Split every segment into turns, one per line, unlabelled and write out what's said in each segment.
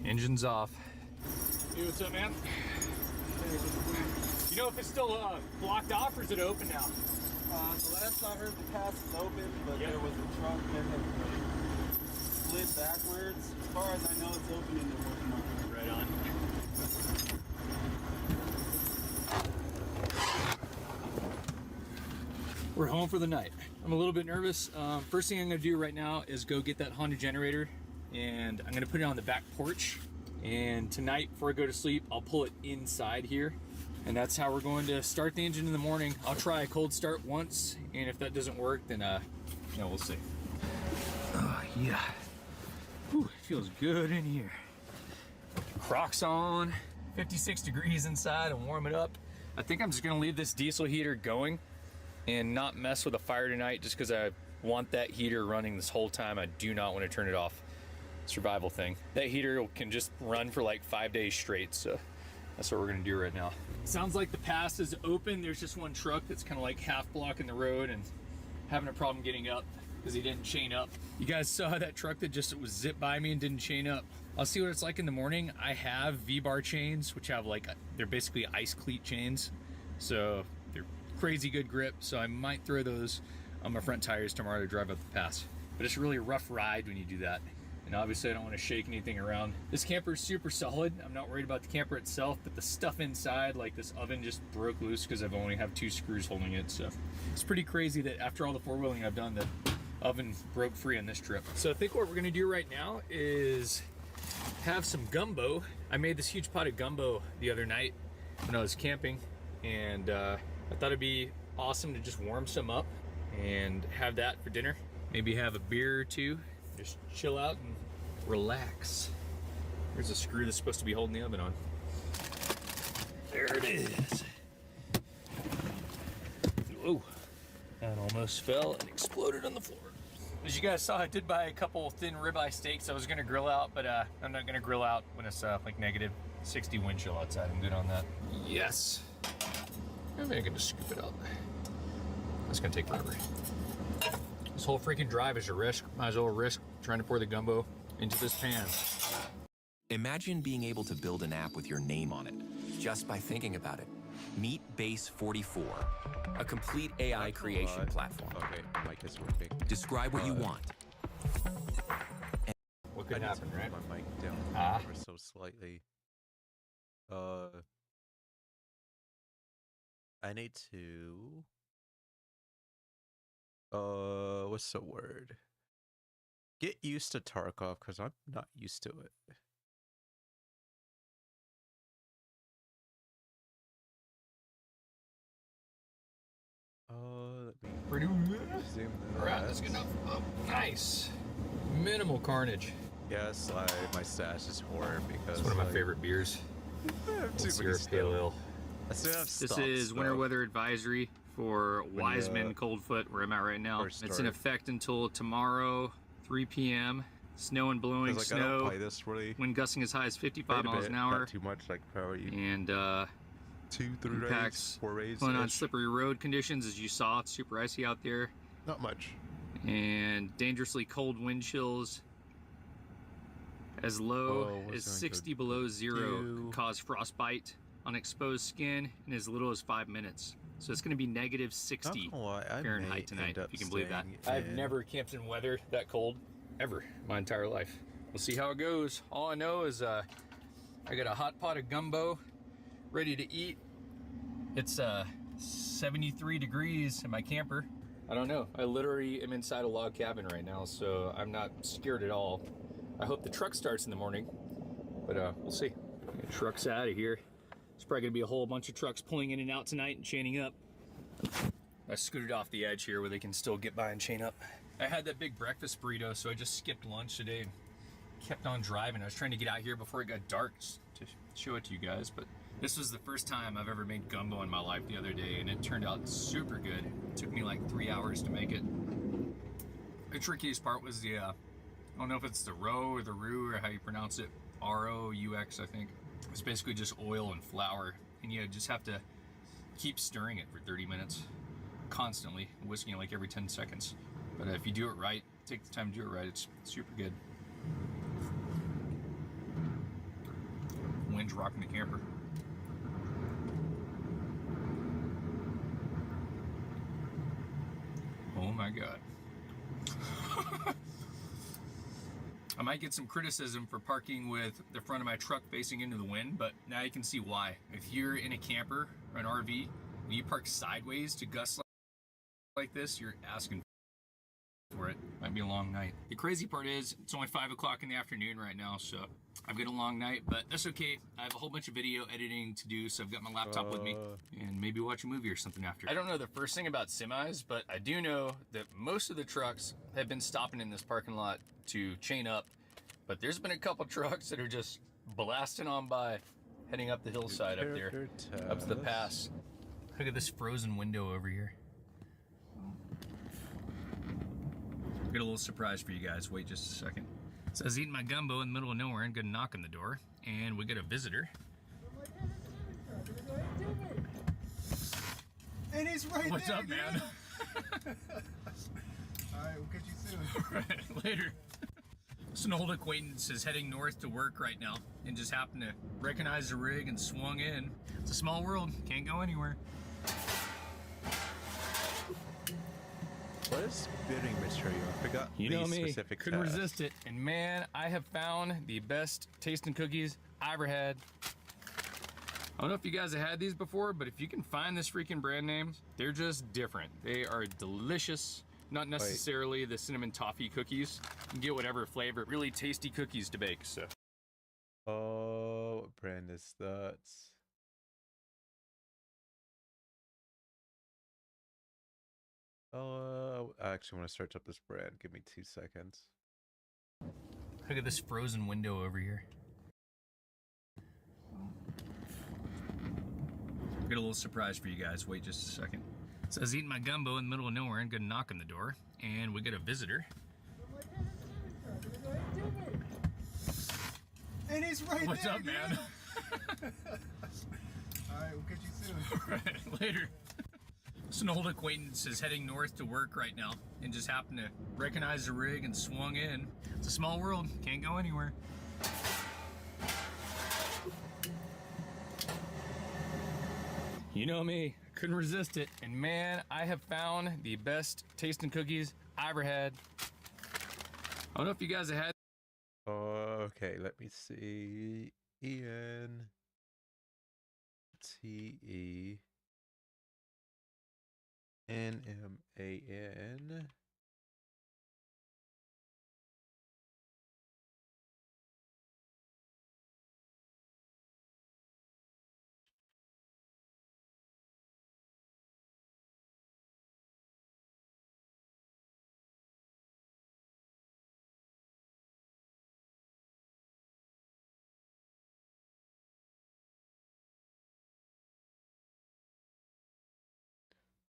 Engine's off.
Hey, what's up, man? You know if it's still blocked off or is it open now?
The last I heard, the pass is open, but
Yep.
there was a truck that had slid backwards. As far as I know, it's open and they're working on it.
Right on. We're home for the night. I'm a little bit nervous. First thing I'm gonna do right now is go get that Honda generator and I'm gonna put it on the back porch. And tonight, before I go to sleep, I'll pull it inside here. And that's how we're going to start the engine in the morning. I'll try a cold start once, and if that doesn't work, then we'll see. Yeah. Whew, it feels good in here. Crocs on, 56 degrees inside and warm it up. I think I'm just gonna leave this diesel heater going and not mess with the fire tonight just because I want that heater running this whole time. I do not want to turn it off. Survival thing. That heater can just run for like 5 days straight, so that's what we're gonna do right now. Sounds like the pass is open. There's just one truck that's kind of like half blocking the road and having a problem getting up because he didn't chain up. You guys saw that truck that just was zipped by me and didn't chain up. I'll see what it's like in the morning. I have V-bar chains, which have like, they're basically ice cleat chains. So they're crazy good grip. So I might throw those on my front tires tomorrow to drive up the pass. But it's a really rough ride when you do that. And obviously I don't want to shake anything around. This camper is super solid. I'm not worried about the camper itself, but the stuff inside, like this oven just broke loose because I've only have 2 screws holding it. So it's pretty crazy that after all the 4-wheeling I've done, the oven broke free on this trip. So I think what we're gonna do right now is have some gumbo. I made this huge pot of gumbo the other night when I was camping, and I thought it'd be awesome to just warm some up and have that for dinner. Maybe have a beer or two. Just chill out and relax. There's a screw that's supposed to be holding the oven on. There it is. Whoa, that almost fell and exploded on the floor. As you guys saw, I did buy a couple thin ribeye steaks I was gonna grill out, but I'm not gonna grill out when it's like negative 60 wind chill outside. I'm good on that. Yes. Maybe I can just scoop it out. That's gonna take forever. This whole freaking drive is a risk. Might as well risk trying to pour the gumbo into this pan.
Imagine being able to build an app with your name on it, just by thinking about it. Meet Base 44, a complete AI creation platform.
Okay, mic is working.
Describe what you want.
What could happen, right?
My mic down
Ah.
ever so slightly. I need to. What's the word? Get used to Tarkov because I'm not used to it. Let me
Pretty
zoom in.
Alright, that's good enough. Oh, nice. Minimal carnage.
Yes, my stash is horror because
It's one of my
like,
favorite beers.
I have too
It's
many
your
stuff.
pale ale.
I still have
This
stocks,
is winter
though.
weather advisory for Wiseman Coldfoot, where I'm at right now.
First
It's in
start.
effect until tomorrow, 3 p.m. Snow and blowing
'Cause, like, I
snow.
don't play this really.
Wind gusting as high as 55
Quite a
miles
bit,
an hour.
Not too much, like probably
And
2-3 days,
impacts
4 days.
pulling on slippery road conditions. As you saw, it's super icy out there.
Not much.
And dangerously cold wind chills. As low
Oh, what's
as
going
60
to
below zero
do?
could cause frostbite on exposed skin in as little as 5 minutes. So it's going to be negative 60
Not gonna lie, I may
Fahrenheit tonight,
end up
if you can believe that.
staying
I've
in-
never camped in weather that cold, ever, my entire life. We'll see how it goes. All I know is I got a hot pot of gumbo ready to eat. It's 73 degrees in my camper. I don't know. I literally am inside a log cabin right now, so I'm not scared at all. I hope the truck starts in the morning, but we'll see. The truck's out of here. There's probably gonna be a whole bunch of trucks pulling in and out tonight and chaining up. I scooted off the edge here where they can still get by and chain up. I had that big breakfast burrito, so I just skipped lunch today and kept on driving. I was trying to get out here before it got dark to show it to you guys, but this was the first time I've ever made gumbo in my life the other day, and it turned out super good. It took me like 3 hours to make it. The trickiest part was the, I don't know if it's the roux or the roux or how you pronounce it, R-O-U-X, I think. It's basically just oil and flour, and you just have to keep stirring it for 30 minutes, constantly, whisking it like every 10 seconds. But if you do it right, take the time to do it right, it's super good. binge rocking the camper. Oh my God. I might get some criticism for parking with the front of my truck facing into the wind, but now you can see why. If you're in a camper or an RV, when you park sideways to gusts like this, you're asking for it. Might be a long night. The crazy part is, it's only 5 o'clock in the afternoon right now, so I've got a long night, but that's okay. I have a whole bunch of video editing to do, so I've got my laptop with me, and maybe watch a movie or something after. I don't know the first thing about semis, but I do know that most of the trucks have been stopping in this parking lot to chain up, but there's been a couple trucks that are just blasting on by, heading up the hillside up there, up to the pass. Look at this frozen window over here. Got a little surprise for you guys. Wait just a second. So I was eating my gumbo in the middle of nowhere and got a knock on the door, and we got a visitor.
And he's right
What's
there,
up, man?
Alright, we'll catch you soon.
Right, later. It's an old acquaintance is heading north to work right now and just happened to recognize the rig and swung in. It's a small world. Can't go anywhere.
What is spitting material? I forgot
You know
these
me,
specific
couldn't
tasks.
resist it. And man, I have found the best tasting cookies I ever had. I don't know if you guys have had these before, but if you can find this freaking brand name, they're just different. They are delicious. Not necessarily the cinnamon toffee cookies. You can get whatever flavor. Really tasty cookies to bake, so.
Oh, what brand is that? I actually want to search up this brand. Give me 2 seconds.
Look at this frozen window over here. Got a little surprise for you guys. Wait just a second. So I was eating my gumbo in the middle of nowhere and got a knock on the door, and we got a visitor.
And he's right
What's
there.
up, man?
Alright, we'll catch you soon.
Right, later. It's an old acquaintance is heading north to work right now and just happened to recognize the rig and swung in. It's a small world. Can't go anywhere. You know me, couldn't resist it. And man, I have found the best tasting cookies I ever had. I don't know if you guys have had.
Okay, let me see. ENTE. NMAN.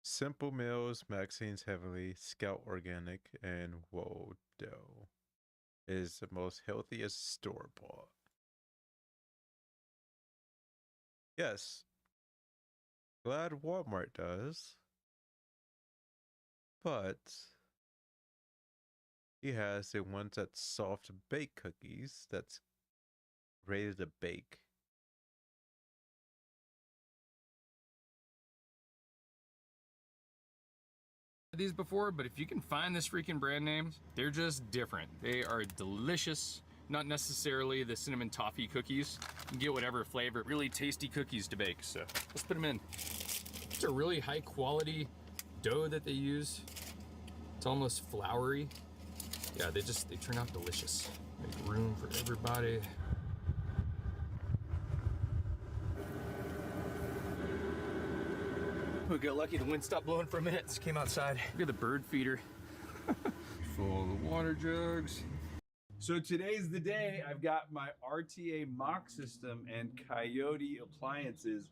Simple Mills, Maxine's Heavily, Scout Organic, and Whoa Dough is the most healthiest store-bought. Yes. Glad Walmart does. But he has the ones that's soft baked cookies that's ready to bake.
These before, but if you can find this freaking brand name, they're just different. They are delicious. Not necessarily the cinnamon toffee cookies. You can get whatever flavor. Really tasty cookies to bake, so let's put them in. It's a really high quality dough that they use. It's almost floury. Yeah, they turn out delicious. Make room for everybody. We got lucky, the wind stopped blowing for a minute. Just came outside. Look at the bird feeder. Full of water jugs.
So today's the day. I've got my RTA mock system and Coyote appliances.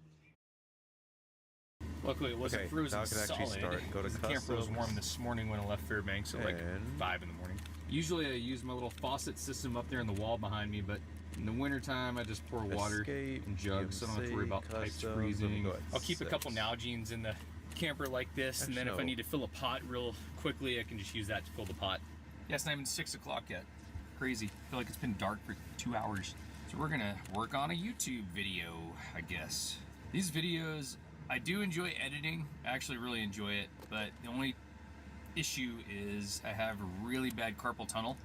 Luckily, it wasn't
Okay,
frozen
now I can actually
solid.
start. Go to
The camper was
customs.
warm this morning when I left Fairbanks at like
And-
5 in the morning. Usually I use my little faucet system up there in the wall behind me, but in the wintertime I just pour water
Escape,
in jugs, so I don't have to worry about pipes
customs, let me
freezing.
go at
I'll keep a couple
6.
Nalgene's in the camper like this, and then if I
Actually, no.
need to fill a pot real quickly, I can just use that to fill the pot. Yeah, it's not even 6 o'clock yet. Crazy. I feel like it's been dark for 2 hours. So we're gonna work on a YouTube video, I guess. These videos, I do enjoy editing. I actually really enjoy it, but the only issue is I have a really bad carpal tunnel,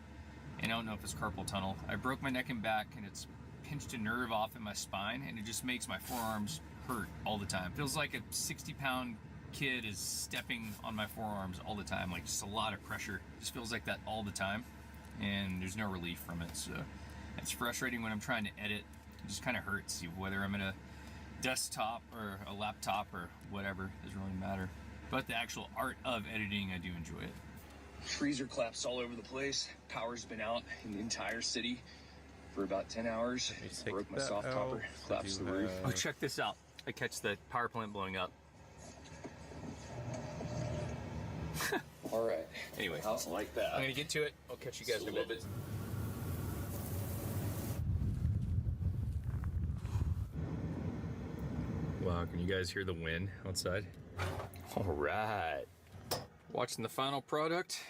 and I don't know if it's carpal tunnel. I broke my neck and back, and it's pinched a nerve off in my spine, and it just makes my forearms hurt all the time. Feels like a 60-pound kid is stepping on my forearms all the time, like just a lot of pressure. Just feels like that all the time, and there's no relief from it. So it's frustrating when I'm trying to edit. It just kind of hurts, whether I'm in a desktop or a laptop or whatever, doesn't really matter. But the actual art of editing, I do enjoy it. Freezer collapsed all over the place. Power's been out in the entire city for about 10 hours. Broke my soft topper, collapsed the roof. Oh, check this out. I catch the power plant blowing up. All right. Anyway, how's like that? I'm gonna get to it. I'll catch you guys in a bit. Wow, can you guys hear the wind outside? All right. Watching the final product.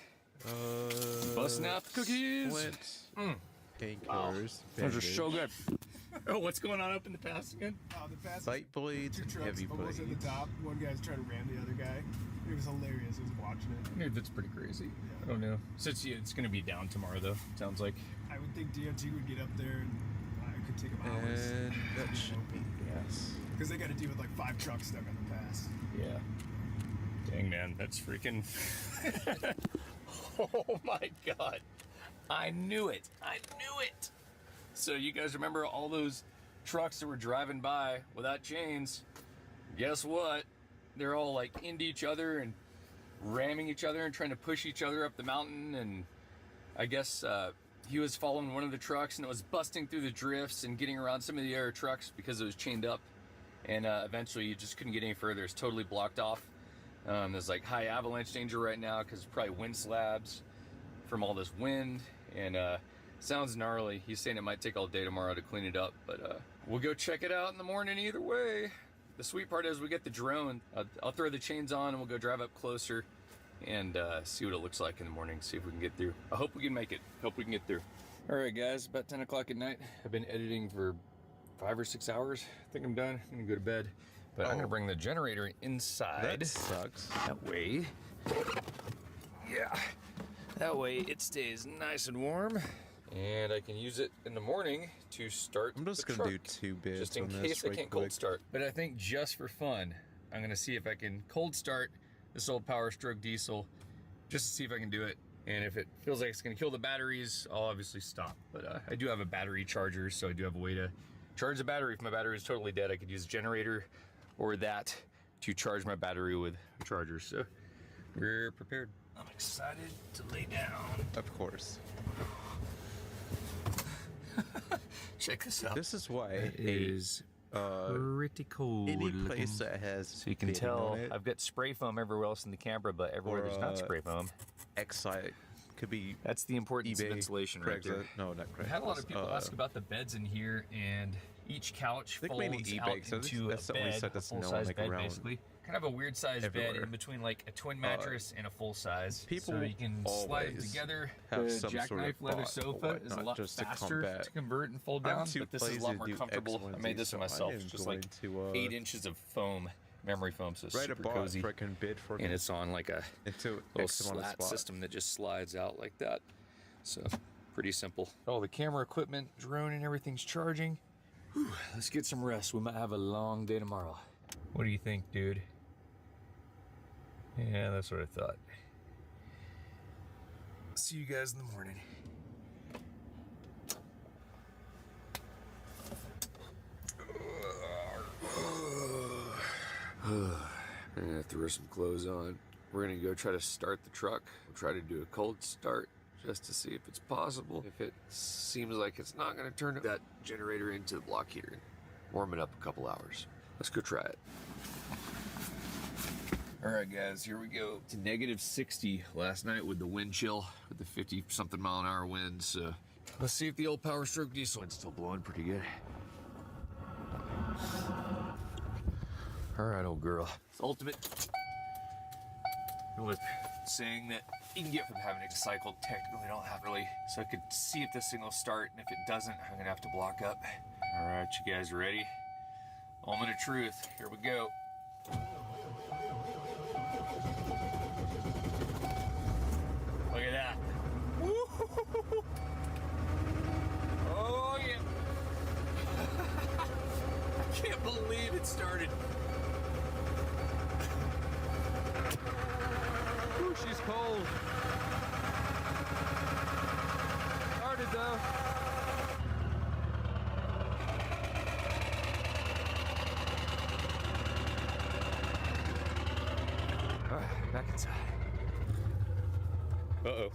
Busting out the cookies.
Painkillers.
Those are so good. Oh, what's going on up in the pass again?
The pass
Bite blades
two
and
trucks
heavy
almost
blades.
at the top. One guy's trying to ram the other guy. It was hilarious. I was watching it.
Dude, that's pretty crazy. I don't know. Since it's going to be down tomorrow, though, sounds like.
I would think DOT would get up there and it could take them hours.
And that should be yes.
Because they got to deal with like 5 trucks stuck on the pass.
Yeah. Dang, man, that's freaking. Oh my God. I knew it. I knew it. So, you guys remember all those trucks that were driving by without chains? Guess what? They're all like into each other and ramming each other and trying to push each other up the mountain. And I guess he was following one of the trucks and it was busting through the drifts and getting around some of the other trucks because it was chained up. And eventually you just couldn't get any further. It's totally blocked off. There's like high avalanche danger right now because probably wind slabs from all this wind. And sounds gnarly. He's saying it might take all day tomorrow to clean it up, but we'll go check it out in the morning either way. The sweet part is we get the drone. I'll throw the chains on and we'll go drive up closer and see what it looks like in the morning, see if we can get through. I hope we can make it. Hope we can get through. All right, guys, about 10 o'clock at night. I've been editing for 5 or 6 hours. I think I'm done. I'm gonna go to bed. But I'm gonna bring the generator inside.
That sucks.
That way, yeah, that way it stays nice and warm. And I can use it in the morning to start
I'm just
the
gonna do
truck,
2 bits
just in
on
case
this
I
right
can't
quick.
cold start. But I think just for fun, I'm gonna see if I can cold start this old Power Stroke diesel, just to see if I can do it. And if it feels like it's gonna kill the batteries, I'll obviously stop. But I do have a battery charger, so I do have a way to charge the battery. If my battery is totally dead, I could use a generator or that to charge my battery with a charger. So we're prepared. I'm excited to lay down.
Of course.
Check this out.
This is why
It is pretty cold.
any
looking.
place that has
So you can
bedding
tell
on it,
I've got spray foam everywhere else in the camper, but everywhere
Or,
there's not spray foam.
Excite could be
That's the importance of
eBay,
insulation right there.
Craigslist. No, not Craigslist.
I've had a lot of people ask about the beds in here, and each couch
I think
folds
mainly
out
eBay, so
into
that's
a
the only
bed,
site
a
that's known,
full-size
like,
bed,
around
basically. Kind of a weird size bed
everywhere.
in between like a twin mattress and a full size.
people
so you can slide it
always
together.
have
The
some sort of
jackknife leather
thought
sofa
or
is a
whatnot
lot
just to
faster
combat.
to convert and fold
I'm
down,
too
but this is a
lazy
lot
to
more
do
comfortable.
X, Y,
I
and
made
Z,
this for
so I
myself.
am
It's just like
going to,
8 inches of foam, memory foam, so it's
write a
super
bot
cozy.
frickin' bid for
And it's on like a
into
little
X amount of
slat
spots.
system that just slides out like that. So pretty simple. All the camera equipment, drone and everything's charging. Whew, let's get some rest. We might have a long day tomorrow. What do you think, dude? Yeah, that's what I thought. See you guys in the morning. I'm gonna throw some clothes on. We're gonna go try to start the truck. We'll try to do a cold start just to see if it's possible. If it seems like it's not gonna turn that generator into the block heater and warm it up a couple hours. Let's go try it. All right, guys, here we go. To negative 60 last night with the wind chill, with the 50-something mile-an-hour winds. So let's see if the old Power Stroke diesel is still blowing pretty good. All right, old girl. It's ultimate. Look, saying that you can get from having a cycle. Technically, don't have really. So I could see if this thing will start, and if it doesn't, I'm gonna have to block up. All right, you guys ready? Moment of truth. Here we go. Look at that. Woo-hoo-hoo-hoo. Oh yeah. I can't believe it started. Ooh, she's cold. Started though. Alright, back inside. Uh-oh.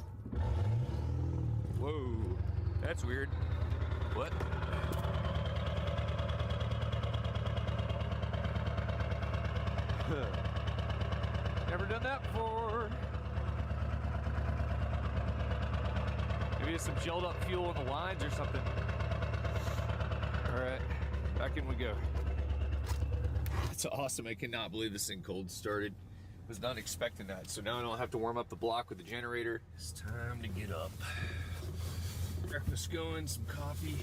Whoa. That's weird. What? Never done that before. Maybe it's some gelled up fuel in the lines or something. All right, back in we go. That's awesome. I cannot believe this thing cold started. Was not expecting that. So now I don't have to warm up the block with the generator. It's time to get up. Breakfast going, some coffee.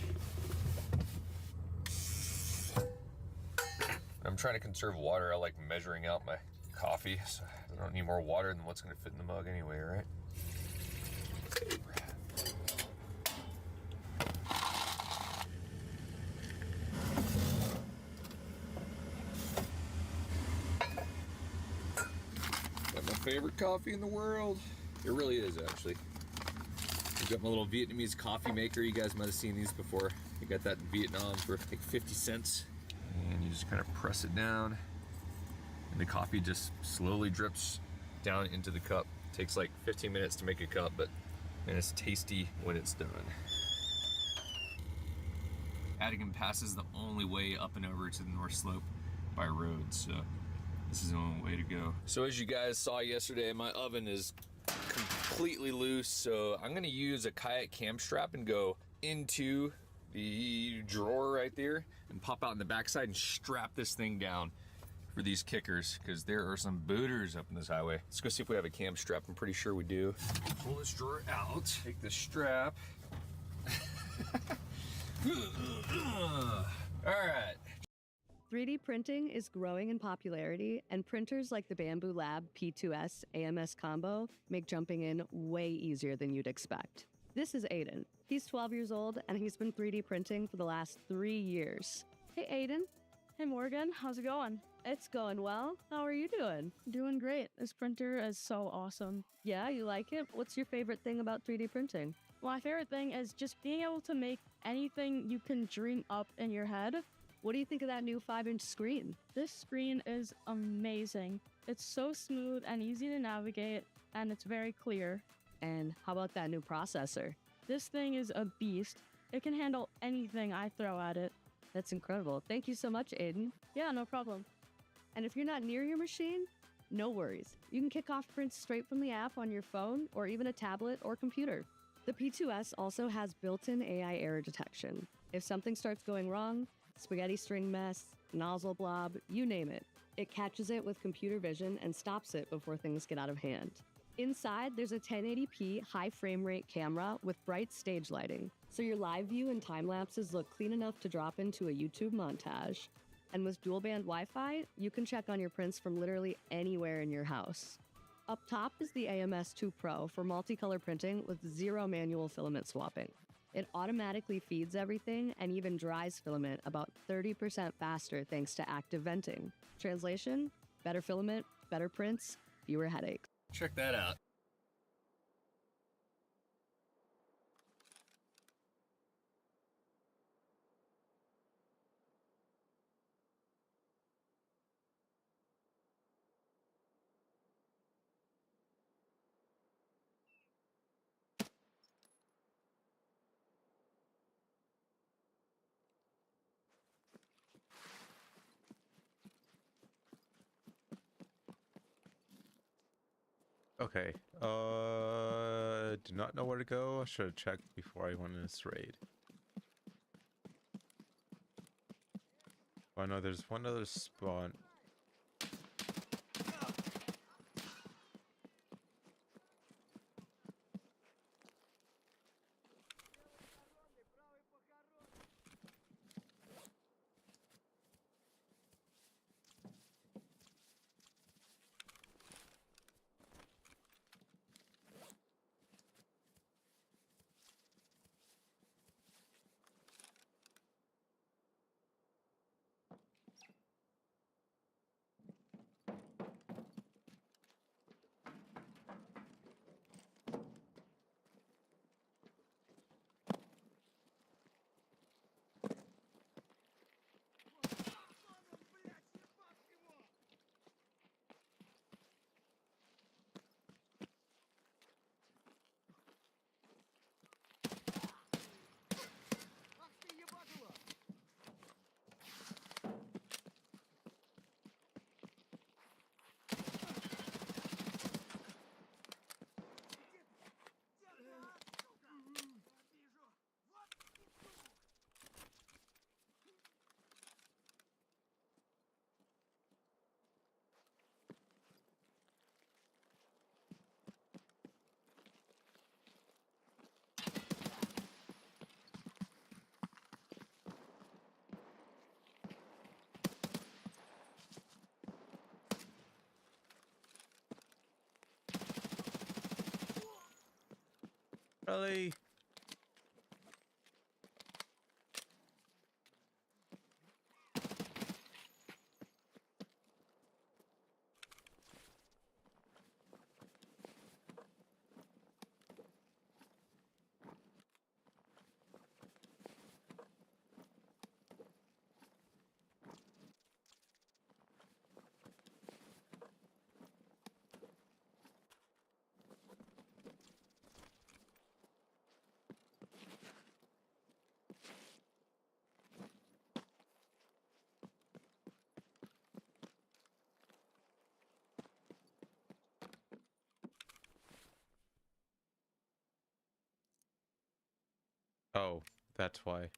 I'm trying to conserve water. I like measuring out my coffee, so I don't need more water than what's gonna fit in the mug anyway, right? Got my favorite coffee in the world. It really is, actually. I've got my little Vietnamese coffee maker. You guys might have seen these before. You got that in Vietnam for like 50 cents. And you just kind of press it down, and the coffee just slowly drips down into the cup. It takes like 15 minutes to make a cup, but man, it's tasty when it's done. Adigan Pass is the only way up and over to the North Slope by road, so this is the only way to go. So as you guys saw yesterday, my oven is completely loose, so I'm gonna use a kayak cam strap and go into the drawer right there and pop out in the backside and strap this thing down for these kickers, because there are some booters up in this highway. Let's go see if we have a cam strap. I'm pretty sure we do. Pull this drawer out, take the strap. All right.
3D printing is growing in popularity, and printers like the Bamboo Lab P2S AMS combo make jumping in way easier than you'd expect. This is Aiden. He's 12 years old, and he's been 3D printing for the last 3 years. Hey, Aiden.
Hey Morgan, how's it going?
It's going well. How are you doing?
Doing great. This printer is so awesome.
Yeah, you like it? What's your favorite thing about 3D printing?
My favorite thing is just being able to make anything you can dream up in your head.
What do you think of that new 5-inch screen?
This screen is amazing. It's so smooth and easy to navigate, and it's very clear.
And how about that new processor?
This thing is a beast. It can handle anything I throw at it.
That's incredible. Thank you so much, Aiden.
Yeah, no problem.
And if you're not near your machine, no worries. You can kick off prints straight from the app on your phone or even a tablet or computer. The P2S also has built-in AI error detection. If something starts going wrong, spaghetti string mess, nozzle blob, you name it, it catches it with computer vision and stops it before things get out of hand. Inside, there's a 1080p high frame rate camera with bright stage lighting, so your live view and time lapses look clean enough to drop into a YouTube montage. And with dual band Wi-Fi, you can check on your prints from literally anywhere in your house. Up top is the AMS2 Pro for multicolor printing with 0 manual filament swapping. It automatically feeds everything and even dries filament about 30% faster thanks to active venting. Translation: better filament, better prints, fewer headaches.
Check that out.
Okay. Do not know where to go. I should have checked before I went in this raid. Oh no, there's one other spawn. Really? Oh, that's why.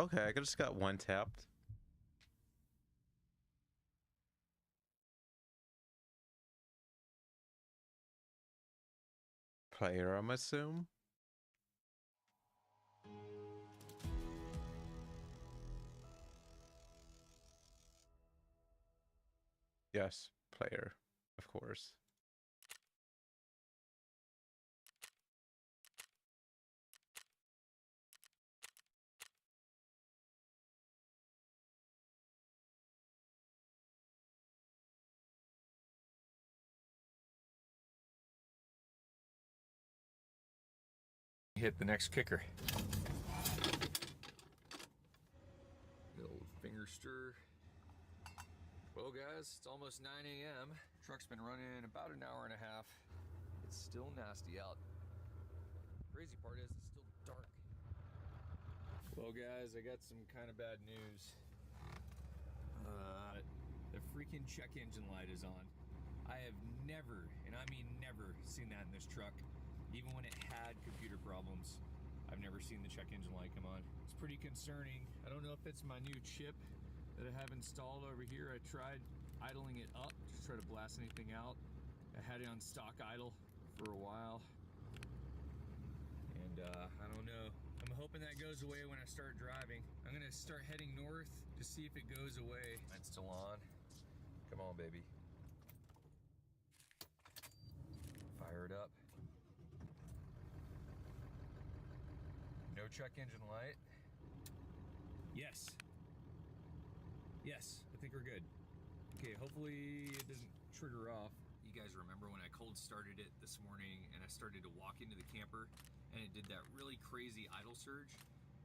Okay, I just got one tapped. Player, I'm assume. Yes, player, of course.
Hit the next kicker. Little finger stir. Well, guys, it's almost 9 a.m. Truck's been running about an hour and a half. It's still nasty out. Crazy part is it's still dark. Well, guys, I got some kind of bad news. The freaking check engine light is on. I have never, and I mean never, seen that in this truck. Even when it had computer problems, I've never seen the check engine light come on. It's pretty concerning. I don't know if it's my new chip that I have installed over here. I tried idling it up to try to blast anything out. I had it on stock idle for a while. And I don't know. I'm hoping that goes away when I start driving. I'm gonna start heading north to see if it goes away. It's still on. Come on, baby. Fire it up. No check engine light. Yes. Yes, I think we're good. Okay, hopefully it doesn't trigger off. You guys remember when I cold started it this morning and I started to walk into the camper and it did that really crazy idle surge?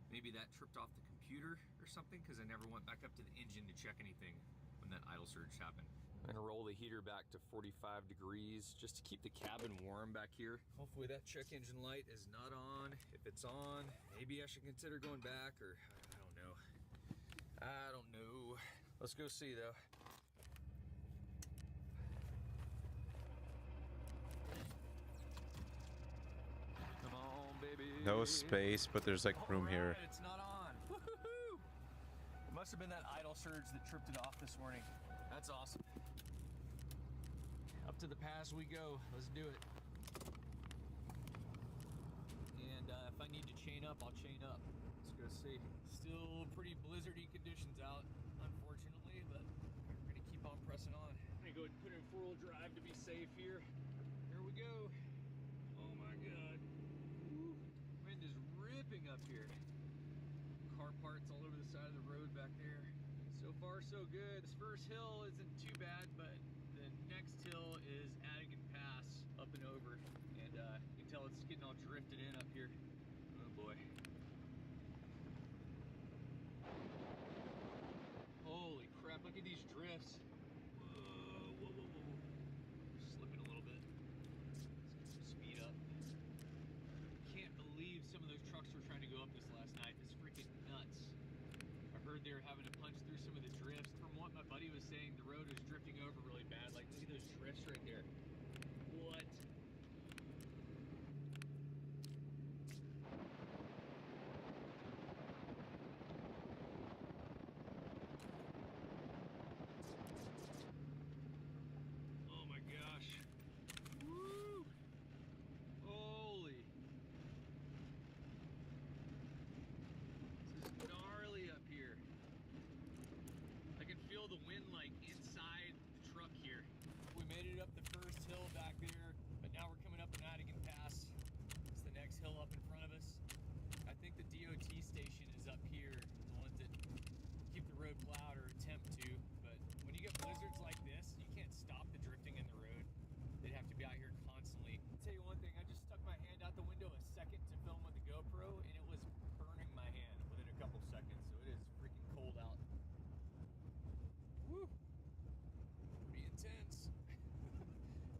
Maybe that tripped off the computer or something because I never went back up to the engine to check anything when that idle surge happened. I'm gonna roll the heater back to 45 degrees just to keep the cabin warm back here. Hopefully that check engine light is not on. If it's on, maybe I should consider going back, or I don't know. I don't know. Let's go see though.
No space, but there's like room here.
Alright, it's not on. Woohoo! It must have been that idle surge that tripped it off this morning. That's awesome. Up to the pass we go. Let's do it. And if I need to chain up, I'll chain up. Let's go see. Still pretty blizzardy conditions out, unfortunately, but we're gonna keep on pressing on. I'm gonna go ahead and put it in 4-wheel drive to be safe here. Here we go. Oh my God. Woo. Wind is ripping up here. Car parts all over the side of the road back there. So far, so good. This first hill isn't too bad, but the next hill is Adigan Pass up and over. And you can tell it's getting all drifted in up here. Oh boy. Holy crap, look at these drifts. Whoa, whoa, whoa, whoa. Slipping a little bit. Let's get some speed up. Can't believe some of those trucks were trying to go up this last night. It's freaking nuts. I heard they were having to punch through some of the drifts. From what my buddy was saying, the road was drifting over really bad. Like, look at those drifts right there. What? Oh my gosh. Woo! Holy. This is gnarly up here. I can feel the wind like inside the truck here. We made it up the first hill back there, but now we're coming up an Adigan Pass. It's the next hill up in front of us. I think the DOT station is up here, the ones that keep the road plowed or attempt to, but when you get blizzards like this, you can't stop the drifting in the road. They'd have to be out here constantly. I'll tell you one thing, I just stuck my hand out the window a second to film with the GoPro, and it was burning my hand within a couple seconds, so it is freaking cold out. Woo! Pretty intense.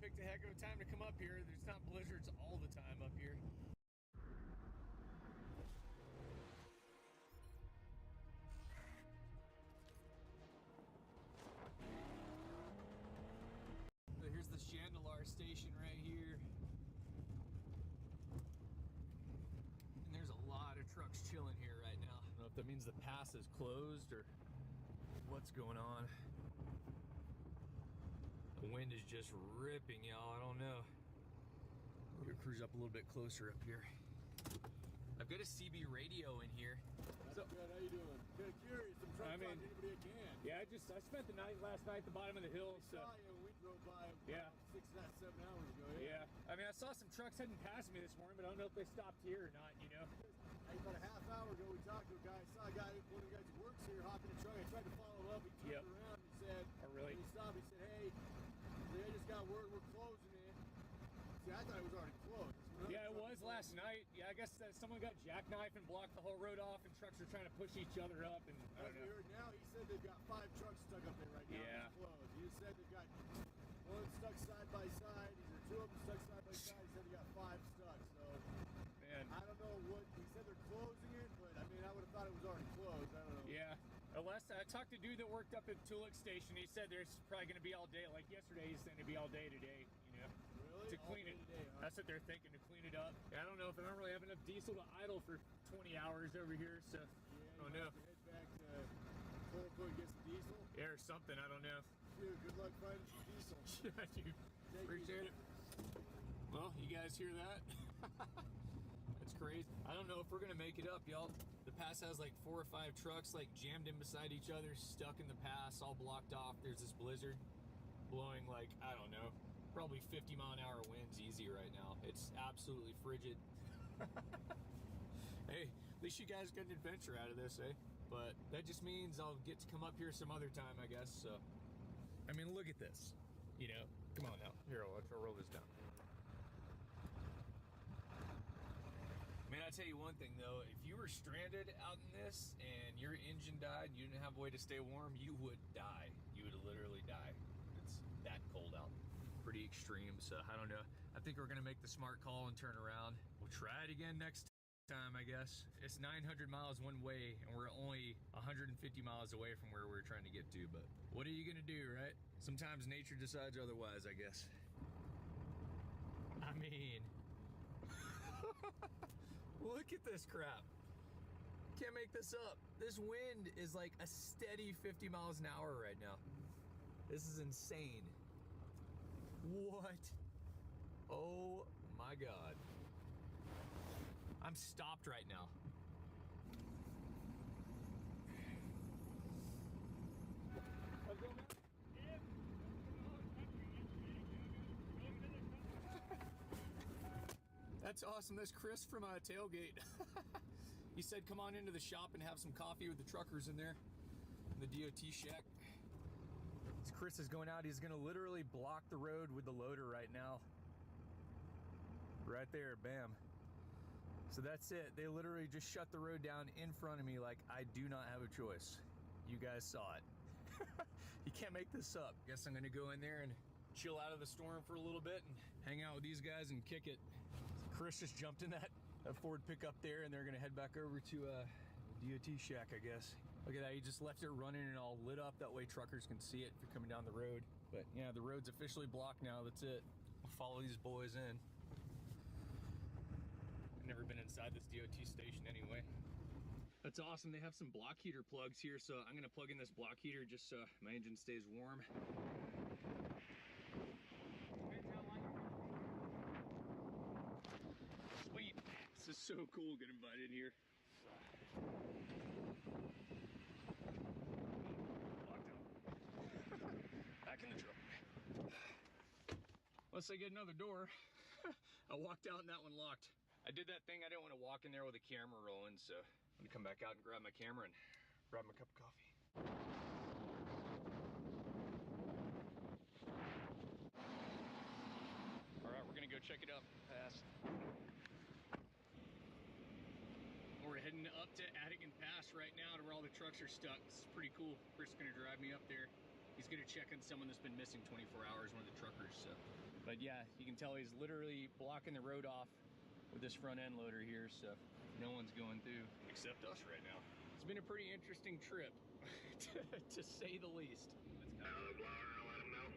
Picked a heck of a time to come up here. There's not blizzards all the time up here. So here's the Chandelar station right here. And there's a lot of trucks chilling here right now. I don't know if that means the pass is closed or what's going on. The wind is just ripping, y'all. I don't know. We're gonna cruise up a little bit closer up here. I've got a CB radio in here.
Good, how you doing? Kind of curious. I'm trying to find anybody I can.
Yeah, I spent the night last night at the bottom of the hill.
I saw you when we drove by
Yeah.
6, 7 hours ago.
Yeah, I mean, I saw some trucks heading past me this morning, but I don't know if they stopped here or not, you know?
Hey, about a half hour ago, we talked to a guy. I saw a guy, one of the guys who works here, hop in a truck. I tried to follow up. He turned around and said,
Oh, really?
When he stopped, he said, hey, I just got word we're closing it. See, I thought it was already closed.
Yeah, it was last night. Yeah, I guess that someone got jackknifed and blocked the whole road off, and trucks are trying to push each other up. And I
As
don't
we
know.
heard now, he said they've got 5 trucks stuck up there right now.
Yeah.
It's closed. He just said they've got one stuck side by side. These are 2 of them stuck side by side. He said they got 5 stuck. So
Man.
I don't know what he said. They're closing it, but I mean, I would have thought it was already closed. I don't know.
Yeah. Unless I talked to a dude that worked up at Tulik Station. He said there's probably going to be all day. Like yesterday, he's saying it'd be all day today. You know,
Really?
to
All
clean
day
it.
today, huh?
That's what they're thinking, to clean it up. I don't know if I don't really have enough diesel to idle for 20 hours over here. So
Yeah,
Oh,
you
no.
have to head back to Colquitt and get some diesel.
yeah, or something. I don't know.
Dude, good luck finding some diesel.
Yeah, dude. Appreciate it. Well, you guys hear that? That's crazy. I don't know if we're gonna make it up, y'all. The pass has like 4 or 5 trucks like jammed in beside each other, stuck in the pass, all blocked off. There's this blizzard blowing like, I don't know, probably 50-mile-an-hour winds easy right now. It's absolutely frigid. Hey, at least you guys got an adventure out of this, eh? But that just means I'll get to come up here some other time, I guess. So, I mean, look at this. You know, come on now. Here, I'll roll this down. Man, I tell you one thing though, if you were stranded out in this and your engine died and you didn't have a way to stay warm, you would die. You would literally die. It's that cold out. Pretty extreme, so I don't know. I think we're gonna make the smart call and turn around. We'll try it again next time, I guess. It's 900 miles one way and we're only 150 miles away from where we're trying to get to, but what are you gonna do, right? Sometimes nature decides otherwise, I guess. I mean, Look at this crap. Can't make this up. This wind is like a steady 50 miles an hour right now. This is insane. What? Oh my God. I'm stopped right now. That's awesome. That's Chris from Tailgate. He said come on into the shop and have some coffee with the truckers in there in the DOT shack. As Chris is going out, he's gonna literally block the road with the loader right now. Right there, bam. So that's it. They literally just shut the road down in front of me like I do not have a choice. You guys saw it. You can't make this up. Guess I'm gonna go in there and chill out of the storm for a little bit and hang out with these guys and kick it. Chris just jumped in that Ford pickup there and they're gonna head back over to DOT shack, I guess. Look at that, he just left it running and all lit up. That way truckers can see it if you're coming down the road. But yeah, the road's officially blocked now, that's it. We'll follow these boys in. I've never been inside this DOT station anyway. That's awesome, they have some block heater plugs here, so I'm gonna plug in this block heater just so my engine stays warm. Sweet, this is so cool getting invited here. Locked out. Back in the truck. Unless I get another door. I walked out and that one locked. I did that thing, I didn't want to walk in there with a camera rolling, so I'm gonna come back out and grab my camera and grab my cup of coffee. All right, we're gonna go check it out fast. We're heading up to Adigan Pass right now to where all the trucks are stuck. This is pretty cool. Chris is gonna drive me up there. He's gonna check on someone that's been missing 24 hours, one of the truckers, so. But yeah, you can tell he's literally blocking the road off with this front end loader here, so no one's going through except us right now. It's been a pretty interesting trip, to say the least. Let's go. Let him know.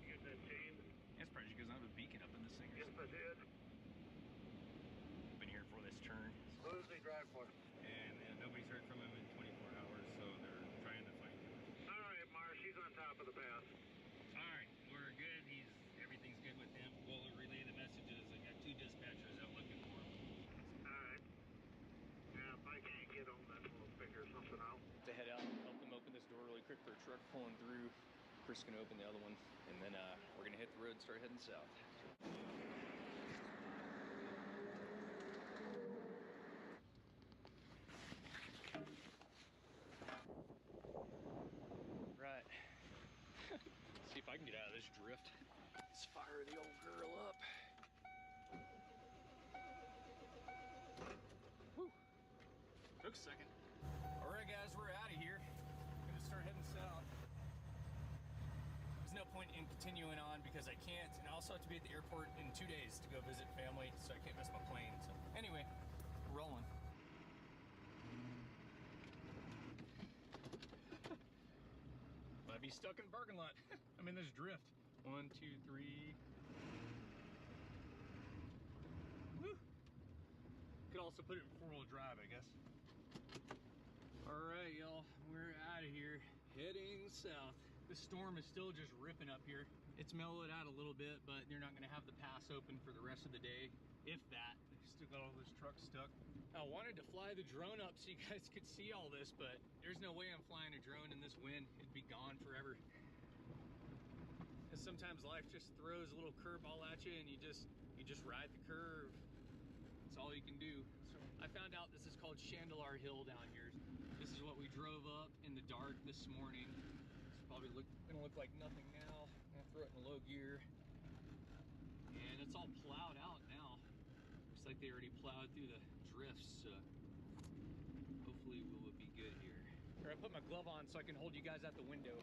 You get that chain? That's probably because I have a beacon up in this thing or something. Yes, I did. Been here for this turn.
Who does he drive for?
And nobody's heard from him in 24 hours, so they're trying to find him.
All right, Marsh, he's on top of the pass.
All right, we're good. Everything's good with him. We'll relay the messages. I got 2 dispatchers out looking for him.
All right. Yeah, if I can't get him, then we'll figure something out.
To head out, help them open this door really quick. Their truck pulling through. Chris can open the other one, and then we're gonna hit the road and start heading south. Right. See if I can get out of this drift. Let's fire the old girl up. Whew. Took a second. All right, guys, we're out of here. Gonna start heading south. There's no point in continuing on because I can't, and I also have to be at the airport in 2 days to go visit family, so I can't miss my plane. So anyway, we're rolling. Might be stuck in the parking lot. I'm in this drift. 1, 2, 3. Woo! Could also put it in 4-wheel drive, I guess. All right, y'all, we're out of here, heading south. The storm is still just ripping up here. It's mellowed out a little bit, but they're not gonna have the pass open for the rest of the day, if that. They still got all those trucks stuck. I wanted to fly the drone up so you guys could see all this, but there's no way I'm flying a drone in this wind. It'd be gone forever. Because sometimes life just throws a little curveball at you and you just ride the curve. That's all you can do. So I found out this is called Chandelar Hill down here. This is what we drove up in the dark this morning. It's probably gonna look like nothing now. I'm gonna throw it in low gear. And it's all plowed out now. Looks like they already plowed through the drifts, so hopefully we'll be good here. Here, I put my glove on so I can hold you guys out the window.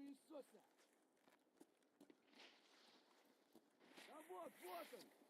Иисуса! А вот он!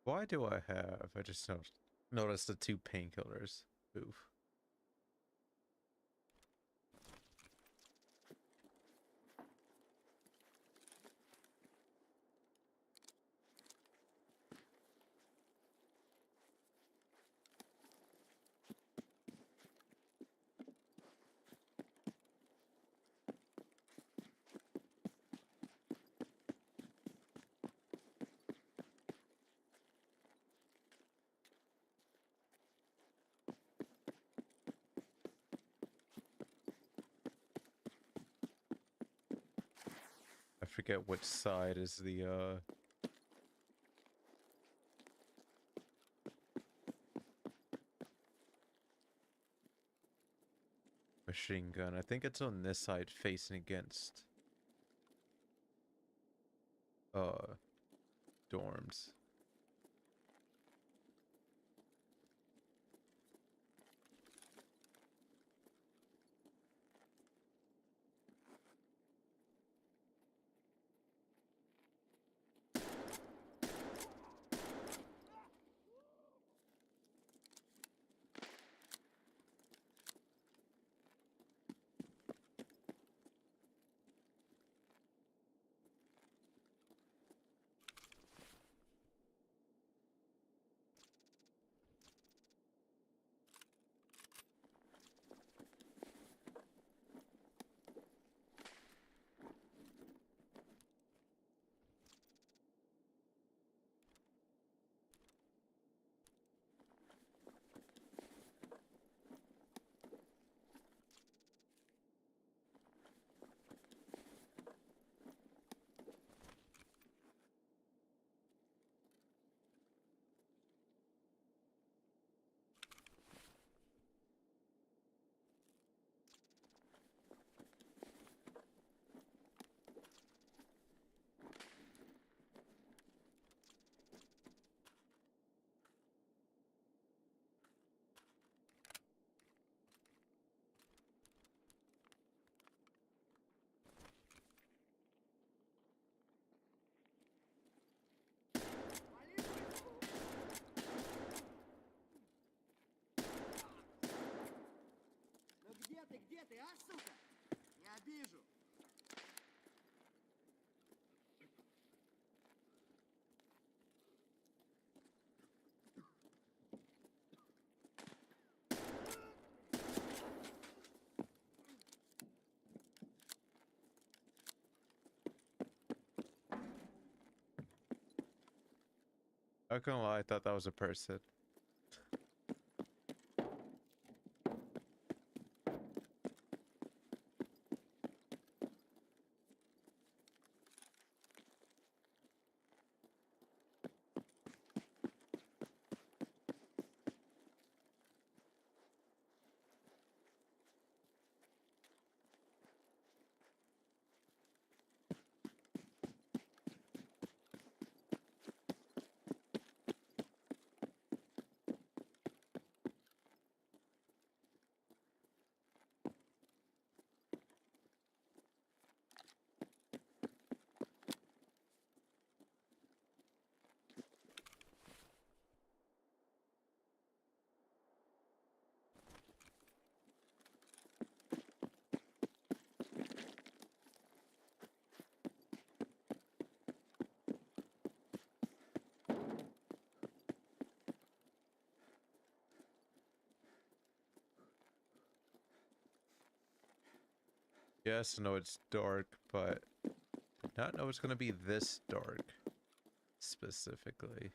Why do I have? I just noticed the 2 painkillers. Oof. I forget which side is the machine gun. I think it's on this side facing against dorms.
Ну где ты, а, сука? Не обижу.
Not gonna lie, I thought that was a person. Yes, I know it's dark, but did not know it's gonna be this dark specifically.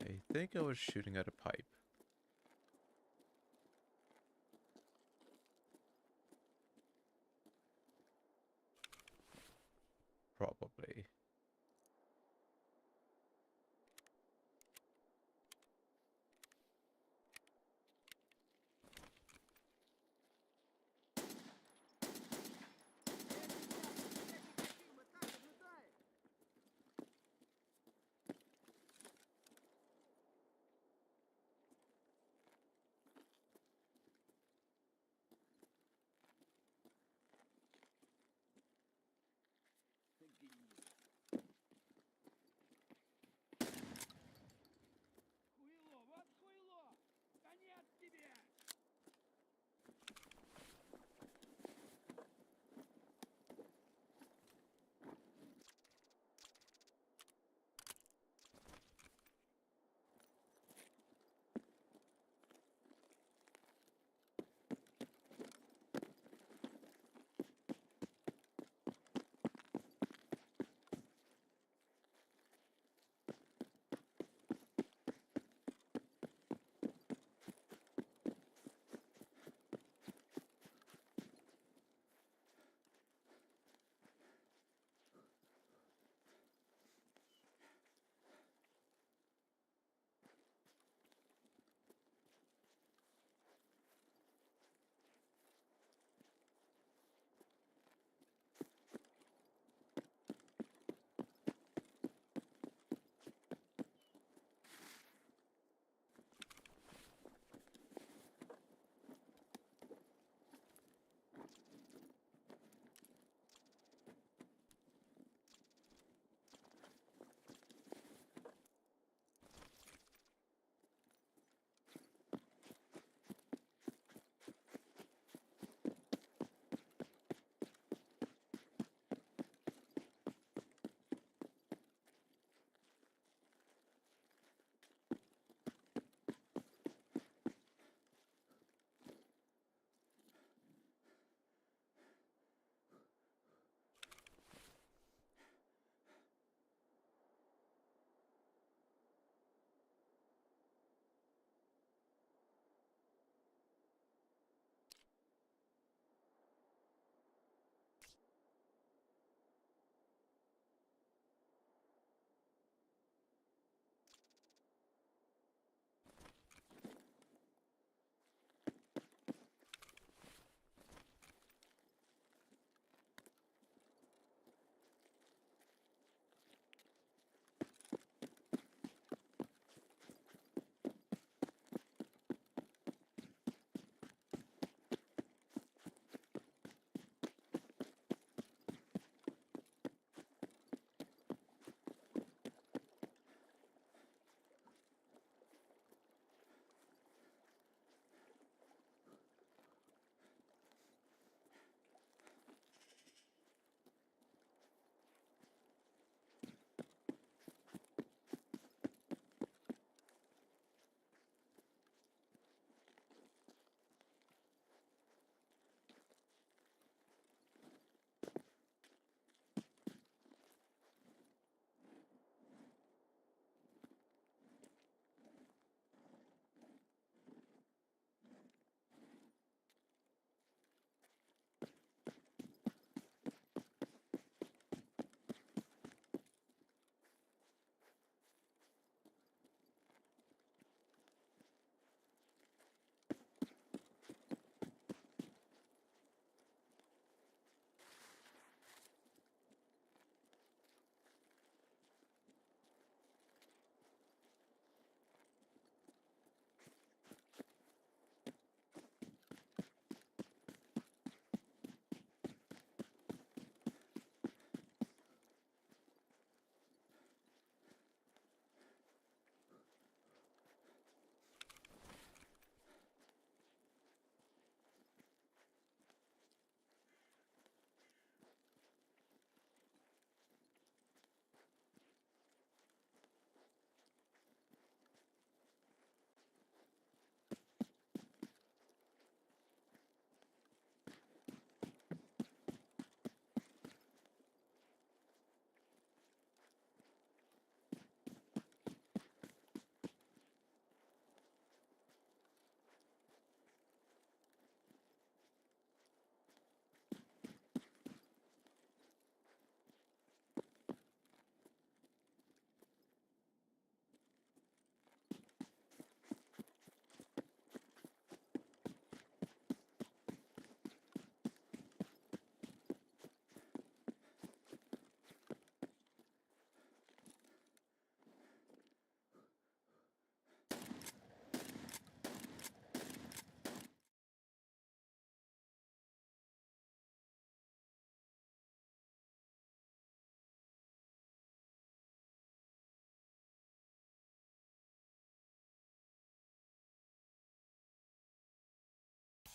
I think I was shooting at a pipe. Probably.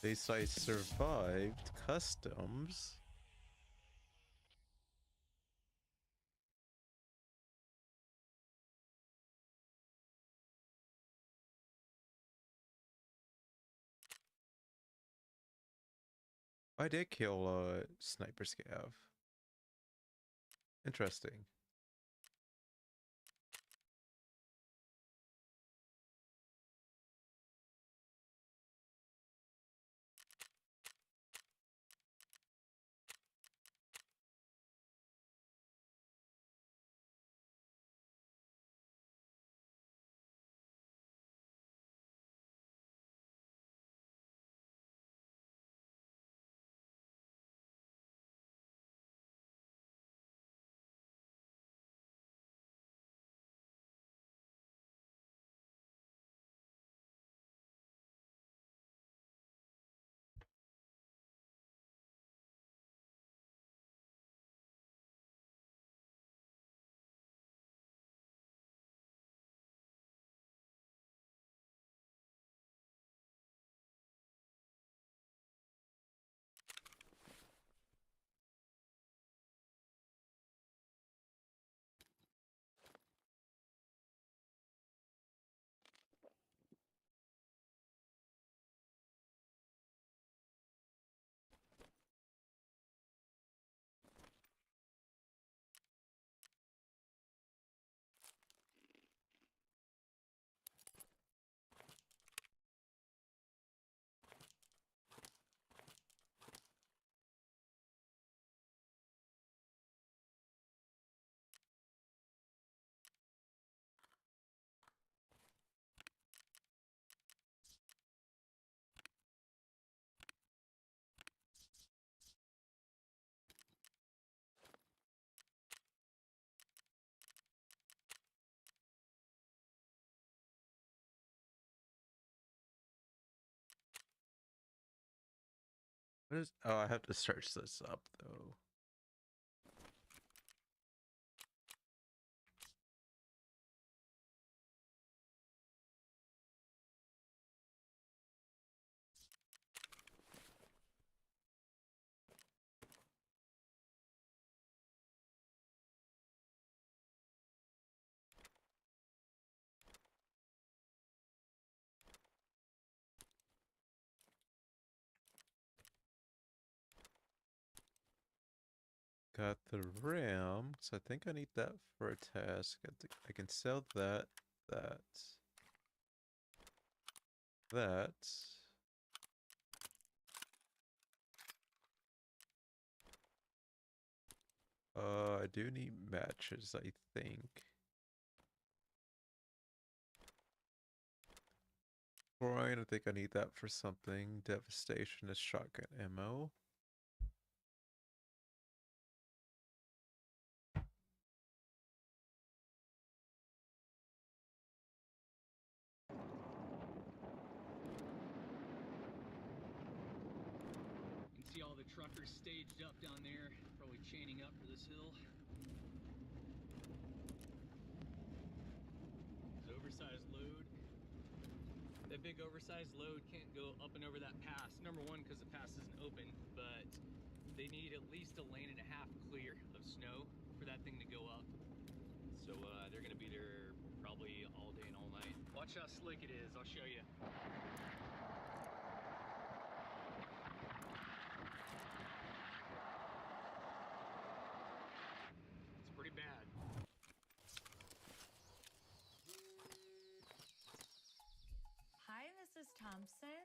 Base I survived customs. I did kill a sniper scav. Interesting. What is? Oh, I have to search this up though. Got the RAM, so I think I need that for a task. I can sell that, that. I do need matches, I think. Brian, I think I need that for something. Devastation is shotgun ammo.
You can see all the truckers staged up down there, probably chaining up for this hill. It's oversized load. That big oversized load can't go up and over that pass. Number one, because the pass isn't open, but they need at least a lane and a half clear of snow for that thing to go up. So they're gonna be there probably all day and all night. Watch how slick it is, I'll show you. It's pretty bad.
Hi, Mrs. Thompson.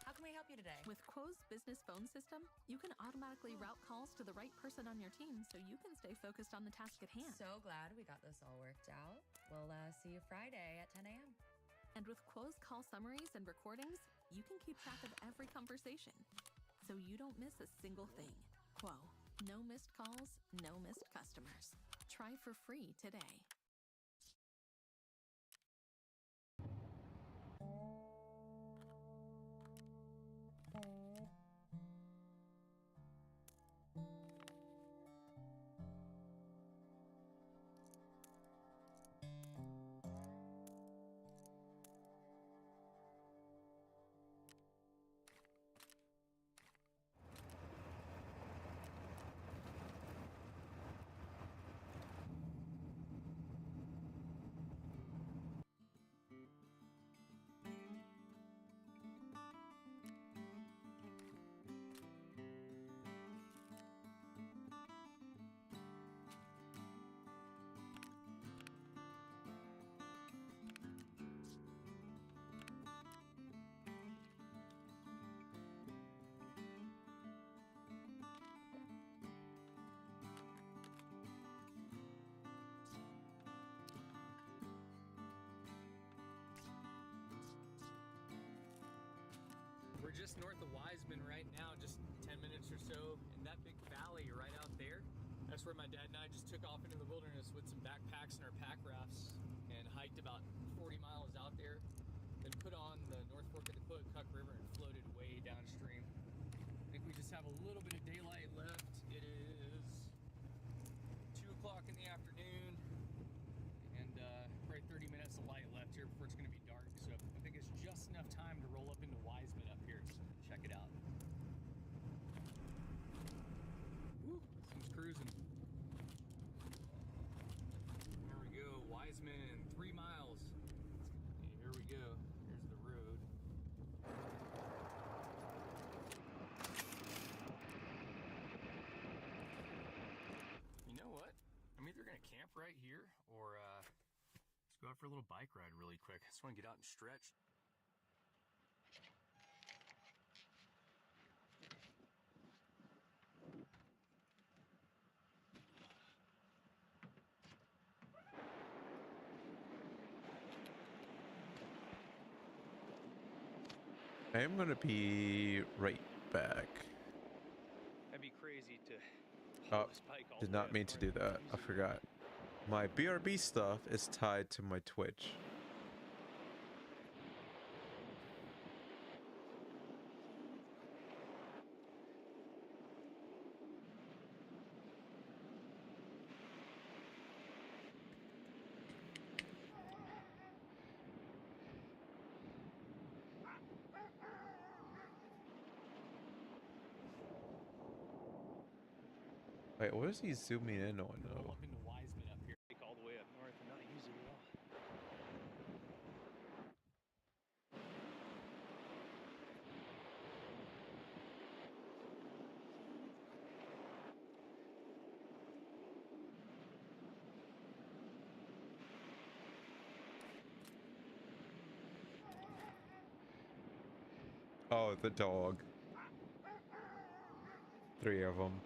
How can we help you today?
With Quo's business phone system, you can automatically route calls to the right person on your team so you can stay focused on the task at hand.
So glad we got this all worked out. We'll see you Friday at 10 a.m.
And with Quo's call summaries and recordings, you can keep track of every conversation so you don't miss a single thing. Quo, no missed calls, no missed customers. Try for free today.
just north of Wiseman right now, just 10 minutes or so, and that big valley right out there, that's where my dad and I just took off into the wilderness with some backpacks and our pack rafts and hiked about 40 miles out there, then put on the North Fork of the Cook River and floated way downstream. I think we just have a little bit of daylight left. It is 2 o'clock in the afternoon, and probably 30 minutes of light left here before it's going to be dark. So I think it's just enough time to roll up into Wiseman up here. So check it out. Woo, things cruising. There we go, Wiseman, 3 miles. Here we go. Here's the road. You know what? I'm either gonna camp right here or let's go out for a little bike ride really quick. I just want to get out and stretch.
I am gonna be right back.
That'd be crazy to
Oh,
haul this bike all
did
the way
not
up
mean to do
north.
that. I forgot. My BRB stuff is tied to my Twitch. Wait, what is he zooming in on
Roll
though?
up into Wiseman up here.
All the way up north and not use it at all.
Oh, the dog. 3 of them.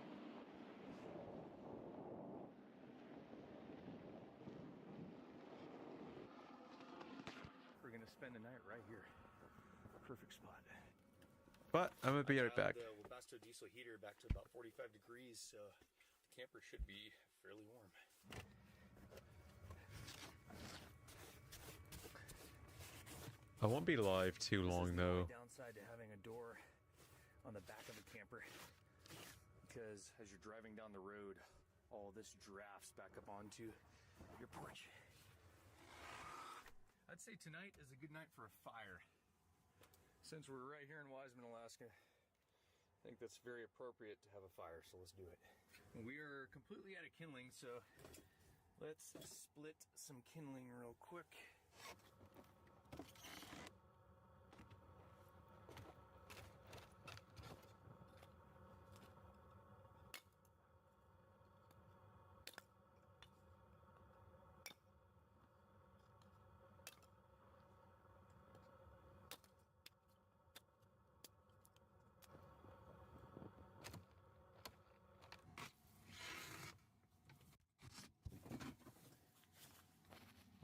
We're gonna spend the night right here. Perfect spot.
But I'm gonna be right back.
The Webasto diesel heater back to about 45 degrees, so the camper should be fairly warm.
I won't be live too long though.
Downside to having a door on the back of the camper, because as you're driving down the road, all this drafts back up onto your porch.
I'd say tonight is a good night for a fire. Since we're right here in Wiseman, Alaska, I think that's very appropriate to have a fire, so let's do it. We are completely out of kindling, so let's split some kindling real quick.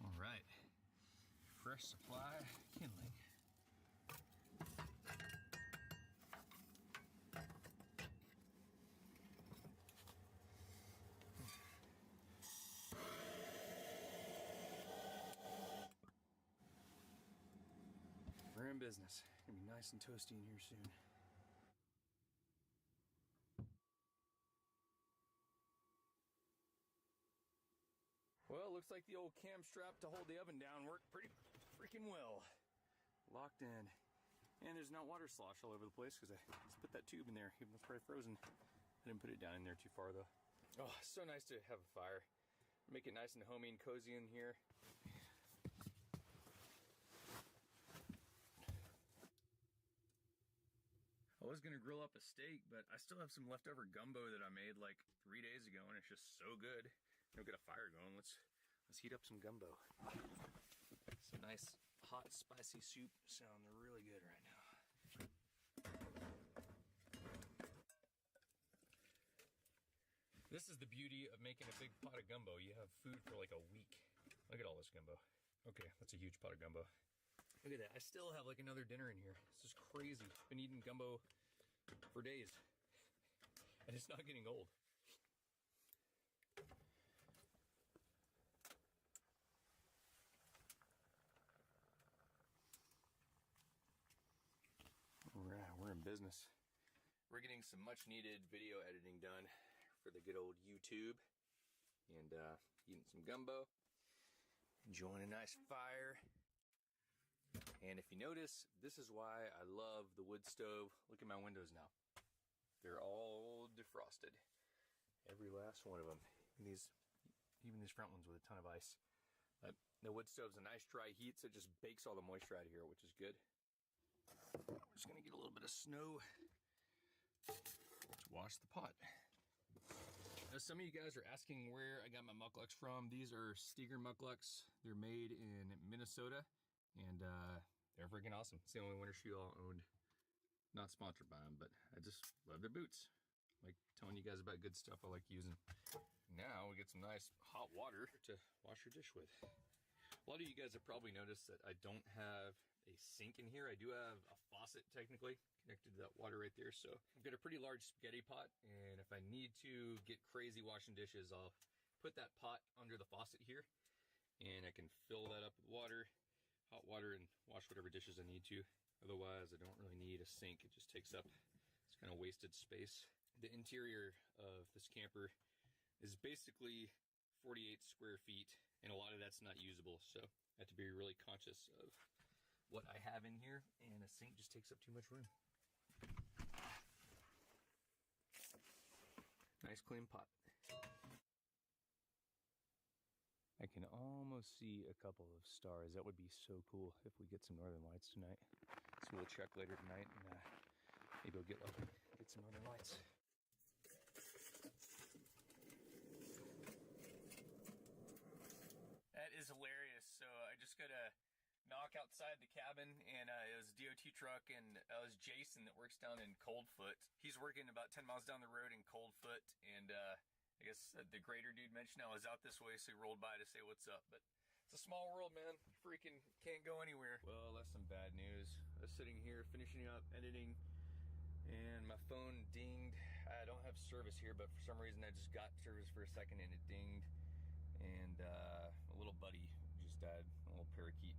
All right, fresh supply kindling. We're in business. Gonna be nice and toasty in here soon. Well, looks like the old cam strap to hold the oven down worked pretty freaking well. Locked in. And there's not water slosh all over the place because I just put that tube in there, even though it's probably frozen. I didn't put it down in there too far though. Oh, so nice to have a fire. Make it nice and homey and cozy in here. I was gonna grill up a steak, but I still have some leftover gumbo that I made like 3 days ago, and it's just so good. We'll get a fire going. Let's heat up some gumbo. Some nice hot spicy soup sounds really good right now. This is the beauty of making a big pot of gumbo. You have food for like a week. Look at all this gumbo. Okay, that's a huge pot of gumbo. Look at that. I still have like another dinner in here. This is crazy. Been eating gumbo for days. And it's not getting old. We're in business. We're getting some much needed video editing done for the good old YouTube. And eating some gumbo. Enjoying a nice fire. And if you notice, this is why I love the wood stove. Look at my windows now. They're all defrosted. Every last one of them. Even these front ones with a ton of ice. But the wood stove's a nice dry heat, so it just bakes all the moisture out of here, which is good. We're just gonna get a little bit of snow to wash the pot. Now, some of you guys are asking where I got my mucklucks from. These are Steger mucklucks. They're made in Minnesota, and they're freaking awesome. It's the only winter shoe I owned. Not sponsored by them, but I just love their boots. Like telling you guys about good stuff I like using. Now we get some nice hot water to wash your dish with. A lot of you guys have probably noticed that I don't have a sink in here. I do have a faucet technically connected to that water right there. So I've got a pretty large spaghetti pot, and if I need to get crazy washing dishes, I'll put that pot under the faucet here, and I can fill that up with water, hot water, and wash whatever dishes I need to. Otherwise, I don't really need a sink. It just takes up this kind of wasted space. The interior of this camper is basically 48 square feet, and a lot of that's not usable. So I have to be really conscious of what I have in here, and a sink just takes up too much room. Nice clean pot. I can almost see a couple of stars. That would be so cool if we get some northern lights tonight. So we'll check later tonight, and maybe we'll get lucky, get some northern lights. That is hilarious. So I just got a knock outside the cabin, and it was a DOT truck, and it was Jason that works down in Coldfoot. He's working about 10 miles down the road in Coldfoot, and I guess the grader dude mentioned I was out this way, so he rolled by to say what's up. But it's a small world, man. You freaking can't go anywhere. Well, that's some bad news. I was sitting here finishing up editing, and my phone dinged. I don't have service here, but for some reason I just got service for a second and it dinged. And a little buddy just died, a little parakeet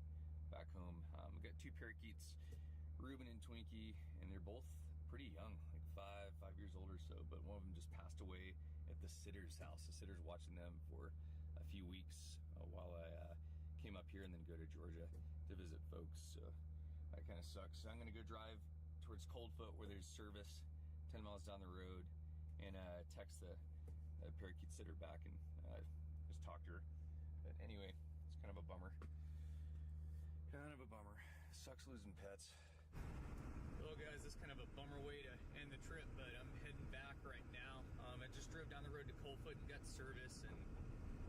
back home. I've got two parakeets, Reuben and Twinkie, and they're both pretty young, like 5 years old or so, but one of them just passed away at the sitter's house. The sitter's watching them for a few weeks while I came up here and then go to Georgia to visit folks. So that kind of sucks. So I'm gonna go drive towards Coldfoot where there's service 10 miles down the road, and text the parakeet sitter back and just talk to her. But anyway, it's kind of a bummer. Kind of a bummer. Sucks losing pets. Well, guys, this is kind of a bummer way to end the trip, but I'm heading back right now. I just drove down the road to Coldfoot and got service, and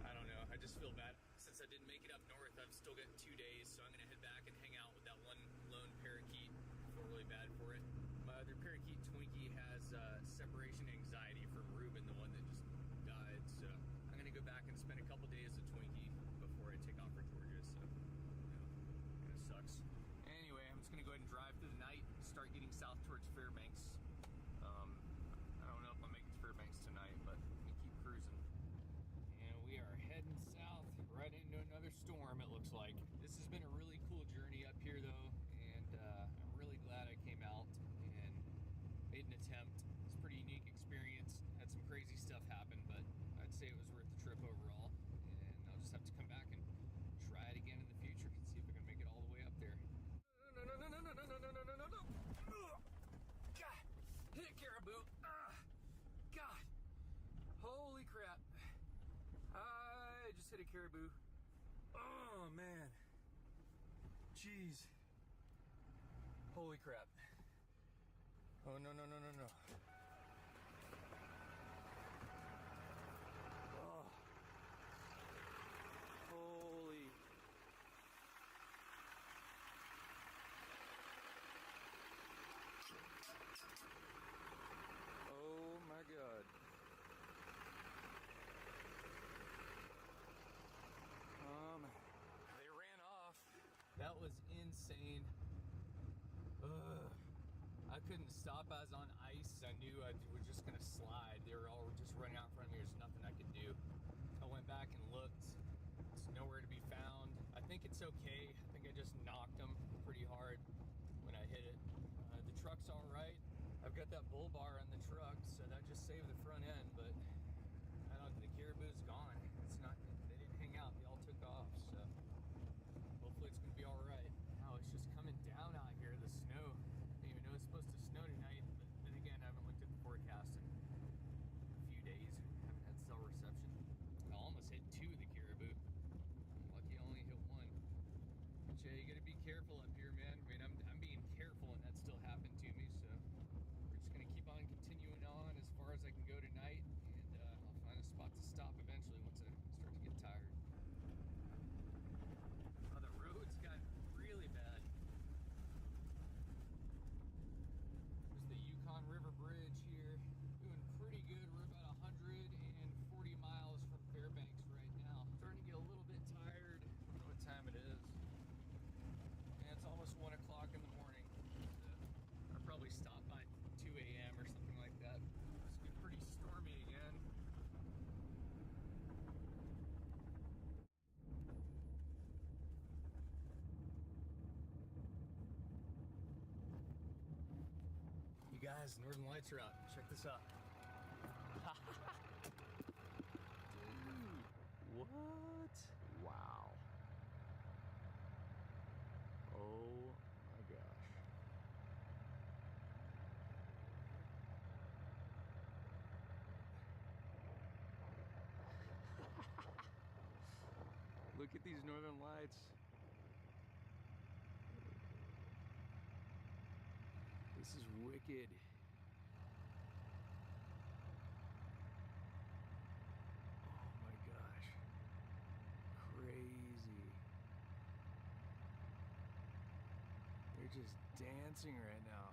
I don't know, I just feel bad. Since I didn't make it up north, I've still got 2 days, so I'm gonna head back and hang out with that one lone parakeet. I feel really bad for it. My other parakeet, Twinkie, has separation anxiety from Reuben, the one that just died, so I'm gonna go back and spend a couple days with Twinkie before I take off for Georgia, so kind of sucks. Anyway, I'm just gonna go ahead and drive through the night, start getting south towards Fairbanks. I don't know if I'll make it to Fairbanks tonight, but I'm gonna keep cruising. And we are heading south right into another storm, it looks like. This has been a really cool journey up here though, and I'm really glad I came out and made an attempt. It's a pretty unique experience. Had some crazy stuff happen, but I'd say it was worth the trip overall. And I'll just have to come back and try it again in the future and see if I can make it all the way up there. No. God, hit a caribou. God, holy crap. I just hit a caribou. Oh man, jeez, holy crap. Oh no. Oh, holy. Oh my God. They ran off. That That was insane. I couldn't stop. I was on ice. I knew I was just gonna slide. They were all just running out in front of me. There's nothing I could do. I went back and looked. It's nowhere to be found. I think it's okay. I think I just knocked them pretty hard when I hit it. The truck's all right. I've got that bull bar on the truck, so that just saved the front end, but I don't think the caribou's gone. It's not, they didn't hang out. They all took off, so hopefully it's gonna be all right. Now it's just coming down out here, the snow. I didn't even know it's supposed to snow tonight, but then again, I haven't looked at the forecast in a few days. I haven't had cell reception. I almost hit 2 of the caribou. I'm lucky I only hit 1. But yeah, you gotta be careful up here, man. I mean, I'm being careful and that still happened to me, so we're just gonna keep on continuing on as far as I can go tonight, and I'll find a spot to stop eventually once I start to get tired. Oh, the roads got really bad. There's the Yukon River Bridge here, doing pretty good. We're about 140 miles from Fairbanks right now. Starting to get a little bit tired. I don't know what time it is. And it's almost 1 o'clock in the morning. So I'll probably stop by 2 a.m. or something like that. It's been pretty stormy again. You guys, Northern Lights are out. Check this out. Dude, what? Wow. Oh my gosh. Look at these Northern Lights. This is wicked. Oh my gosh. Crazy. They're just dancing right now.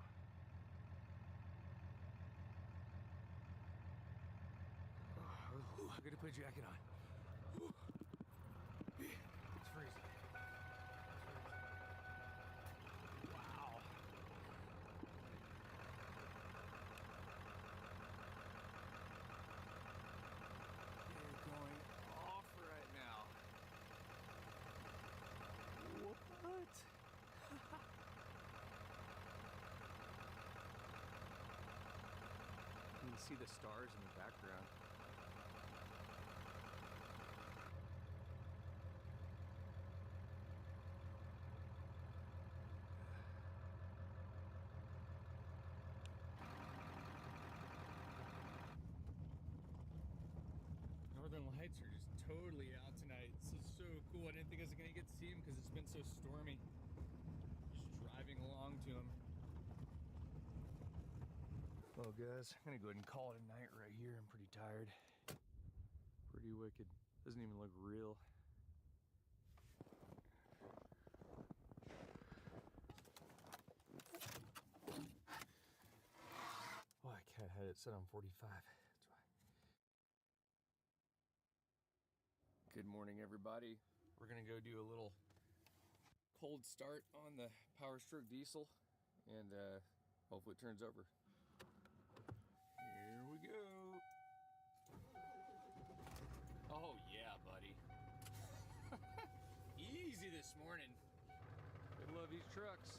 Oh, I'm gonna put a jacket on. It's freezing. Wow. They're going off right now. What? You can see the stars in the background. Northern Lights are just totally out tonight. This is so cool. I didn't think I was gonna get to see them because it's been so stormy. Just driving along to them. Well, guys, I'm gonna go ahead and call it a night right here. I'm pretty tired. Pretty wicked. Doesn't even look real. Oh, I had it set on 45. That's why. Good morning, everybody. We're gonna go do a little cold start on the Power Stroke diesel, and hopefully it turns over. Here we go. Oh yeah, buddy. Easy this morning. I love these trucks.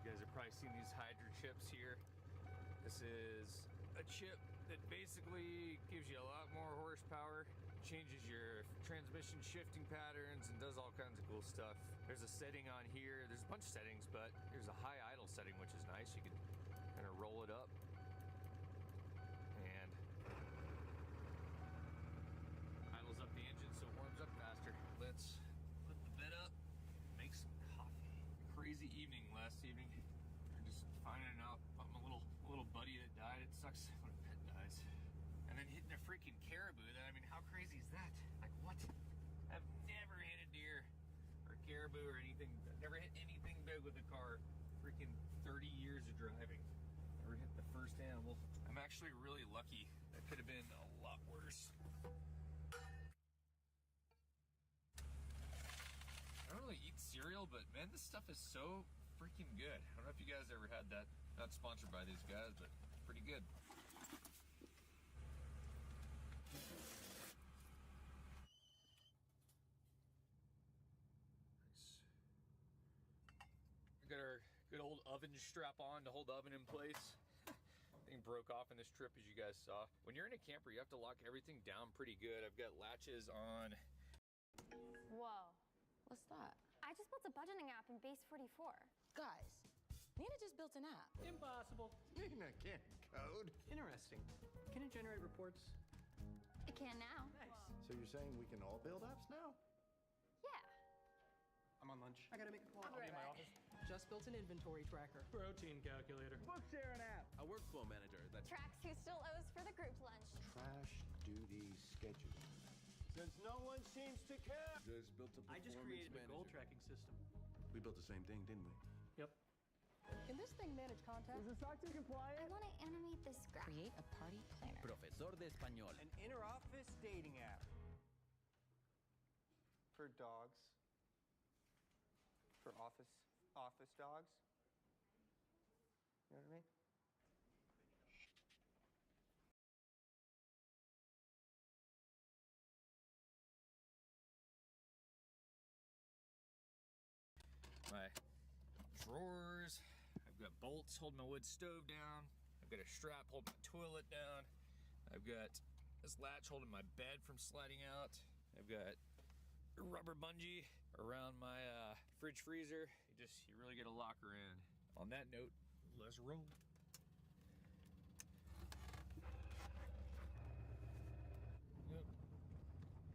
You guys have probably seen these Hydra chips here. This is a chip that basically gives you a lot more horsepower, changes your transmission shifting patterns, and does all kinds of cool stuff. There's a setting on here. There's a bunch of settings, but there's a high idle setting, which is nice. You can kind of roll it up and idles up the engine so it warms up faster. Let's put the bed up, make some coffee. Crazy evening last evening. I'm just finding out about my little buddy that died. It sucks when a pet dies. And then hitting a freaking caribou. I mean, how crazy is that? Like, what? I've never hit a deer or caribou or anything. I've never hit anything big with a car. Freaking 30 years of driving. Never hit the first animal. I'm actually really lucky. That could have been a lot worse. real, but man, this stuff is so freaking good. I don't know if you guys ever had that. Not sponsored by these guys, but pretty good. Nice. We got our good old oven strap on to hold the oven in place. Thing broke off in this trip, as you guys saw. When you're in a camper, you have to lock everything down pretty good. I've got latches on.
Whoa. What's that? I just built a budgeting app in Base 44. Guys, Nina just built an app.
Impossible. Nina can't code. Interesting. Can it generate reports?
It can now.
Nice.
So you're saying we can all build apps now?
Yeah.
I'm on lunch.
I gotta make a call.
I'll be right back.
Just built an inventory tracker.
Protein calculator.
Book sharing app.
A workflow manager that
Tracks who still owes for the group lunch.
Trash duty schedule. Since no one seems to care.
Just built a I just created a goal tracking system.
We built the same thing, didn't we?
Yep.
Can this thing manage contacts?
Is the SOC 2 compliant?
I want to animate this graph.
Create a party planner.
Profesor de Español.
An inter-office dating app.
For dogs. For office dogs. You know what I mean?
My drawers. I've got bolts holding my wood stove down. I've got a strap holding my toilet down. I've got this latch holding my bed from sliding out. I've got a rubber bungee around my fridge freezer. You really get a locker in. On that note, let's roll. Yep.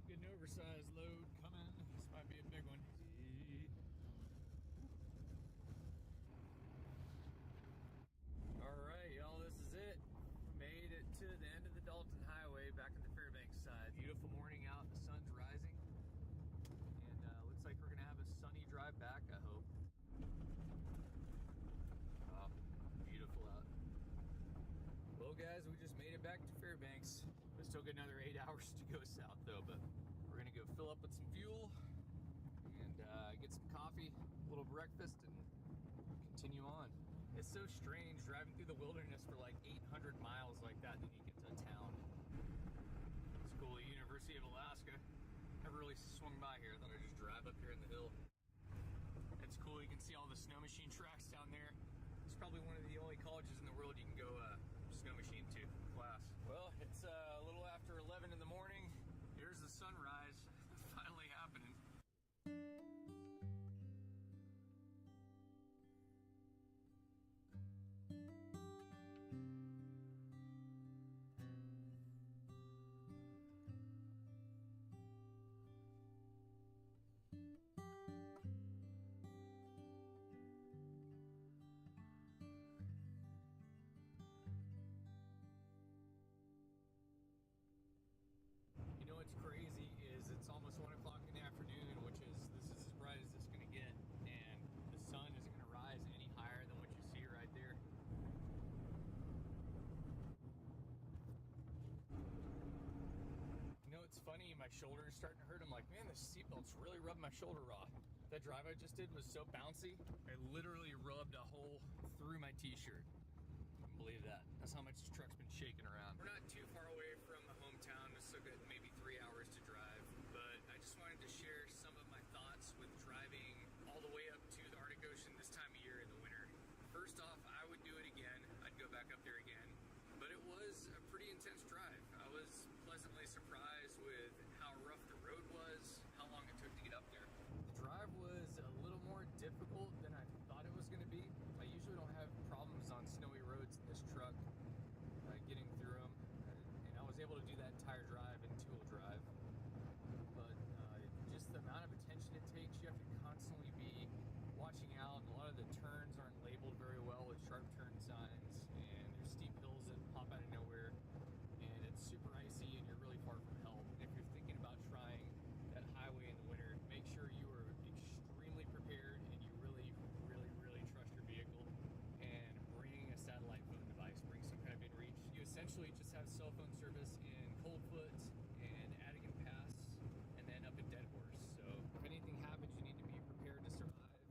Get an oversized load coming. This might be a big one. Alright, y'all, this is it. Made it to the end of the Dalton Highway back on the Fairbanks side. Beautiful morning out, the sun's rising. And looks like we're gonna have a sunny drive back, I hope. Oh, beautiful out. Well guys, we just made it back to Fairbanks. We still got another 8 hours to go south though, but we're gonna go fill up with some fuel and get some coffee, a little breakfast, and continue on. It's so strange driving through the wilderness for like 800 miles like that, then you get to a town. It's cool, the University of Alaska. Never really swung by here. I thought I'd just drive up here in the hill. It's cool, you can see all the snow machine tracks down there. It's probably one of the only colleges in the world you can go snow machine to class. Well, it's a little after 11 in the morning. Here's the sunrise. It's finally happening. You know what's crazy is it's almost 1 o'clock in the afternoon, which is, this is as bright as it's gonna get, and the sun isn't gonna rise any higher than what you see right there. You know, it's funny, my shoulder is starting to hurt. I'm like, man, this seatbelt's really rubbing my shoulder raw. That drive I just did was so bouncy, I literally rubbed a hole through my t-shirt. Believe that. That's how much this truck's been shaking around. We're not too far away from the hometown. We still got maybe 3 hours to drive, but I just wanted to share some of my thoughts with driving all the way up to the Arctic Ocean this time of year in the winter. First off, I would do it again. I'd go back up there again, but it was a pretty intense drive. I was pleasantly surprised with how rough the road was, how long it took to get up there. The drive was a little more difficult than I thought it was going to be. I usually don't have problems on snowy roads in this truck, getting through them, and I was able to do that entire drive in two-wheel drive. But just the amount of attention it takes, you have to constantly be watching out. A lot of the turns aren't labeled very well with sharp turn signs, and there's steep hills that pop out of nowhere, and it's super icy and you're really far from help. And if you're thinking about trying that highway in the winter, make sure you are extremely prepared and you really trust your vehicle, and bring a satellite phone device, bring some kind of inReach. You essentially just have cell phone service in Coldfoot and Adigan Pass, and then up in Dead Horse. So if anything happens, you need to be prepared to survive.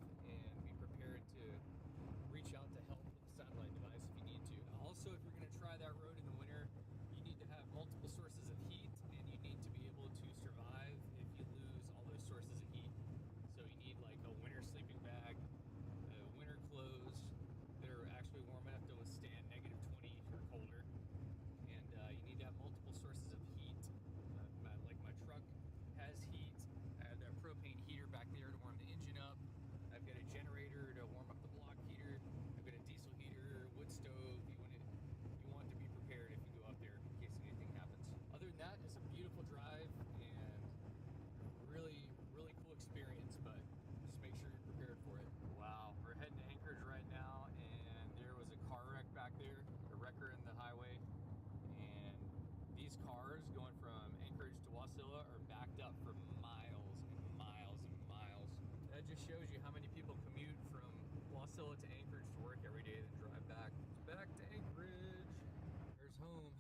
shows you how many people commute from Wasilla to Anchorage to work every day, then drive back to Anchorage. There's home.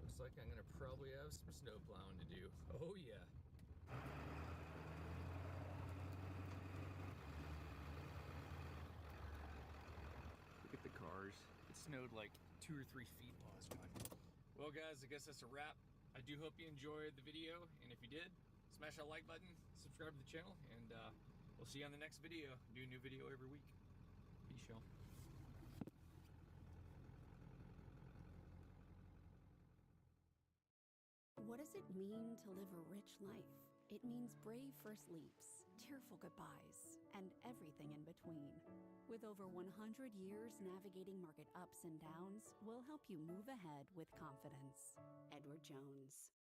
Looks like I'm gonna probably have some snow plowing to do. Oh yeah. Look at the cars. It snowed like 2 or 3 feet while I was driving. Well guys, I guess that's a wrap. I do hope you enjoyed the video, and if you did, smash that like button, subscribe to the channel, and we'll see you on the next video. Do a new video every week. Peace, y'all.
What does it mean to live a rich life? It means brave first leaps, tearful goodbyes, and everything in between. With over 100 years navigating market ups and downs, we'll help you move ahead with confidence. Edward Jones.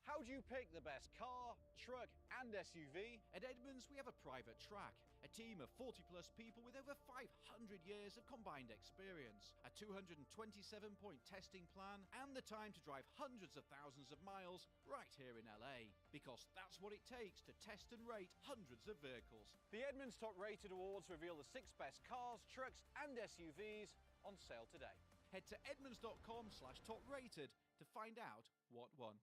How do you pick the best car, truck, and SUV? At Edmunds, we have a private track, a team of 40-plus people with over 500 years of combined experience, a 227-point testing plan, and the time to drive hundreds of thousands of miles right here in LA. Because that's what it takes to test and rate hundreds of vehicles. The Edmunds Top Rated Awards reveal the 6 best cars, trucks, and SUVs on sale today. Head to edmunds.com/toprated to find out what won.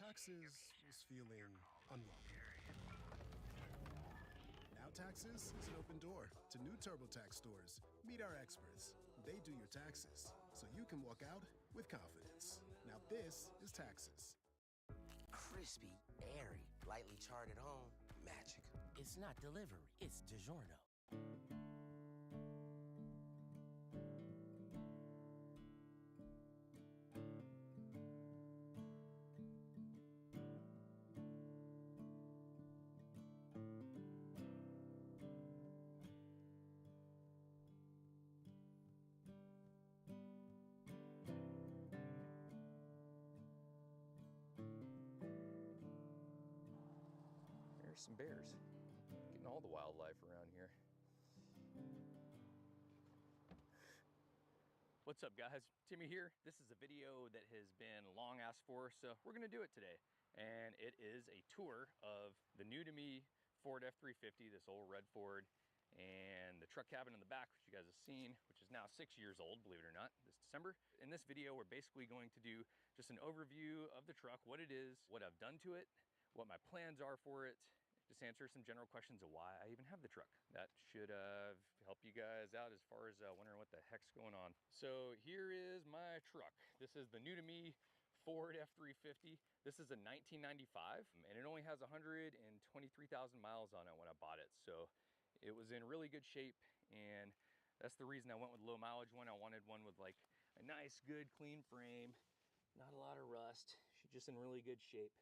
Taxes was feeling unwelcome. Now Taxes is an open door to new TurboTax stores. Meet our experts. They do your taxes, so you can walk out with confidence. Now this is Taxes.
Crispy, airy, lightly charted home. Magic. It's not delivery, it's DiGiorno.
There's some bears. Getting all the wildlife around here. What's up, guys? Timmy here. This is a video that has been long asked for, so we're gonna do it today. And it is a tour of the new to me Ford F-350, this old red Ford, and the truck cabin in the back, which you guys have seen, which is now 6 years old, believe it or not, this December. In this video, we're basically going to do just an overview of the truck, what it is, what I've done to it, what my plans are for it, just answer some general questions of why I even have the truck. That should help you guys out as far as wondering what the heck's going on. So here is my truck. This is the new to me Ford F-350. This is a 1995, and it only has 123,000 miles on it when I bought it. So it was in really good shape, and that's the reason I went with low mileage one. I wanted one with like a nice, good, clean frame, not a lot of rust. She's just in really good shape.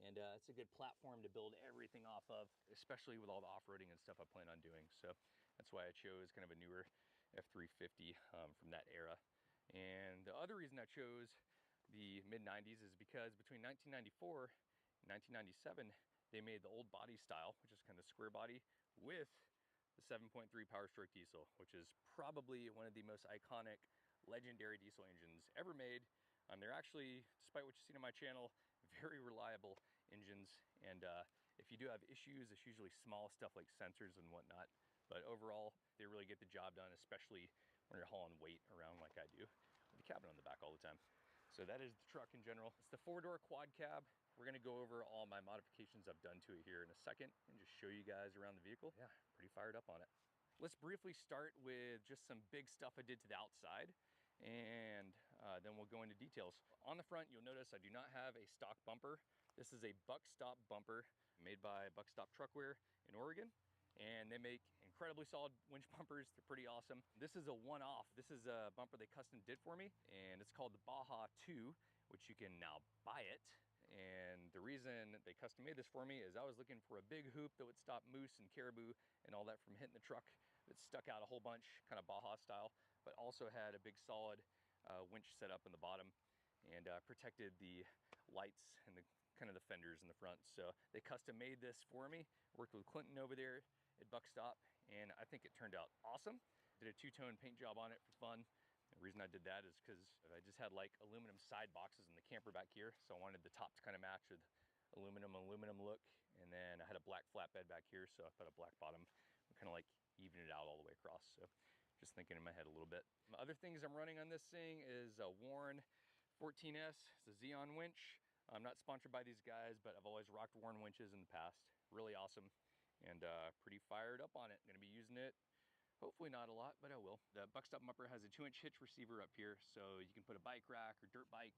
And it's a good platform to build everything off of, especially with all the off-roading and stuff I plan on doing. So that's why I chose kind of a newer F-350 from that era. And the other reason I chose the mid-90s is because between 1994 and 1997, they made the old body style, which is kind of square body, with the 7.3 Power Stroke diesel, which is probably one of the most iconic, legendary diesel engines ever made. They're actually, despite what you've seen on my channel, very reliable engines. And if you do have issues, it's usually small stuff like sensors and whatnot. But overall, they really get the job done, especially when you're hauling weight around like I do, with the cabin on the back all the time. So that is the truck in general. It's the 4-door quad cab. We're gonna go over all my modifications I've done to it here in a second and just show you guys around the vehicle. Yeah, pretty fired up on it. Let's briefly start with just some big stuff I did to the outside, and then we'll go into details. On the front, you'll notice I do not have a stock bumper. This is a Buckstop bumper made by Buckstop Truckwear in Oregon, and they make incredibly solid winch bumpers. They're pretty awesome. This is a one-off. This is a bumper they custom did for me, and it's called the Baja 2, which you can now buy it. And the reason they custom made this for me is I was looking for a big hoop that would stop moose and caribou and all that from hitting the truck, that stuck out a whole bunch, kind of Baja style, but also had a big solid winch set up in the bottom and protected the lights and the kind of the fenders in the front. So they custom made this for me. Worked with Clinton over there at Buckstop, and I think it turned out awesome. Did a two-tone paint job on it for fun. The reason I did that is because I just had like aluminum side boxes in the camper back here, so I wanted the top to kind of match with aluminum look, and then I had a black flatbed back here, so I put a black bottom, kind of like even it out all the way across. So just thinking in my head a little bit. Other things I'm running on this thing is a Warn 14S, it's a Xeon winch. I'm not sponsored by these guys, but I've always rocked Warn winches in the past. Really awesome, and pretty fired up on it. I'm gonna be using it, hopefully not a lot, but I will. The Buckstop Mupper has a 2-inch hitch receiver up here, so you can put a bike rack or dirt bike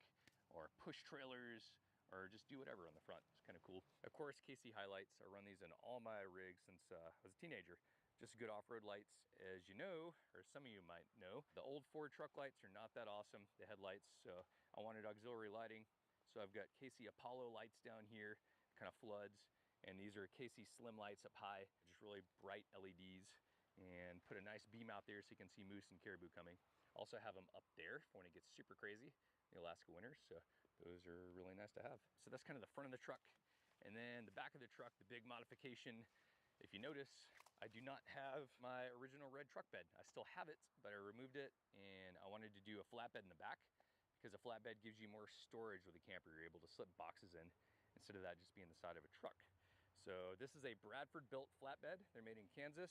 or push trailers or just do whatever on the front. It's kind of cool. Of course, KC Highlights. I run these in all my rigs since I was a teenager. Just good off-road lights, as you know, or some of you might know. The old Ford truck lights are not that awesome, the headlights, so I wanted auxiliary lighting. So I've got KC Apollo lights down here, kind of floods, and these are KC Slim lights up high, just really bright LEDs, and put a nice beam out there so you can see moose and caribou coming. Also have them up there for when it gets super crazy, the Alaska winters, so those are really nice to have. So that's kind of the front of the truck. And then the back of the truck, the big modification, if you notice, I do not have my original red truck bed. I still have it, but I removed it, and I wanted to do a flatbed in the back because a flatbed gives you more storage with a camper. You're able to slip boxes in instead of that just being the side of a truck. So this is a Bradford built flatbed. They're made in Kansas.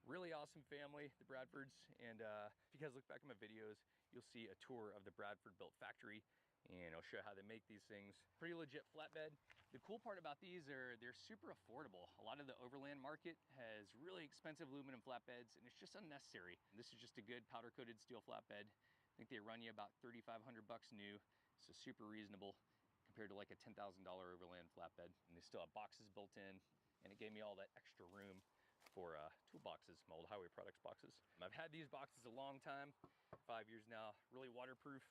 Really awesome family, the Bradfords. And if you guys look back at my videos, you'll see a tour of the Bradford built factory, and I'll show you how they make these things. Pretty legit flatbed. The cool part about these are they're super affordable. A lot of the overland market has really expensive aluminum flatbeds, and it's just unnecessary. And this is just a good powder coated steel flatbed. I think they run you about $3,500 new, so super reasonable compared to like a $10,000 overland flatbed. And they still have boxes built in, and it gave me all that extra room for toolboxes, my old Highway Products boxes. I've had these boxes a long time, 5 years now. Really waterproof,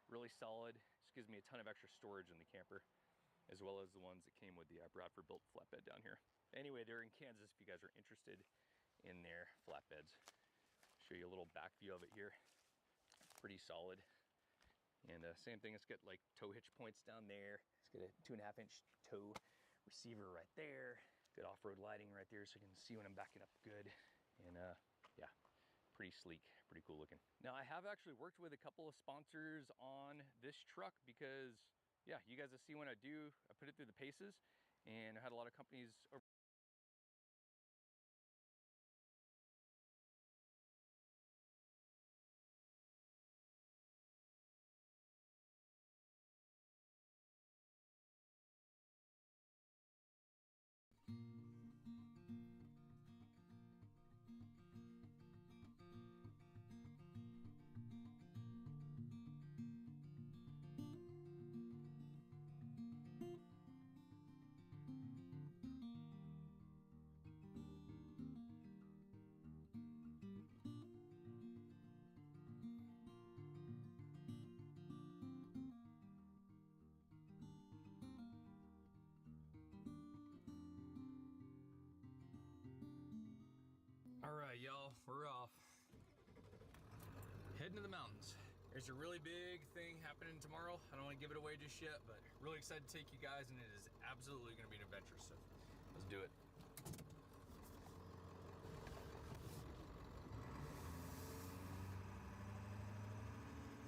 really solid. Just gives me a ton of extra storage in the camper, as well as the ones that came with the Bradford built flatbed down here. Anyway, they're in Kansas if you guys are interested in their flatbeds. Show you a little back view of it here. Pretty solid. And same thing, it's got like tow hitch points down there. It's got a 2.5-inch tow receiver right there. Good off-road lighting right there so you can see when I'm backing up good. And yeah, pretty sleek, pretty cool looking. Now I have actually worked with a couple of sponsors on this truck because yeah, you guys will see when I do, I put it through the paces, and I had a lot of companies over. All right, y'all, we're off. Heading to the mountains. There's a really big thing happening tomorrow. I don't want to give it away just yet, but really excited to take you guys, and it is absolutely going to be an adventure, so let's do it.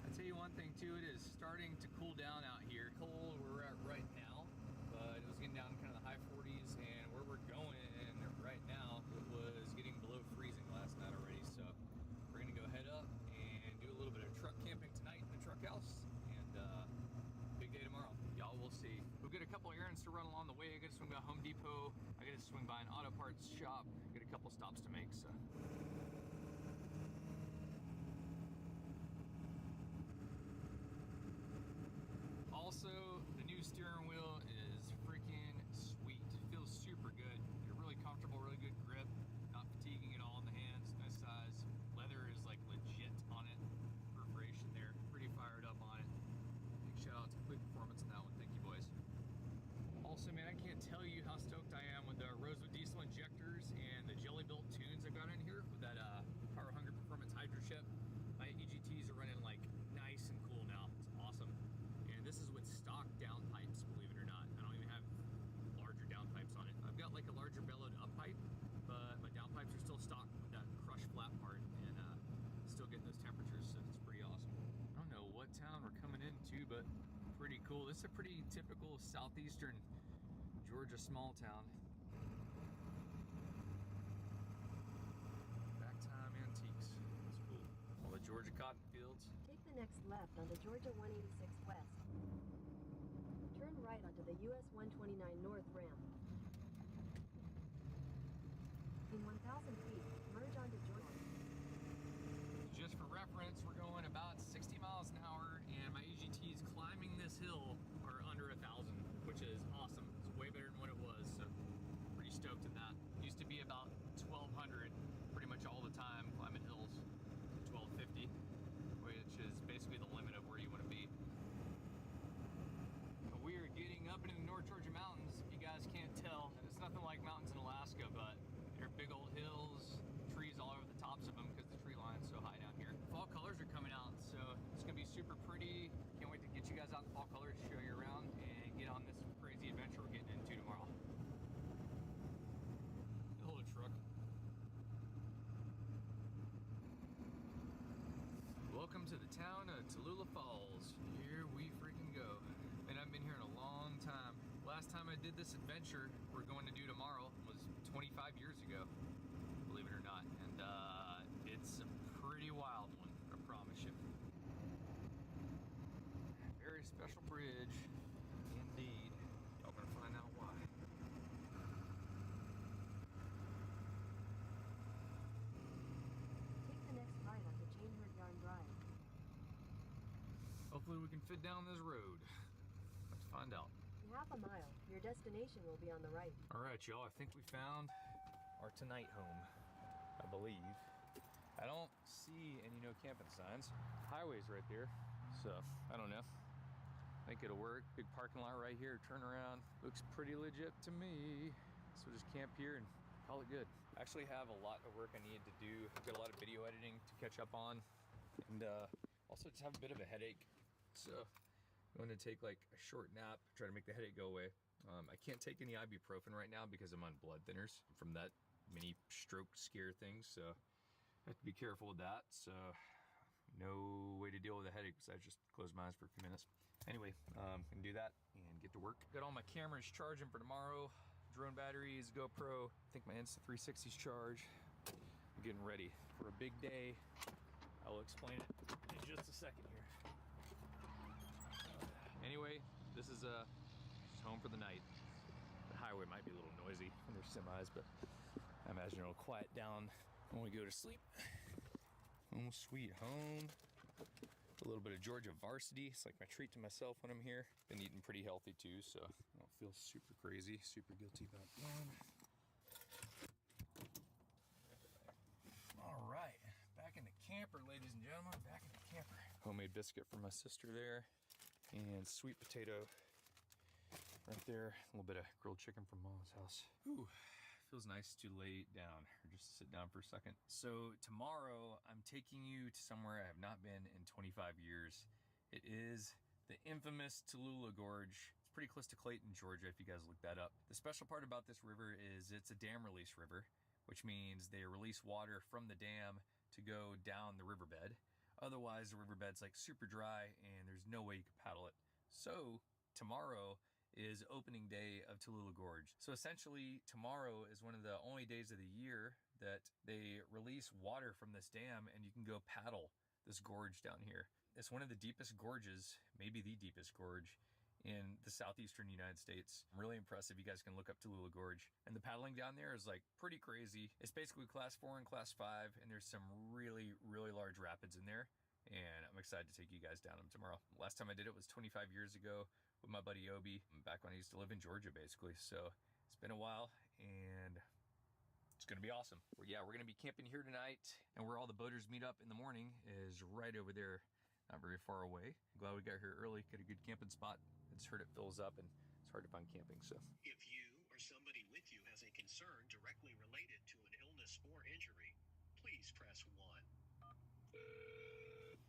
I'll tell you one thing too, it is starting to cool down out here. Cold where we're at right now, but it was getting down to kind of the high 40s, and where we're going right now, it was getting below freezing last night already. So we're gonna go head up and do a little bit of truck camping tonight in the truck house, and big day tomorrow. Y'all will see. We'll get a couple errands to run along the way. I gotta swing by Home Depot. I gotta swing by an auto parts shop. Get a couple stops to make, so. Also, the new steering wheel is freaking sweet. It feels super good. You're really comfortable, really good grip, not fatiguing at all in the hands, nice size. Leather is like legit on it. Perforation there, pretty fired up on it. Big shout out to Quick Performance on that one, thank you boys. Also, man, I can't tell you how stoked I am with the Rosewood diesel injectors and the Jelly-Built tunes I got in here with that Power Hungry Performance Hydro Chip. My EGTs are running like nice and cool now, it's awesome. And this is with stock downpipes, believe it or not. I don't even have larger downpipes on it. I've got like a larger bellowed up pipe, but my downpipes are still stock with that crushed flat part, and still getting those temperatures, so it's pretty awesome. I don't know what town we're coming into, but pretty cool. This is a pretty typical southeastern Georgia small town. Back time antiques. It's cool. All the Georgia cotton fields.
Take the next left onto Georgia 186 West. US 129 North ramp. In 1,000 feet, merge onto Jordan.
Just for reference, we're going about 60 miles an hour, and my EGTs climbing this hill are under 1,000, which is awesome. It's way better than what it was, so pretty stoked at that. Used to be about 1,200 pretty much all the time climbing hills, 1,250, which is basically the limit of where you want to be. But we are getting up into the North Georgia mountains, if you guys can't tell. And it's nothing like mountains in Alaska, but they're big old hills, trees all over the tops of them because the tree line's so high down here. Fall colors are coming out, so it's gonna be super pretty. Can't wait to get you guys out in fall colors, show you around, and get on this crazy adventure we're getting into tomorrow. Hold a truck. Welcome to the town of Tallulah Falls. Here we freaking go. And I've been here in a long time. Last time I did this adventure we're going to do tomorrow was 25 years ago, believe it or not. And it's a pretty wild one, I promise you. Very special bridge, indeed. Y'all gonna find out why.
Take the next right onto Janehurd Yarn Drive.
Hopefully we can fit down this road. Let's find out.
In half a mile, your destination will be on the right.
All right, y'all, I think we found our tonight home, I believe. I don't see any no camping signs. Highway's right there, so I don't know. I think it'll work. Big parking lot right here, turn around. Looks pretty legit to me. So just camp here and call it good. I actually have a lot of work I need to do. I've got a lot of video editing to catch up on, and also just have a bit of a headache. So I'm going to take like a short nap, try to make the headache go away. I can't take any ibuprofen right now because I'm on blood thinners from that mini stroke scare thing, so I have to be careful with that. So no way to deal with a headache besides just close my eyes for a few minutes. Anyway, can do that and get to work. Got all my cameras charging for tomorrow. Drone batteries, GoPro. I think my Insta360's charged. I'm getting ready for a big day. I will explain it in just a second here. Anyway, this is just home for the night. The highway might be a little noisy when there's semis, but I imagine it'll quiet down when we go to sleep. Home sweet home. A little bit of Georgia varsity. It's like my treat to myself when I'm here. Been eating pretty healthy too, so I don't feel super crazy, super guilty about one. All right, back in the camper, ladies and gentlemen, back in the camper. Homemade biscuit for my sister there, and sweet potato right there. A little bit of grilled chicken from Mom's house. Ooh. Feels nice to lay down or just sit down for a second. So tomorrow I'm taking you to somewhere I have not been in 25 years. It is the infamous Tallulah Gorge. It's pretty close to Clayton, Georgia, if you guys look that up. The special part about this river is it's a dam release river, which means they release water from the dam to go down the riverbed. Otherwise, the riverbed's like super dry and there's no way you could paddle it. So tomorrow is opening day of Tallulah Gorge. So essentially tomorrow is one of the only days of the year that they release water from this dam and you can go paddle this gorge down here. It's one of the deepest gorges, maybe the deepest gorge in the southeastern United States. Really impressive. You guys can look up Tallulah Gorge. And the paddling down there is like pretty crazy. It's basically class 4 and class 5 and there's some really, really large rapids in there. And I'm excited to take you guys down them tomorrow. Last time I did it was 25 years ago with my buddy Obi, back when I used to live in Georgia, basically. So it's been a while and it's gonna be awesome. Yeah, we're gonna be camping here tonight, and where all the boaters meet up in the morning is right over there, not very far away. I'm glad we got here early, get a good camping spot. I just heard it fills up and it's hard to find camping, so.
If you or somebody with you has a concern directly related to an illness or injury, please press 1.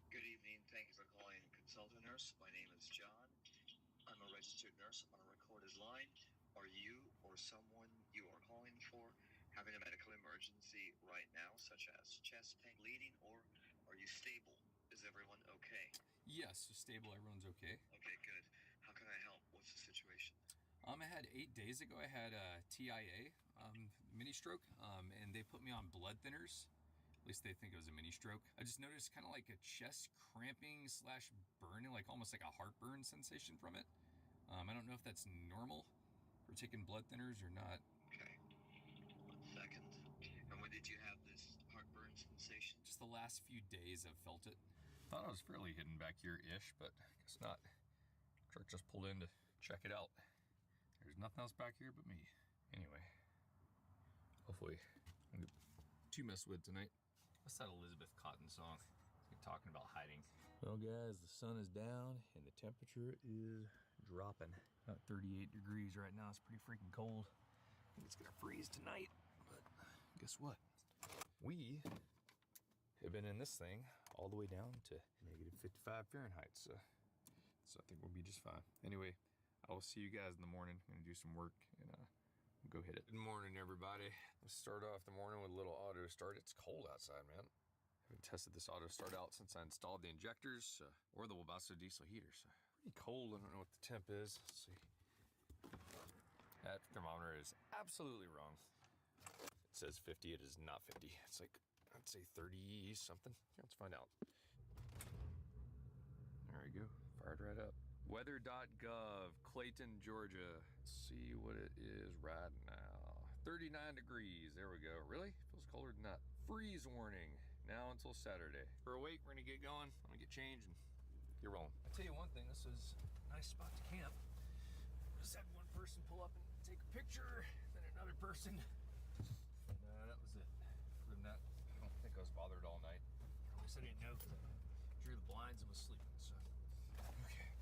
Good evening. Thank you for calling Consultant Nurse. My name is John. I'm a registered nurse on a recorded line. Are you or someone you are calling for having a medical emergency right now, such as chest pain, bleeding, or are you stable? Is everyone okay?
Yes, stable, everyone's okay.
Okay, good. How can I help? What's the situation?
I had 8 days ago, I had a TIA, mini stroke, and they put me on blood thinners. At least they think it was a mini stroke. I just noticed kind of like a chest cramping / burning, like almost like a heartburn sensation from it. I don't know if that's normal for taking blood thinners or not.
Okay. 1 second. And when did you have this heartburn sensation?
Just the last few days I've felt it. Thought I was fairly hidden back here-ish, but I guess not. Truck just pulled in to check it out. There's nothing else back here but me. Anyway, hopefully I'm gonna too mess with tonight. What's that Elizabeth Cotton song? You're talking about hiding. Well guys, the sun is down and the temperature is dropping. About 38 degrees right now. It's pretty freaking cold. I think it's gonna freeze tonight, but guess what? We have been in this thing all the way down to negative 55 Fahrenheit, so I think we'll be just fine. Anyway, I will see you guys in the morning. I'm gonna do some work and we'll go hit it. Good morning, everybody. Let's start off the morning with a little auto start. It's cold outside, man. I haven't tested this auto start out since I installed the injectors or the Webasto diesel heater, so pretty cold. I don't know what the temp is. Let's see. That thermometer is absolutely wrong. It says 50, it is not 50. It's like, I'd say 30 something. Yeah, let's find out. There we go, fired right up. Weather.gov, Clayton, Georgia. Let's see what it is right now. 39 degrees, there we go. Really? Feels colder than that. Freeze warning, now until Saturday. We're awake, we're gonna get going. I'm gonna get changed and get rolling. I tell you one thing, this is a nice spot to camp. Just had one person pull up and take a picture, then another person. That was it. Other than that, I don't think I was bothered all night. Or at least I didn't know because I drew the blinds and was sleeping, so. Okay.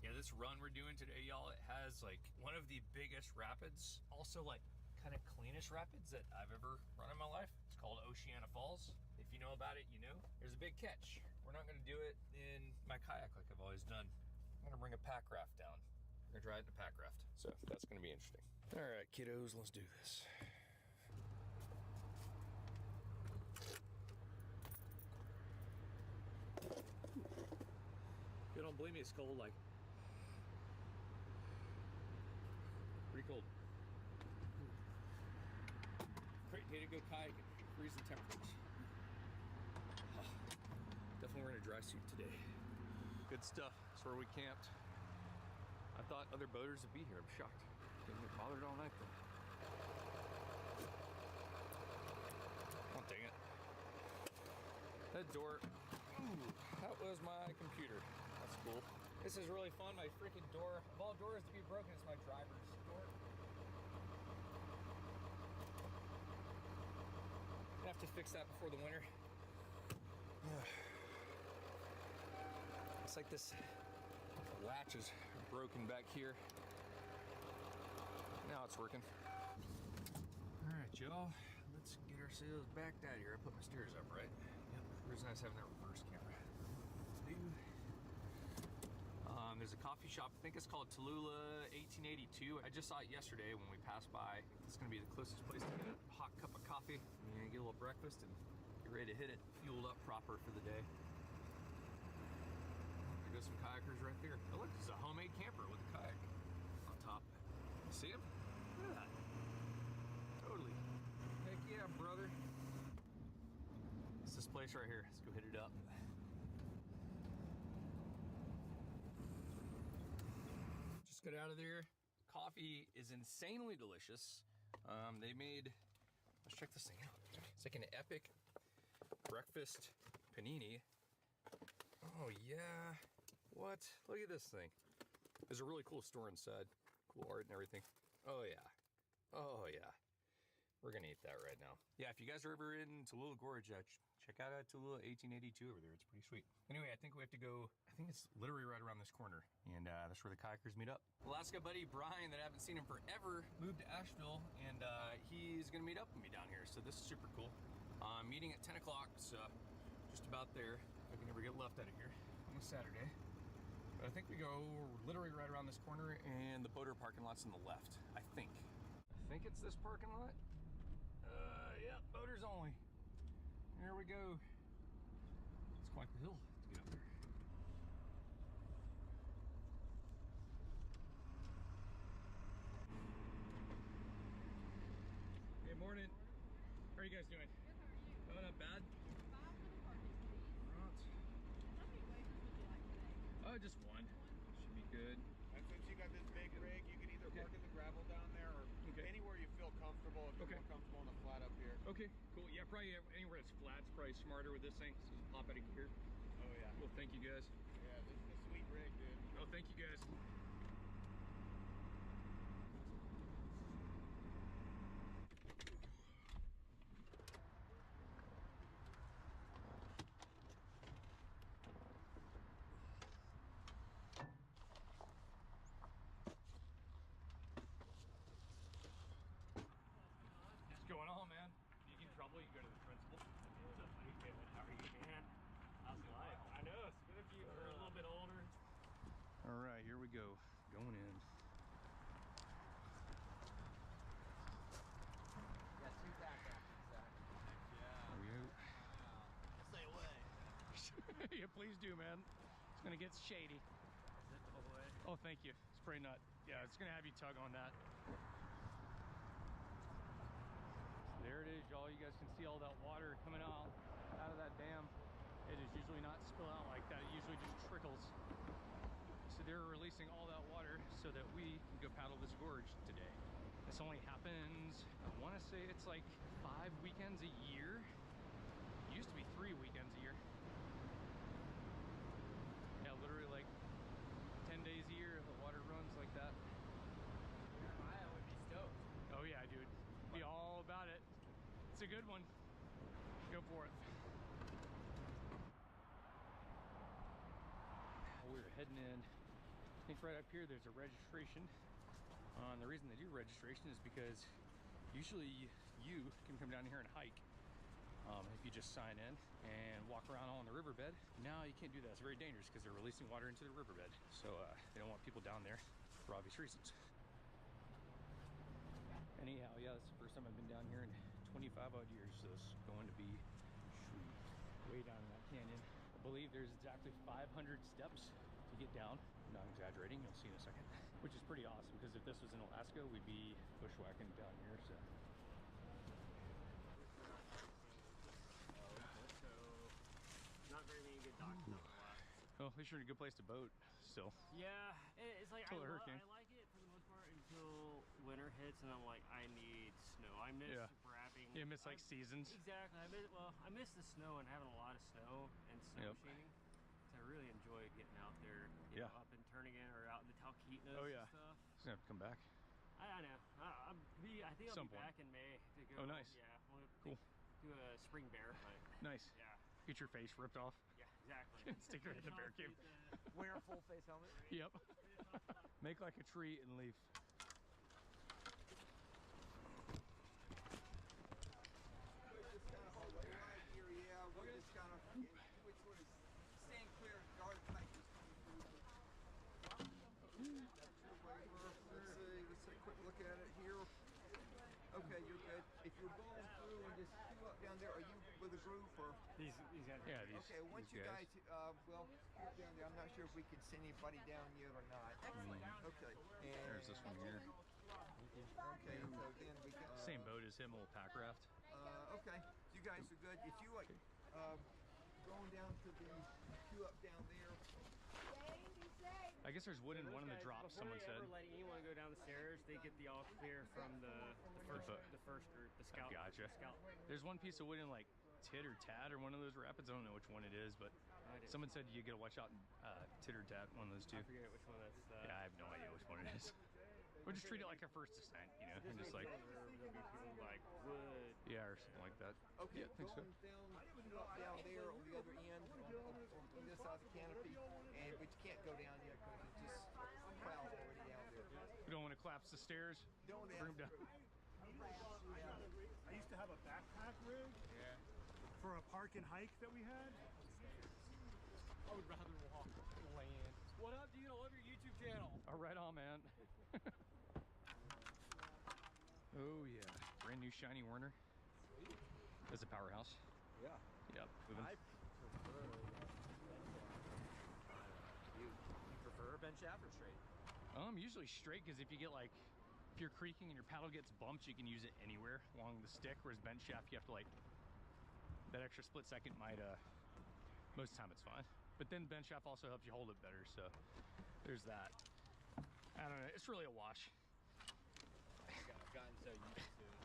Yeah, this run we're doing today, y'all, it has like one of the biggest rapids, also like kind of cleanest rapids that I've ever run in my life. It's called Oceana Falls. If you know about it, you know. There's a big catch. We're not gonna do it in my kayak like I've always done. I'm gonna bring a pack raft down. We're gonna try it in a pack raft. So that's gonna be interesting. All right, kiddos, let's do this. If you don't believe me, it's cold, like pretty cold. Great day to go kayaking, freezing temperatures. Definitely wearing a dry suit today. Good stuff, that's where we camped. I thought other boaters would be here, I'm shocked. Didn't get bothered all night though. Oh, dang it. That door, ooh, that was my computer. That's cool. This is really fun. My freaking door, of all doors to be broken, is my driver's door. I have to fix that before the winter. It's like this latch is broken back here. Now it's working. All right, y'all. Let's get ourselves backed out of here. I put my stairs up, right? Yep. It was nice having that reverse camera. There's a coffee shop, I think it's called Tallulah 1882. I just saw it yesterday when we passed by. I think it's gonna be the closest place to get a hot cup of coffee and get a little breakfast and get ready to hit it, fueled up proper for the day. There goes some kayakers right there. Oh look, this is a homemade camper with a kayak on top. You see him? Look at that. Totally. Heck yeah, brother. It's this place right here. Let's go hit it up. Get out of there. Coffee is insanely delicious. They made, let's check this thing out. It's like an epic breakfast panini. Oh yeah, what? Look at this thing. There's a really cool store inside. Cool art and everything. Oh yeah, oh yeah. We're gonna eat that right now. Yeah, if you guys are ever in Tallulah Gorge, check out Tallulah 1882 over there. It's pretty sweet. Anyway, I think we have to go, I think it's literally right around this corner, and that's where the kayakers meet up. Alaska buddy Brian, that I haven't seen him forever, moved to Asheville, and he's gonna meet up with me down here, so this is super cool. Meeting at 10 o'clock, so just about there. If I can ever get left out of here on a Saturday. But I think we go literally right around this corner, and the boater parking lot's on the left, I think. I think it's this parking lot. Yeah, boaters only. There we go. It's quite the hill to get up there. Good morning. How are you guys doing? Good, how are you? Oh, not bad. Right. How many wafers would you like today? Oh, just one. Should be good.
That's what you comfortable. If you're more comfortable on the flat up here.
Okay, cool. Yeah, probably anywhere that's flat is probably smarter with this thing. So just pop out of gear.
Oh yeah.
Well, thank you guys.
Yeah, this is a sweet rig, dude.
Oh, thank you guys. What's going on, man? You get in trouble, you go to the principal. What's up, buddy? How are you, man? How's life? I know, it's good if you're a little bit older. All right, here we go. Going in.
Got 2 back actions, Zach.
There we go.
Say what?
Yeah, please do, man. It's gonna get shady.
Is it the way?
Oh, thank you. Spray nut. Yeah, it's gonna have you tug on that. There it is, y'all. You guys can see all that water coming out of that dam. It is usually not spill out like that. It usually just trickles. So they're releasing all that water so that we can go paddle this gorge today. This only happens, I want to say it's like 5 weekends a year. It used to be 3 weekends a year. Yeah, literally like 10 days a year the water runs like that.
I would be stoked.
Oh yeah, dude. Be all about it. It's a good one. Go for it. We're heading in. I think right up here there's a registration. And the reason they do registration is because usually you can come down here and hike if you just sign in and walk around on the riverbed. Now you can't do that. It's very dangerous because they're releasing water into the riverbed. So they don't want people down there for obvious reasons. Anyhow, yeah, this is the first time I've been down here in 25 odd years, so it's going to be way down in that canyon. I believe there's exactly 500 steps to get down. I'm not exaggerating, you'll see in a second. Which is pretty awesome, because if this was in Alaska, we'd be bushwhacking down here, so.
Not very many good docks in Alaska.
Well, at least you're in a good place to boat still.
Yeah, it's like
Till
I
the hurricane.
like it for the most part until winter hits, and I'm like, I need snow. I miss wrapping.
You miss like seasons.
Exactly. I miss the snow and having a lot of snow and snow machining. So I really enjoy getting out there, you know, up in Turnagain or out in the Talkeetnas and stuff.
Just gonna have to come back.
I know. I think I'll be back in May to go.
Oh, nice.
Yeah.
Cool.
Do a spring bear hunt.
Nice.
Yeah.
Get your face ripped off.
Yeah, exactly.
Stick it in the bear cave.
Wear a full face helmet.
Yep. Make like a tree and leave.
Yeah, we're just kind of which one is staying clear of guard fighters coming through. Let's take a quick look at it here. Okay, you're good. If you're going through and just queue up down there, are you with a group or?
These guys.
Yeah, these.
Okay, once
these
you
guys.
well, queue up down there. I'm not sure if we can send anybody down yet or not. Okay. And
There's this one here.
okay, so then we can.
Same boat as him, a little pack raft.
Okay, you guys are good. If you like going down to the queue up down there.
I guess there's wood in one of the drops, someone said.
Before they ever let anyone go down the stairs, they get the all clear from the first group, the scout.
Gotcha.
Scout.
There's one piece of wood in like Tit or Tat or one of those rapids. I don't know which one it is, but someone said you gotta watch out in Tit or Tat, one of those two.
I forget which one that's.
Yeah, I have no idea which one it is. We'll just treat it like a first descent, you know, and just like.
There'll be people like wood.
Yeah, or something like that.
Okay,
yeah, I think so.
down there on the other end, on this side of the canopy, but you can't go down yet because it's just clouds already down there.
We don't want to collapse the stairs.
Don't
bring them down.
I used to have a backpack rig for a park and hike that we had.
I would rather walk land. What up, dude? I love your YouTube channel.
Oh, right on, man. Oh yeah, brand new shiny Werner.
Sweet.
That's a powerhouse.
Yeah.
Yep. Moving.
I prefer. You prefer bent shaft or straight?
Usually straight, because if you get like, if you're creaking and your paddle gets bumped, you can use it anywhere along the stick. Whereas bent shaft, you have to like, that extra split second might, most of the time it's fine. But then bent shaft also helps you hold it better, so there's that. I don't know, it's really a wash.
I've gotten so used to it.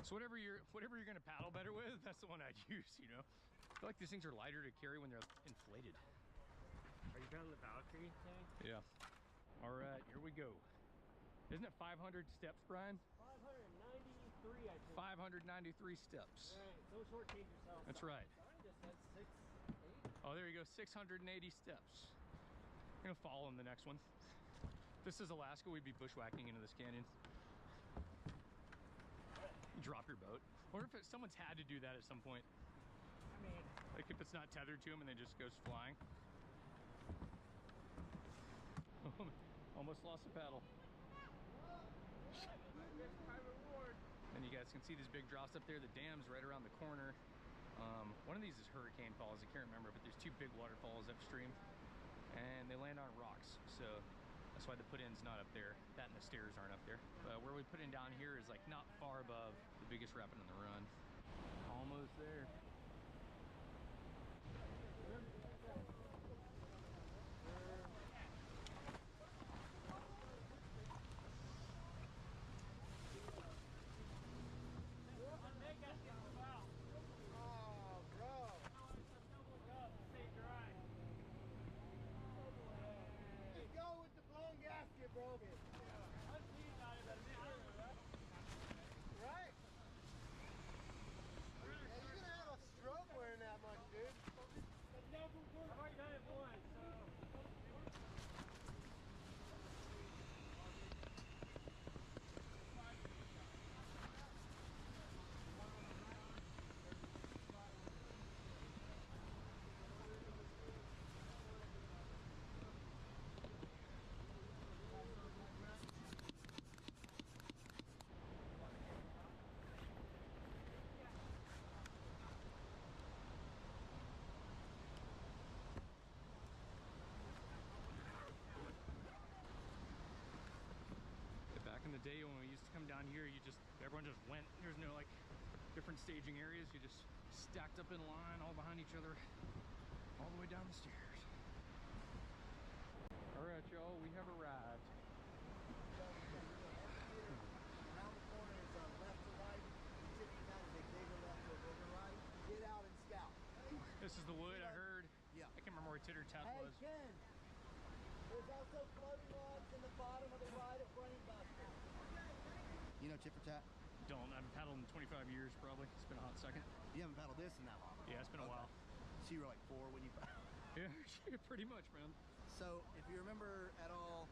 So whatever you're gonna paddle better with, that's the one I'd use, you know? I feel like these things are lighter to carry when they're inflated.
Are you paddling the Valkyrie tank?
Yeah. All right, here we go. Isn't it 500 steps, Brian?
593, I think.
593 steps.
Right, don't shortchange yourself.
That's right.
Sorry, just said 6, 8.
Oh, there you go, 680 steps. I'm gonna follow him the next one. If this is Alaska, we'd be bushwhacking into this canyon. You drop your boat. Or if someone's had to do that at some point.
I mean,
like if it's not tethered to them and it just goes flying. Almost lost the paddle. And you guys can see these big drops up there. The dam's right around the corner. One of these is Hurricane Falls, I can't remember, but there's 2 big waterfalls upstream and they land on rocks, so that's why the put-in's not up there. That and the stairs aren't up there. But where we put in down here is like not far above the biggest rapid on the run. Almost there. Back in the day when we used to come down here, everyone just went. There's no like different staging areas. You just stacked up in line all behind each other all the way down the stairs. All right, y'all, we have arrived.
Around the corner is left to right. You typically have a bigger left or a bigger right. Get out and scout.
This is the wood, I heard.
Yeah.
I can't remember where Titter Tap was.
Hey, Ken. There's also floating logs in the bottom of the right of Brainbuster. You know Tit for Tat?
Don't. I've paddled in 25 years probably. It's been a hot second.
You haven't paddled this in that long?
Yeah, it's been a while.
So you were like 4 when you paddled?
Yeah, pretty much, man.
So if you remember at all,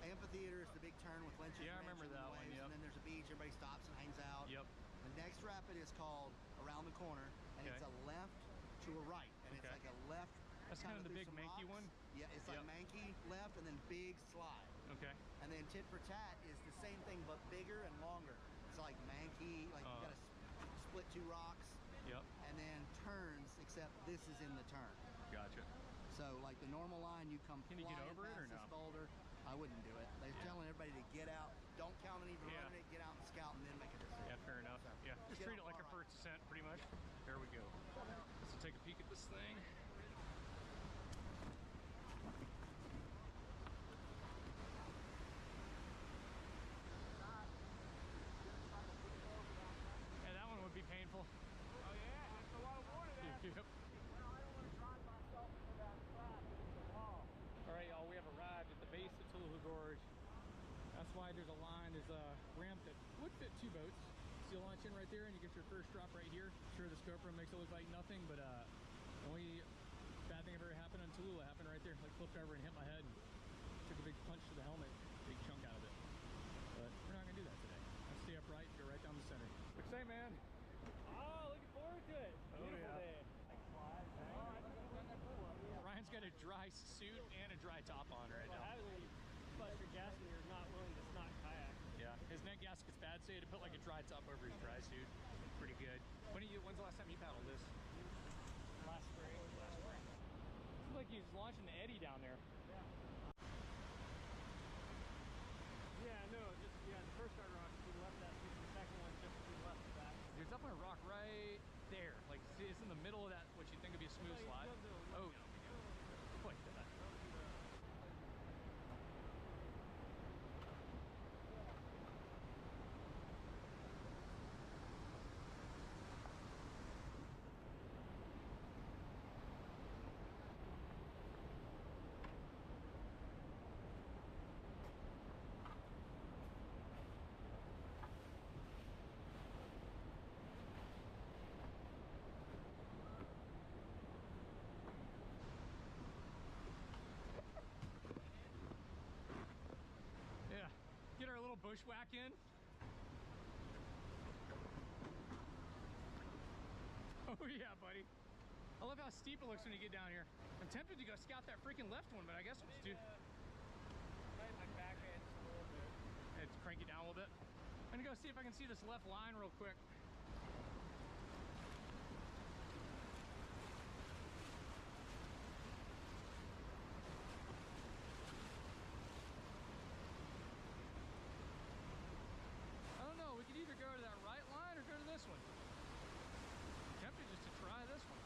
Amphitheater is the big turn with Lynch's.
Yeah, I remember that one, yep.
And then there's a beach, everybody stops and hangs out.
Yep.
The next rapid is called Around the Corner, and it's a left to a right. And it's like a left.
That's kind of the big manky one?
Yeah, it's like manky left and then big slide.
Okay.
And then Tit for Tat is the same thing but bigger and longer. It's like manky, like you gotta split 2 rocks.
Yep.
And then turns, except this is in the turn.
Gotcha.
So like the normal line, you come
Can you get over it or
this
no?
boulder. I wouldn't do it. They're telling everybody to get out. Don't count on even running it. Get out and scout and then make a decision.
Yeah, fair enough.
So,
yeah, just treat it like a first ascent, pretty much. There we go. Let's take a peek at this thing. Yeah, that one would be painful.
Oh yeah, that's a lot of water there.
Yep. All right, y'all, we have arrived at the base of Tallulah Gorge. That's why there's a line, there's a ramp that would fit 2 boats. So you launch in right there and you get your first drop right here. Sure, the scope room makes it look like nothing, but the only bad thing that ever happened on Tallulah happened right there. Like flipped over and hit my head and took a big punch to the helmet, big chunk out of it. But we're not gonna do that today. Let's stay upright and go right down the center. What you say, man?
Oh, looking forward to it. Beautiful day.
Ryan's got a dry suit and a dry top on right now.
How do you bust your gas when you're not willing to snot kayak?
Yeah, his neck gasket's bad, so he had to put like a dry top over his dry suit. Pretty good. When's the last time you paddled this?
Last spring.
Looks like he's launching the eddy down there.
Yeah, no, just the first start rock to the left of that, the second one just to the left of that.
There's definitely a rock right there. Like, see, it's in the middle of that, what you think would be a smooth slide. Oh, like that. bushwhacking. Oh yeah, buddy. I love how steep it looks when you get down here. I'm tempted to go scout that freaking left one, but I guess we'll just do...
My back ends a little bit.
Let's crank it down a little bit. I'm gonna go see if I can see this left line real quick. I don't know, we could either go to that right line or go to this one. I'm tempted just to try this one.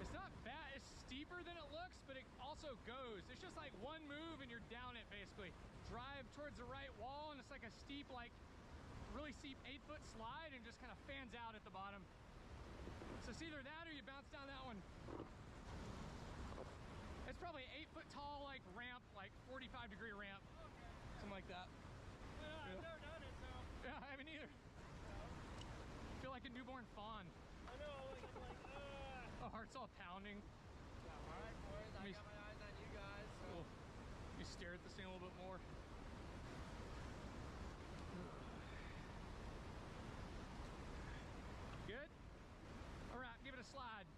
It's not bad, it's steeper than it looks, but it also goes. It's just like one move and you're down it basically. Drive towards the right wall and it's like a steep, like really steep 8-foot slide and just kind of fans out at the bottom. So it's either that or you bounce down that one. It's probably an 8-foot tall like ramp, like 45-degree ramp. Something like that.
I've never done it, so.
Yeah, I haven't either. I feel like a newborn fawn.
I know, like, I'm like,
My heart's all pounding.
All right, boys, I got my eyes on you guys, so.
Cool. You stare at this thing a little bit more. Good? All right, give it a slide.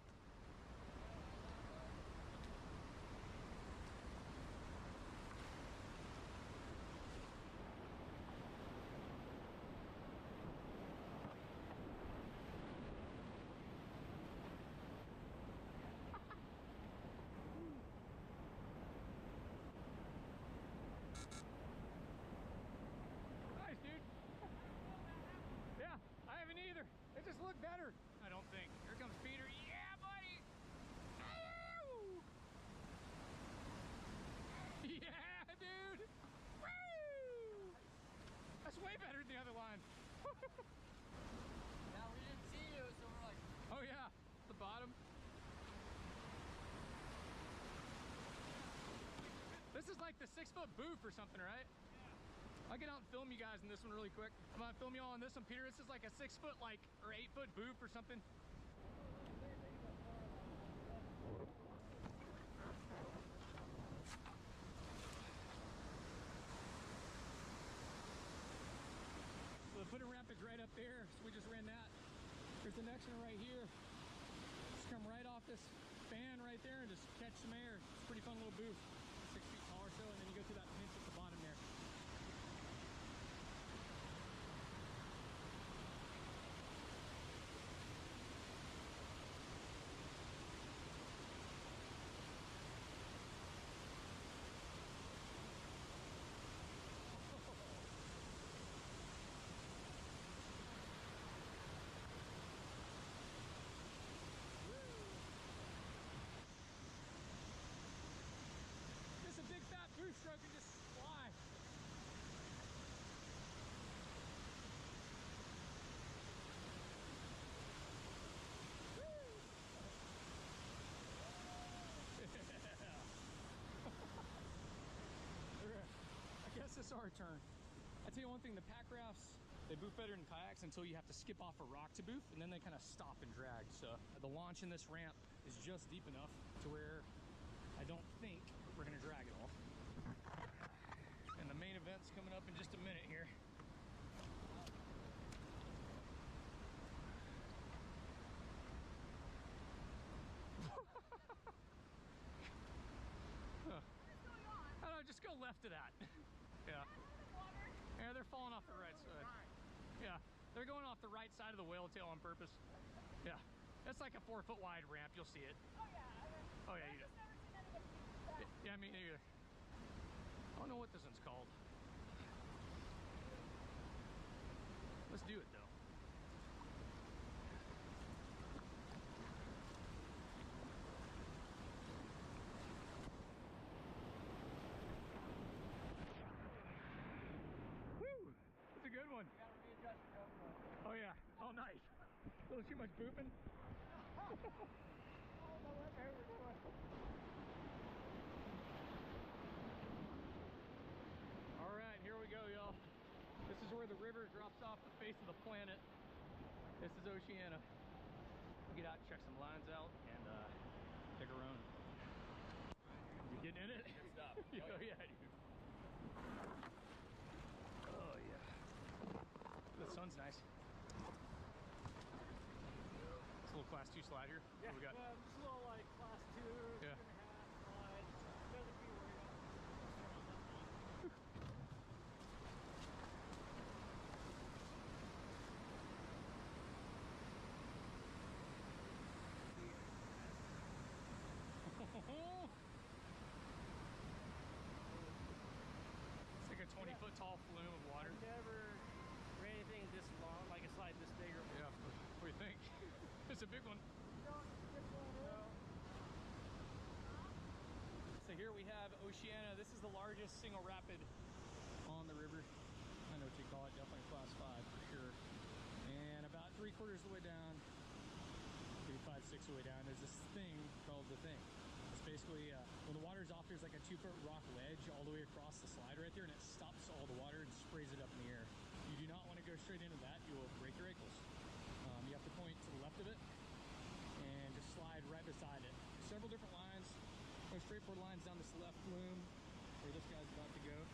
Nice, dude. Yeah, I haven't either. It just looked better. I don't think. Here comes Peter. Yeah, buddy. Ow! Yeah, dude. Woo! That's way better than the other line.
Yeah, we didn't see you, so we're like,
Oh yeah, the bottom. This is like the 6-foot booth or something, right? Yeah. I'll get out and film you guys in this one really quick. I'm gonna film you all on this one, Peter. This is like a 6-foot, like, or 8-foot booth or something. So the footing ramp is right up there, so we just ran that. There's the next one right here. Just come right off this fan right there and just catch some air. It's a pretty fun little booth. 6 feet tall or so, and then you go through that pinch at the bottom there. Just a big fat boost stroke and just fly. I guess it's our turn. I tell you one thing, the pack rafts, they boof better than kayaks until you have to skip off a rock to boof, and then they kind of stop and drag. So the launch in this ramp is just deep enough to where I don't think we're gonna drag it all. And the main event's coming up in just a minute here. Huh. I don't know, just go left of that. Yeah. Yeah, they're falling off the right side. Yeah, they're going off the right side of the whale tail on purpose. Yeah, that's like a 4-foot wide ramp. You'll see it. Oh yeah, you do. Yeah, me neither. I don't know what this one's called. Let's do it though. Woo! That's a good one. Oh yeah. Oh nice. A little too much booping. All right, here we go, y'all. This is where the river drops off the face of the planet. This is Oceania.
get out, check some lines out, and pick a run. You getting in it?
Good stuff.
Oh yeah, dude. Oh yeah. The sun's nice. It's a little class 2 slide here.
Yeah,
What we got?
just a little like class 2,
Yeah.
2.5 slide. Nothing to be worried about.
It's like a 20-foot tall flume of water.
I've never ran anything this long, like a slide this big or more.
Yeah. What do you think? It's a big one. So here we have Oceana. This is the largest single rapid on the river. I know what you call it, definitely class 5 for sure. And about 3/4 of the way down, maybe 5/6 of the way down, there's this thing called the Thing. It's basically, when the water's off, there's like a 2-foot rock ledge all the way across the slide right there, and it stops all the water and sprays it up in the air. You do not want to go straight into that, you will break your ankles. You have to point to the left of it and just slide right beside it. Several different lines, no straightforward lines down this left flume where this guy's about to go.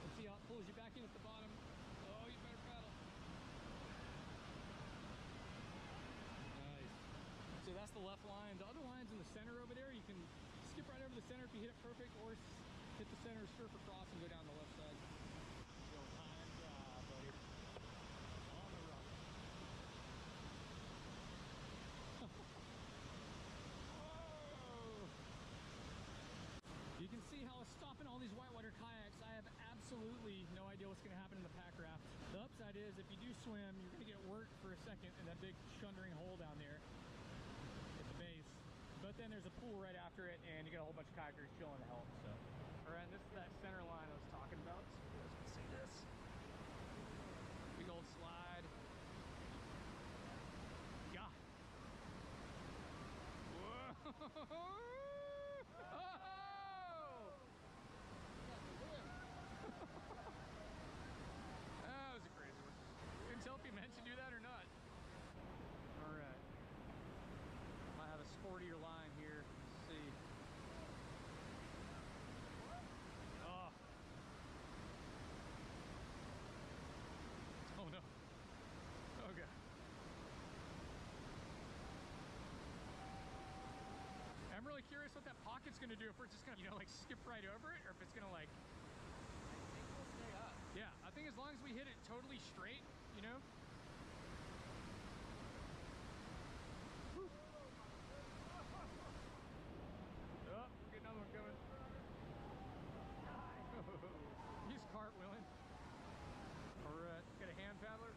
Let's see how it pulls you back in at the bottom. Oh, you better paddle. Nice. So that's the left line. The other line's in the center over there. You can skip right over the center if you hit it perfect, or hit the center, surf across, and go down the left side. Go time job, buddy. On the rock. Whoa! You can see how it's stopping all these whitewater kayaks. I have absolutely no idea what's going to happen in the pack raft. The upside is if you do swim, you're going to get worked for a second in that big chundering hole down there at the base. But then there's a pool right after it, and you got a whole bunch of kayakers chilling to help. So, all right, this is that center line I was talking about. So you guys can see this big old slide. Yeah. Whoa! That was a crazy one. Couldn't tell if you meant to do that or not. All right. Might have a sportier line here. Let's see. Oh. Oh no. Okay. I'm really curious what that pocket's gonna do. If we're just gonna, like skip right over it, or if it's gonna like. Yeah, I think as long as we hit it totally straight, you know? Whew. Oh, we're getting another one coming. He's cartwheeling. All right, got a hand paddler.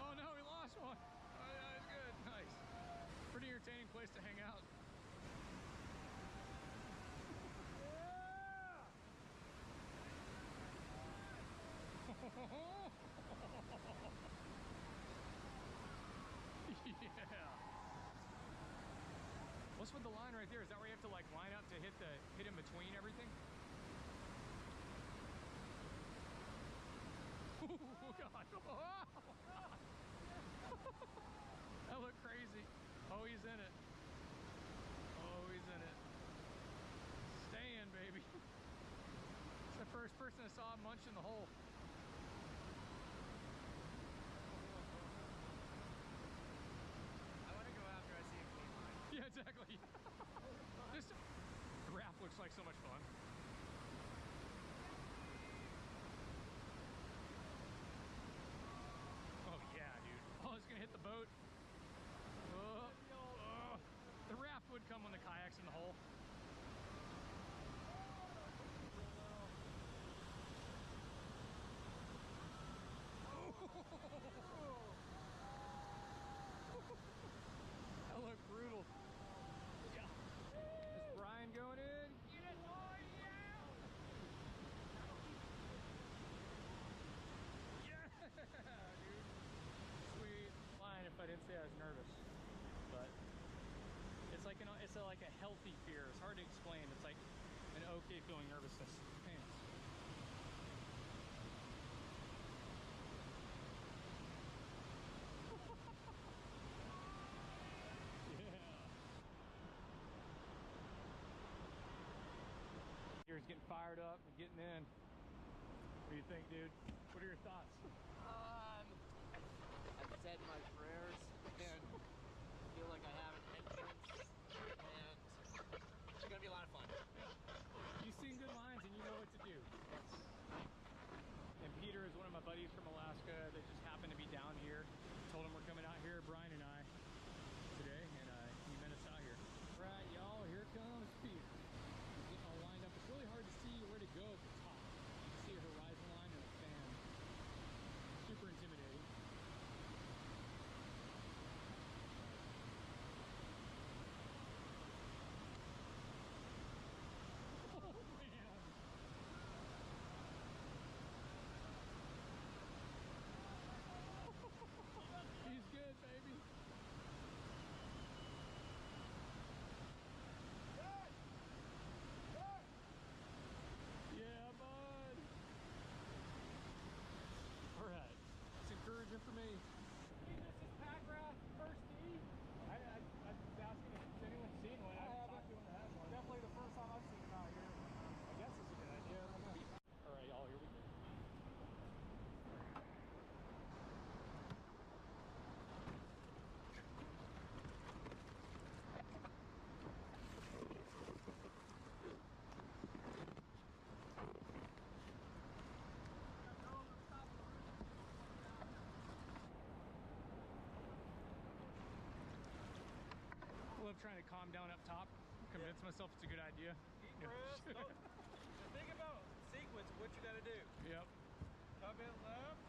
Oh no, we lost one. Oh yeah, it's good. Nice. Pretty entertaining place to hang out. Yeah. What's with the line right there? Is that where you have to like line up to hit in between everything? Oh God. Oh, God. That looked crazy. Oh, he's in it. Oh, he's in it. Staying, baby. It's the first person I saw munching the hole.
I want to go after I see a clean line.
Yeah, exactly. The raft looks like so much fun. Oh yeah, dude. Oh, it's gonna hit the boat. Oh, oh. The raft would come when the kayak's in the hole. That looked brutal. Yeah. Is Brian going in? Get it, boy! Yeah! it's like a healthy fear. It's hard to explain. It's like an okay feeling nervousness. Man. Gears getting fired up and getting in. What do you think, dude? What are your thoughts?
I've said my prayers and feel like I have an entrance, and it's gonna be a lot of fun.
You've seen good lines and you know what to do. And Peter is one of my buddies from Alaska that just happened to be down here. Told him we're coming out here, Brian and I, today, and he met us out here. All right, y'all, here comes Peter. He's getting all lined up. It's really hard to see where to go at the top. You can see a horizon line and a fan. Super intimidating. Oh, man. He's good, baby. Yeah, bud. All right. It's encouraging for me. Hey, this is Packrat First D. I was asking if anyone's seen one. I haven't talked to anyone that has one. Definitely the first time I've seen them out here. I guess it's a good idea. All right, y'all, here we go. I love trying to calm down up top, convince myself it's a good idea.
The thing about sequence, what you gotta do.
Yep.
Come in left,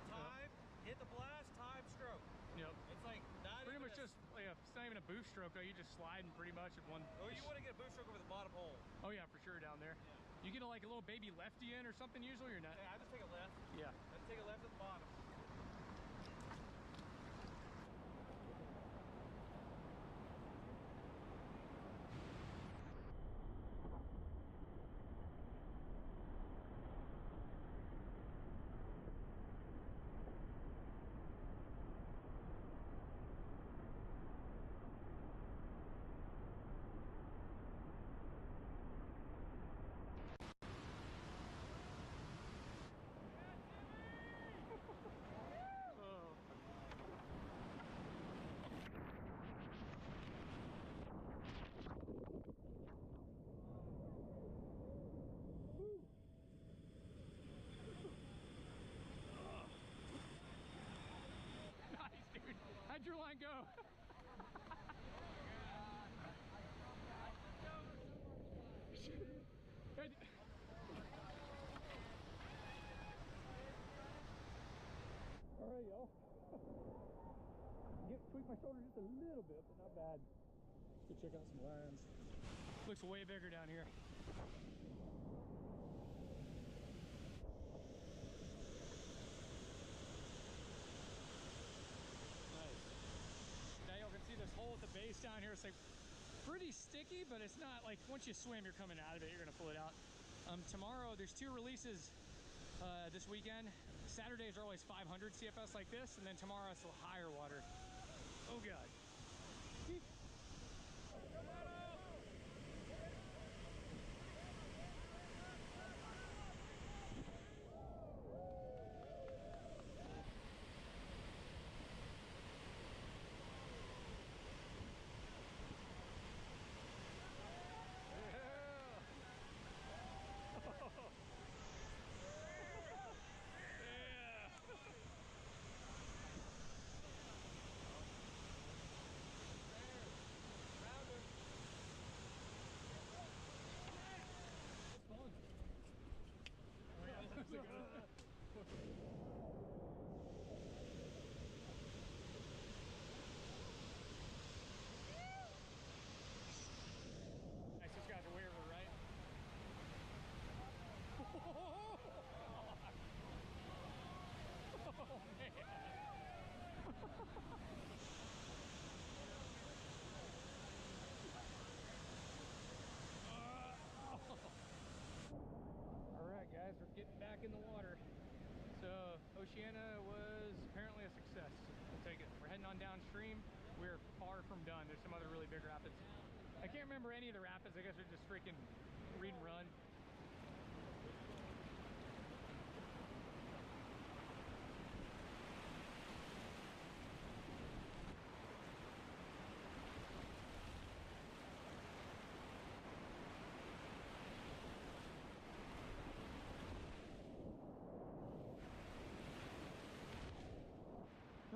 time, hit the blast, time, stroke.
Yep.
It's like not
pretty
even
much just, yeah, it's not even a boost stroke, though. You just sliding pretty much at one.
Oh, you want to get a boost stroke over the bottom hole.
Oh yeah, for sure down there. Yeah. You get like a little baby lefty in or something usually, or not?
Yeah, I just take a left.
Yeah.
I just take a left at the bottom. How'd your line go? All right, y'all. Tweak my shoulder just a little bit, but not bad. Let's go check out some lines. Looks way bigger down here. This hole at the base down here, it's like pretty sticky, but it's not like once you swim you're coming out of it, you're gonna pull it out. Tomorrow there's 2 releases this weekend. Saturdays are always 500 CFS like this, and then tomorrow it's a little higher water. Oh god. in the water. So Oceana was apparently a success. We'll take it. We're heading on downstream. We're far from done. There's some other really big rapids. I can't remember any of the rapids. I guess they're just freaking read and run.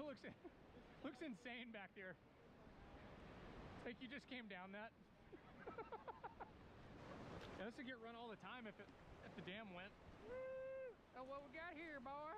It looks insane back there. Like you just came down that. Yeah, this would get run all the time if the dam went. Woo! Oh, what we got here, boy?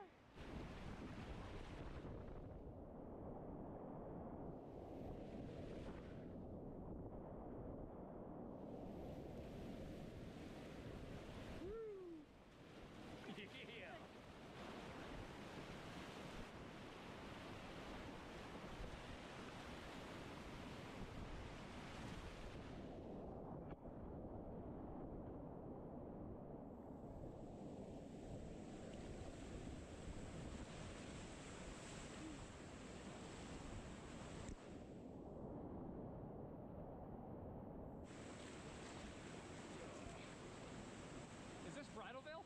Bridalveil?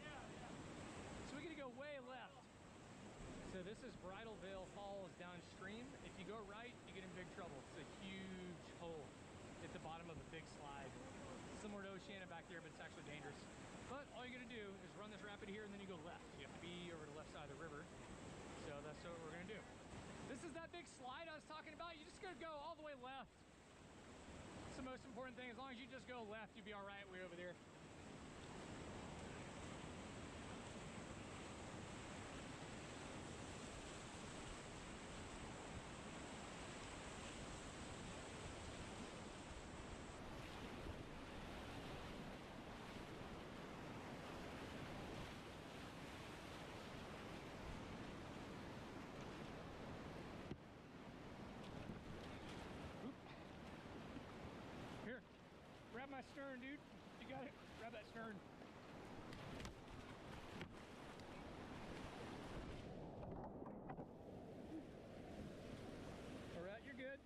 Yeah. So we're gonna go way left. So this is Bridalveil Falls downstream. If you go right, you get in big trouble. It's a huge hole at the bottom of a big slide. Similar to Oceana back there, but it's actually dangerous. But all you're gonna do is run this rapid here and then you go left. You have to be over the left side of the river. So that's what we're gonna do. This is that big slide I was talking about. You just gotta go all the way left. It's the most important thing. As long as you just go left, you'll be all right way over there. Grab my stern, dude. You got it. Grab that stern. All right, you're good.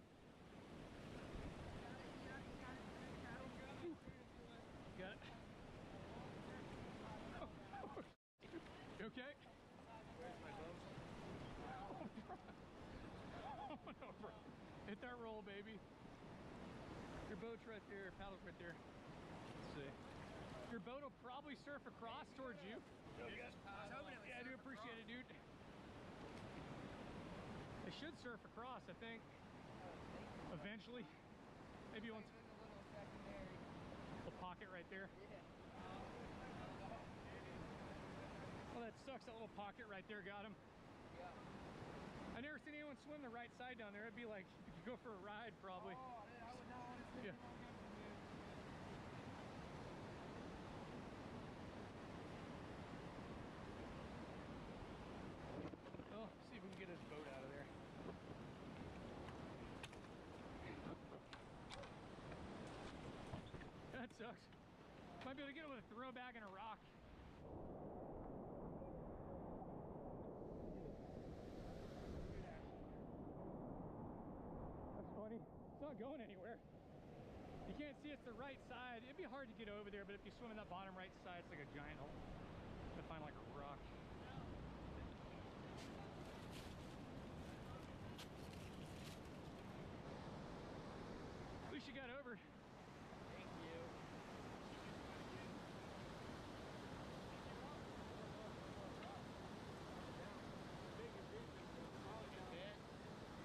Got it. Oh, you okay?
Where's my boat?
Oh, no, bro. Hit that roll, baby. Your boat's right there, paddle's right there. Let's see. Your boat will probably surf across towards you. Yeah, I do appreciate it, dude. They should surf across, I think. Eventually. Maybe once. Little pocket right there. Well, that sucks. That little pocket right there got him. I never seen anyone swim the right side down there. It'd be like you could go for a ride, probably.
Oh, I would not want to swim
yeah. Well, see if we can get his boat out of there. That sucks. Might be able to get it with a throw bag and a rock. It's not going anywhere. You can't see it's the right side. It'd be hard to get over there, but if you swim in that bottom right side, it's like a giant hole. You have to find like a rock. At least you got over.
Thank you.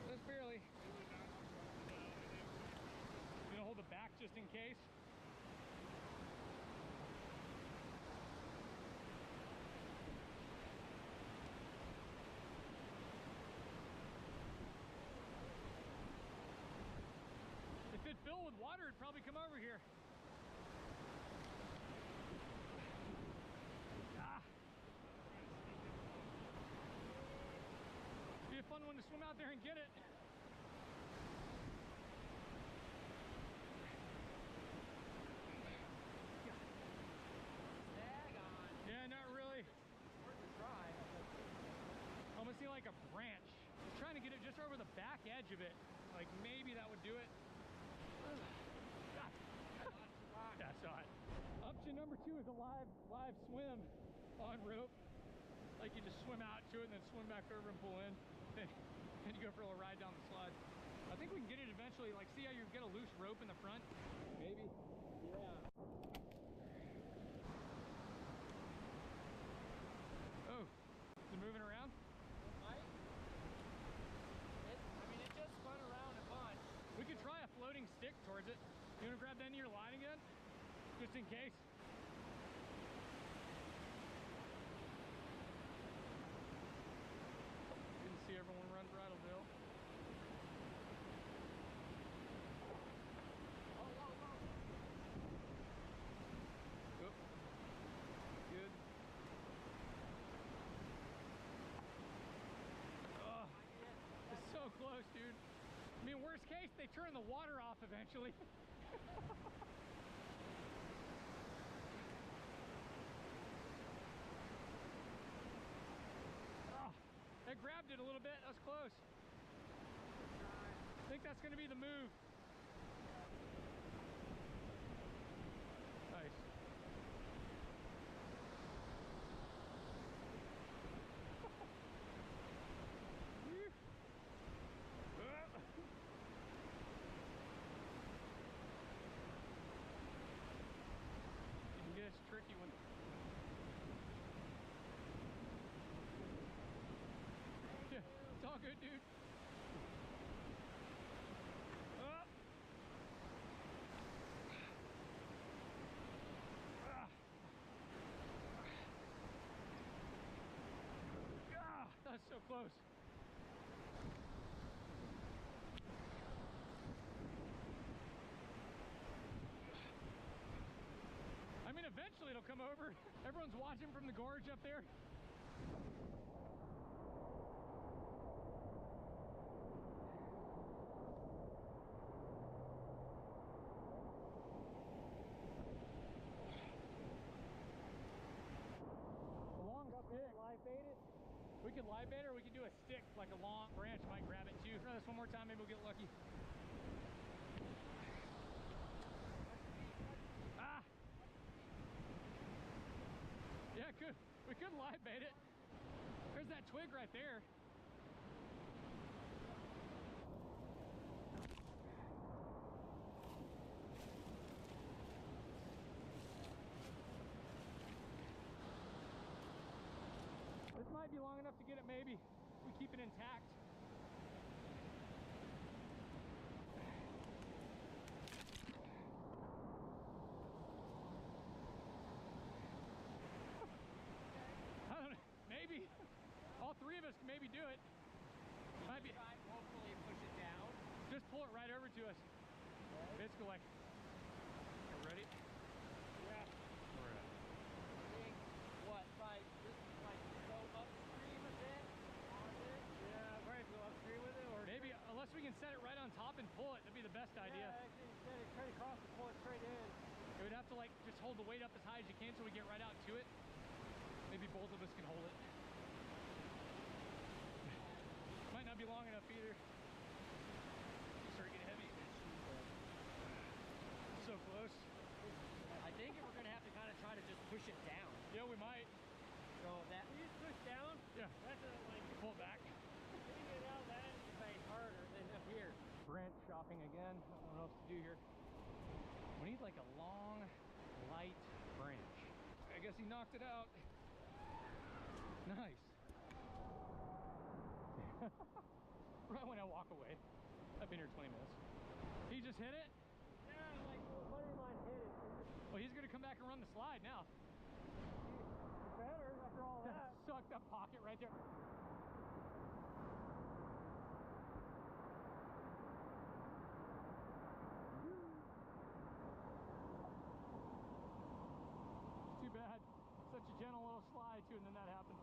Just barely. Gonna hold the back just in case. If it filled with water, it'd probably come over here. Ah. Be a fun one to swim out there and get it. Yeah, not really. branch. I was trying to get it just over the back edge of it. Like maybe that would do it. Yeah, I saw it. Option number 2 is a live swim on rope. Like you just swim out to it and then swim back over and pull in. Then you go for a little ride down the slide. I think we can get it eventually. Like, see how you get a loose rope in the front? Maybe. Yeah. Oh, is it moving around?
It just spun around a bunch.
We could try a floating stick towards it. You want to grab the end of your line again? Just in case. Didn't see everyone run Bridalveil. Oh, good. Oh, it's so close, dude. I mean, worst case, they turn the water off eventually. Oh, that grabbed it a little bit. That was close. I think that's going to be the move. Nice. It's a tricky one. Yeah, it's all good, dude. Ah. Ah, that's so close. I mean, eventually it'll come over. Everyone's watching from the gorge up there. A long stick.
Live bait it?
We could live bait it, or we could do a stick, like a long branch might grab it too. Try this one more time, maybe we'll get lucky. Ah! Yeah, we could live bait it. There's that twig right there. This might be long enough to get it, maybe. We keep it intact. I don't know, maybe. All three of us can maybe do it. Might be.
Try, hopefully push it down.
Just pull it right over to us. Basically like, you ready?
Yeah.
We're at.
What, just go upstream a bit on it? Yeah, right, go upstream with it, or
maybe, unless we can set it right on top and pull it, that'd be the best idea.
Yeah, actually set it straight across and pull it straight in.
It would have to like just hold the weight up as high as you can so we get right out to it. Maybe both of us can hold it. Might not be long enough either. Start getting heavy. So close.
I think we're gonna have to kind of try to just push it down.
Yeah, we might.
So that we just push down.
Yeah.
That's like
pull it back.
Getting it out that is way harder than up here.
Branch shopping again. I don't know what else to do here. We need like a long, light branch. I guess he knocked it out. Nice. Right when I walk away. I've been here 20 minutes. He just hit it?
Yeah, like a buddy of mine hit it.
Well, he's gonna come back and run the slide now.
Better after all that.
Sucked up pocket right there. Too bad. Such a gentle little slide too, and then that happened.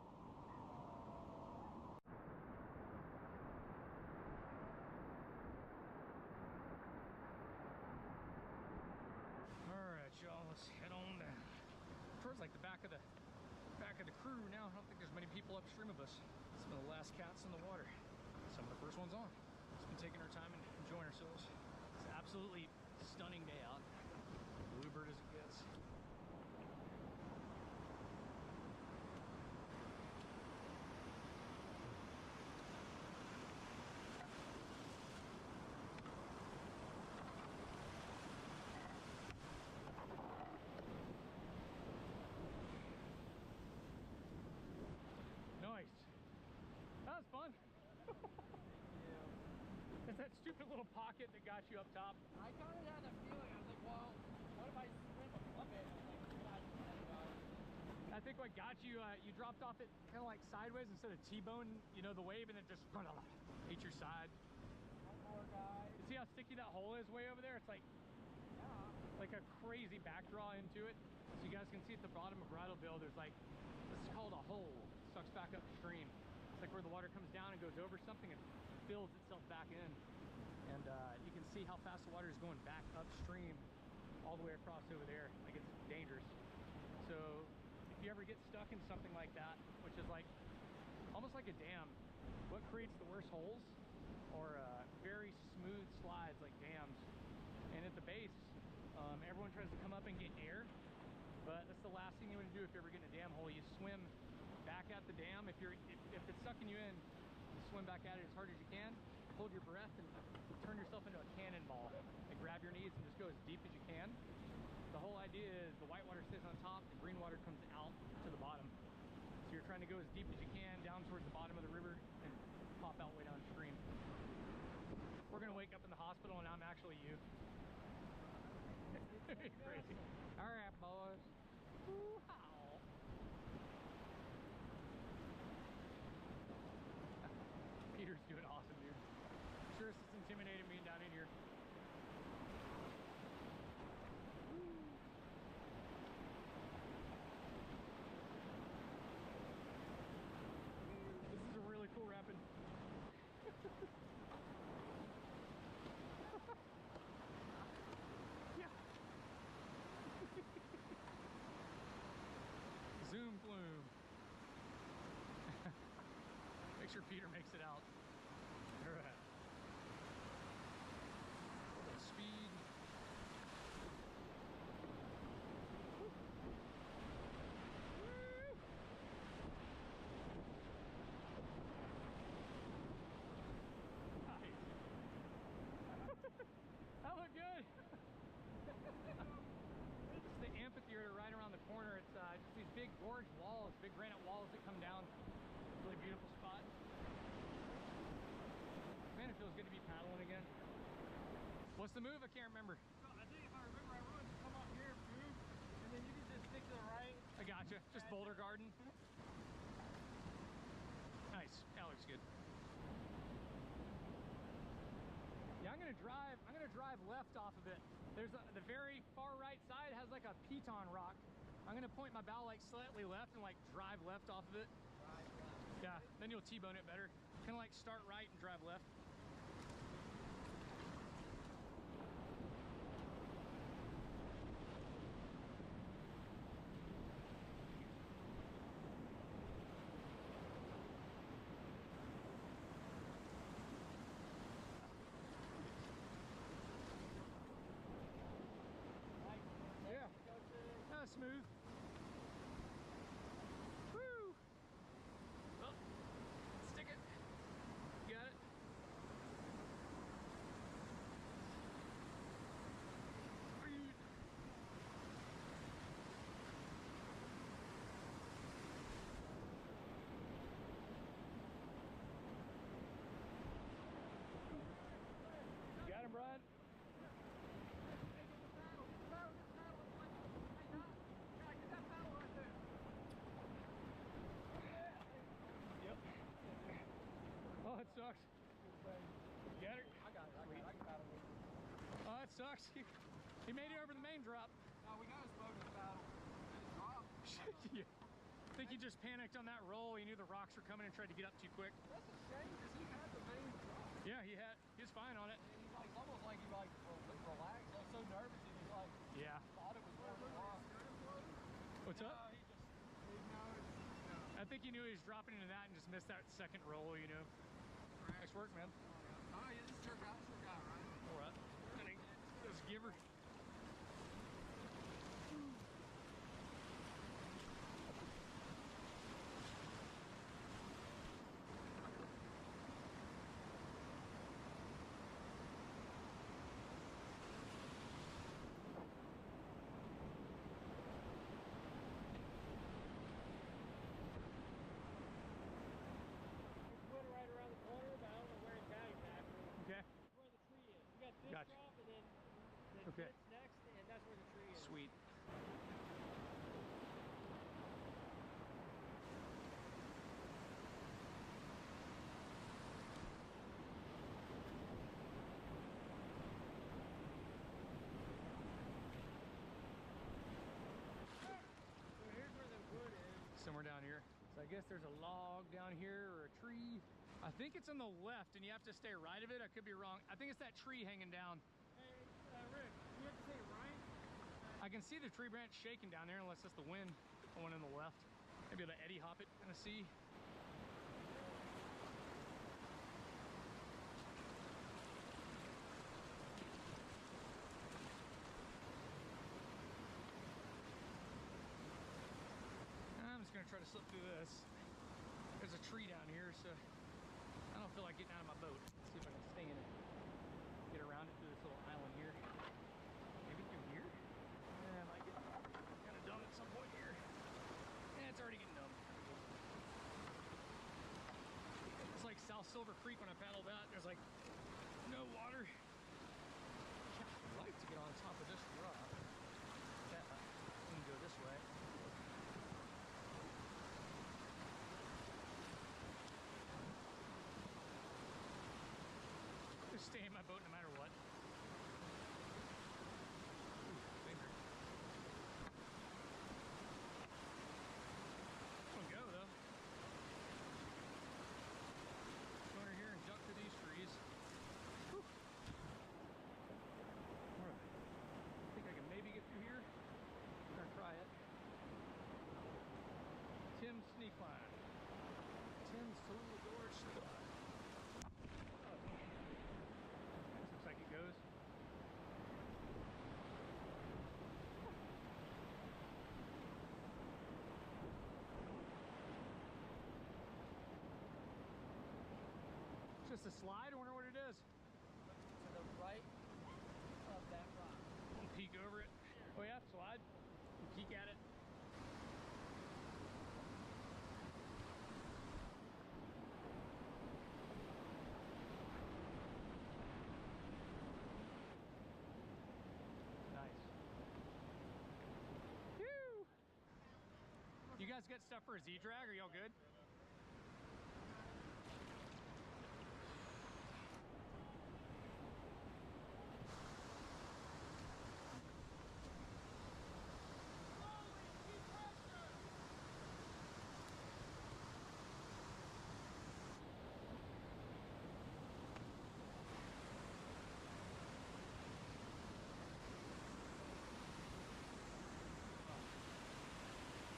Alright, y'all, let's head on down. Towards like the back of back of the crew now. I don't think there's many people upstream of us. Some of the last cats in the water. Some of the first ones on. Just been taking our time and enjoying ourselves. It's an absolutely stunning day out. Bluebird as it gets. Nice. That was fun. It's that stupid little pocket that got you up top.
I kind of had a feeling. I was like, well, what if I swim above it?
I think what got you, you dropped off it kind of like sideways instead of T-bone, you know, the wave, and it just hit your side.
One more guy.
You see how sticky that hole is way over there? It's like a crazy back draw into it. So you guys can see at the bottom of Bridalveil, there's like, this is called a hole. It sucks back upstream. It's like where the water comes down and goes over something and fills itself back in. And you can see how fast the water is going back upstream all the way across over there. Like, it's dangerous. So if you ever get stuck in something like that, which is like almost like a dam, what creates the worst holes are very smooth slides like dams. And at the base, everyone tries to come up and get air, but that's the last thing you want to do if you ever get in a dam hole. You swim back at the dam. If it's sucking you in, you swim back at it as hard as you can, hold your breath, and turn yourself into a cannonball and grab your knees and just go as deep as you can. The whole idea is the white water stays on top, the green water comes out to the bottom. So you're trying to go as deep as you can down towards the bottom of the river and pop out way downstream. We're gonna wake up in the hospital and I'm actually you. Crazy. All right, boys. Woo-how. Peter's doing awesome, dude. Sure, it's intimidating being down in here. This is a really cool rapid. Yeah. Zoom plume. Make sure Peter makes it out. All right. Speed. Woo. Woo. Nice. That looked good. It's the amphitheater right around the corner. It's just these big gorge walls, big granite walls that come down. Really beautiful spot. Man, it feels good to be paddling again. What's the move? I can't remember.
So I think if I remember, I wanted to come up here, move, and then you can just stick to the right.
I gotcha. Just Boulder Garden. Nice. That looks good. Yeah, I'm gonna drive left off of it. There's the very far right side has like a piton rock. I'm gonna point my bow like slightly left and like drive left off of it. Yeah, then you'll T-bone it better. Kind of like start right and drive left. Yeah, that was smooth. Woo! Oh, stick it. Got it. Got him, Brian. Yep. Oh, it sucks. Get it?
I got it. I can paddle with it.
Oh, that sucks. He made it over the main drop.
No, we got us boat in the paddle. And it dropped.
Yeah. I think he just panicked on that roll. He knew the rocks were coming and tried to get up too quick.
That's a shame because he had the main drop.
Yeah, he was fine on it.
And he's like, it's almost like he like relaxed. I was so nervous. He was like,
yeah.
thought it was going to rock.
What's up?
No, he knows.
I think he knew he was dropping into that and just missed that second roll, you know. Nice work, man.
Oh, yeah, this worked out, right?
All right. Let's give her.
Right around the corner, but I don't know where it's at exactly.
Okay.
Where the tree is. We got this
Gotcha.
drop and then the
Okay.
ditch next, and that's where the tree is.
Sweet.
So here's where the wood is.
Somewhere down here. So I guess there's a log down here or a tree. I think it's on the left and you have to stay right of it. I could be wrong. I think it's that tree hanging down.
Hey, Rick, you have to say right?
I can see the tree branch shaking down there unless it's the wind. The one on the left. Maybe the Eddie hop it in the sea. I'm just gonna try to slip through this. There's a tree down here, so I don't feel like getting out of my boat. Let's see if I can stay in it. Get around it through this little island here. Maybe through here? Yeah, I might get kind of dumb at some point here. Yeah, it's already getting dumb. It's like South Silver Creek when I paddled out. There's like no water. I'd like to get on top of this rock. Yeah, I can go this way. Just stay in my boat no matter what. Ooh, danger. We'll go though. Go under here and duck through these trees. Whew. Alright. I think I can maybe get through here. I'm gonna try it. Tim's sneak line. Tim's Tallulah Gorge sneak line. Looks like it goes. It's just a slide. I wonder what it is.
To the right of that rock.
We'll peek over it. Oh yeah, slide. We'll peek at it. Nice. Whew. You guys got stuff for a Z-drag? Are y'all good?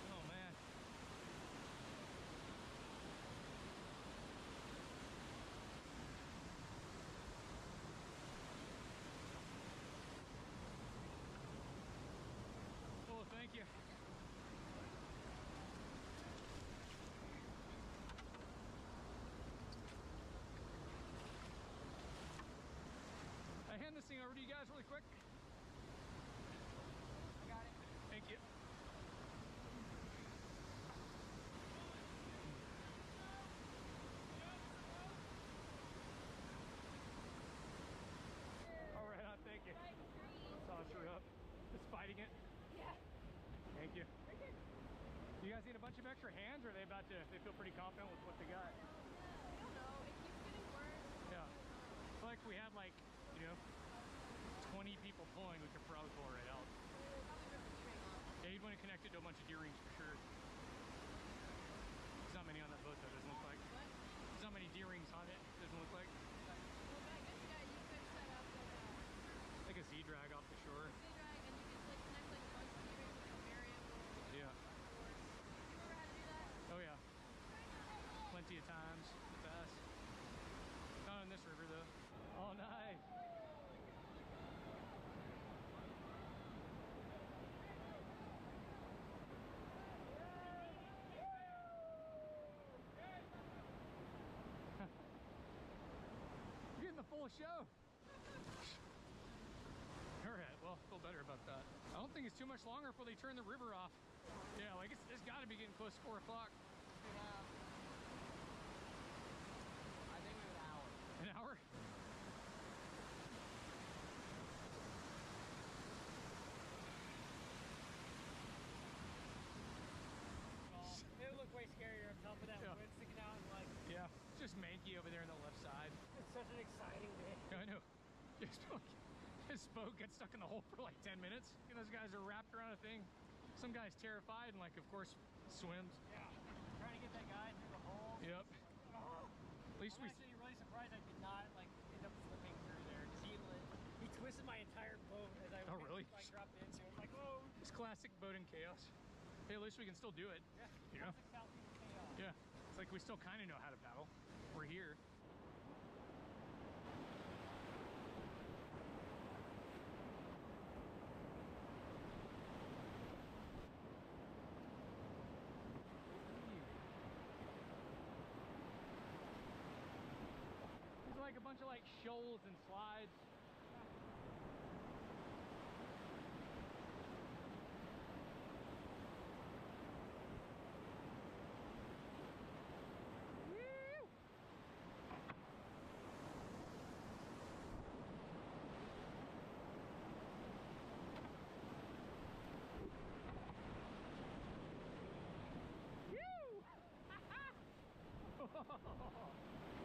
Oh man. Oh, thank you. I hand this thing over to you guys really quick.
I got it.
Thank you. All right, thank you. Toss her up. Just fighting it.
Yeah.
Thank you. You guys need a bunch of extra hands, or are they about to? They feel pretty confident with what they got.
I don't know. It keeps getting worse.
Yeah. I feel like if we had like, you know, 20 people pulling, we could probably pull it right out. Yeah, you'd want to connect it to a bunch of deer rings for sure. There's not many on that boat though, doesn't look like. There's not many deer rings on it, doesn't look like.
Well, but I guess, yeah, you could set up
Like a Z-drag off the shore.
Z-drag and you could like connect like a bunch of D-rings with like a variable.
Yeah.
You remember how to do that?
Oh yeah. full show. All right, well, feel better about that. I don't think it's too much longer before they turn the river off. Yeah, like it's got to be getting close to 4 o'clock.
Yeah. I think we have an hour.
An hour?
It would look way scarier on top of that wood sticking out and like.
Yeah, just manky over there on the left side.
It's such an exciting day.
I know. His boat gets stuck in the hole for like 10 minutes. And those guys are wrapped around a thing. Some guy's terrified and, like, of course, swims.
Yeah. Trying to get that guy through the hole.
Yep.
At least I'm actually really surprised I did not like end up slipping through there because he twisted my entire boat as I
really?
like dropped into it. Like, whoa.
It's classic boating chaos. Hey, at least we can still do it.
Yeah.
You know?
Classic Southeast chaos.
Yeah. It's like we still kind of know how to paddle. We're here. There's like a bunch of like shoals and slides.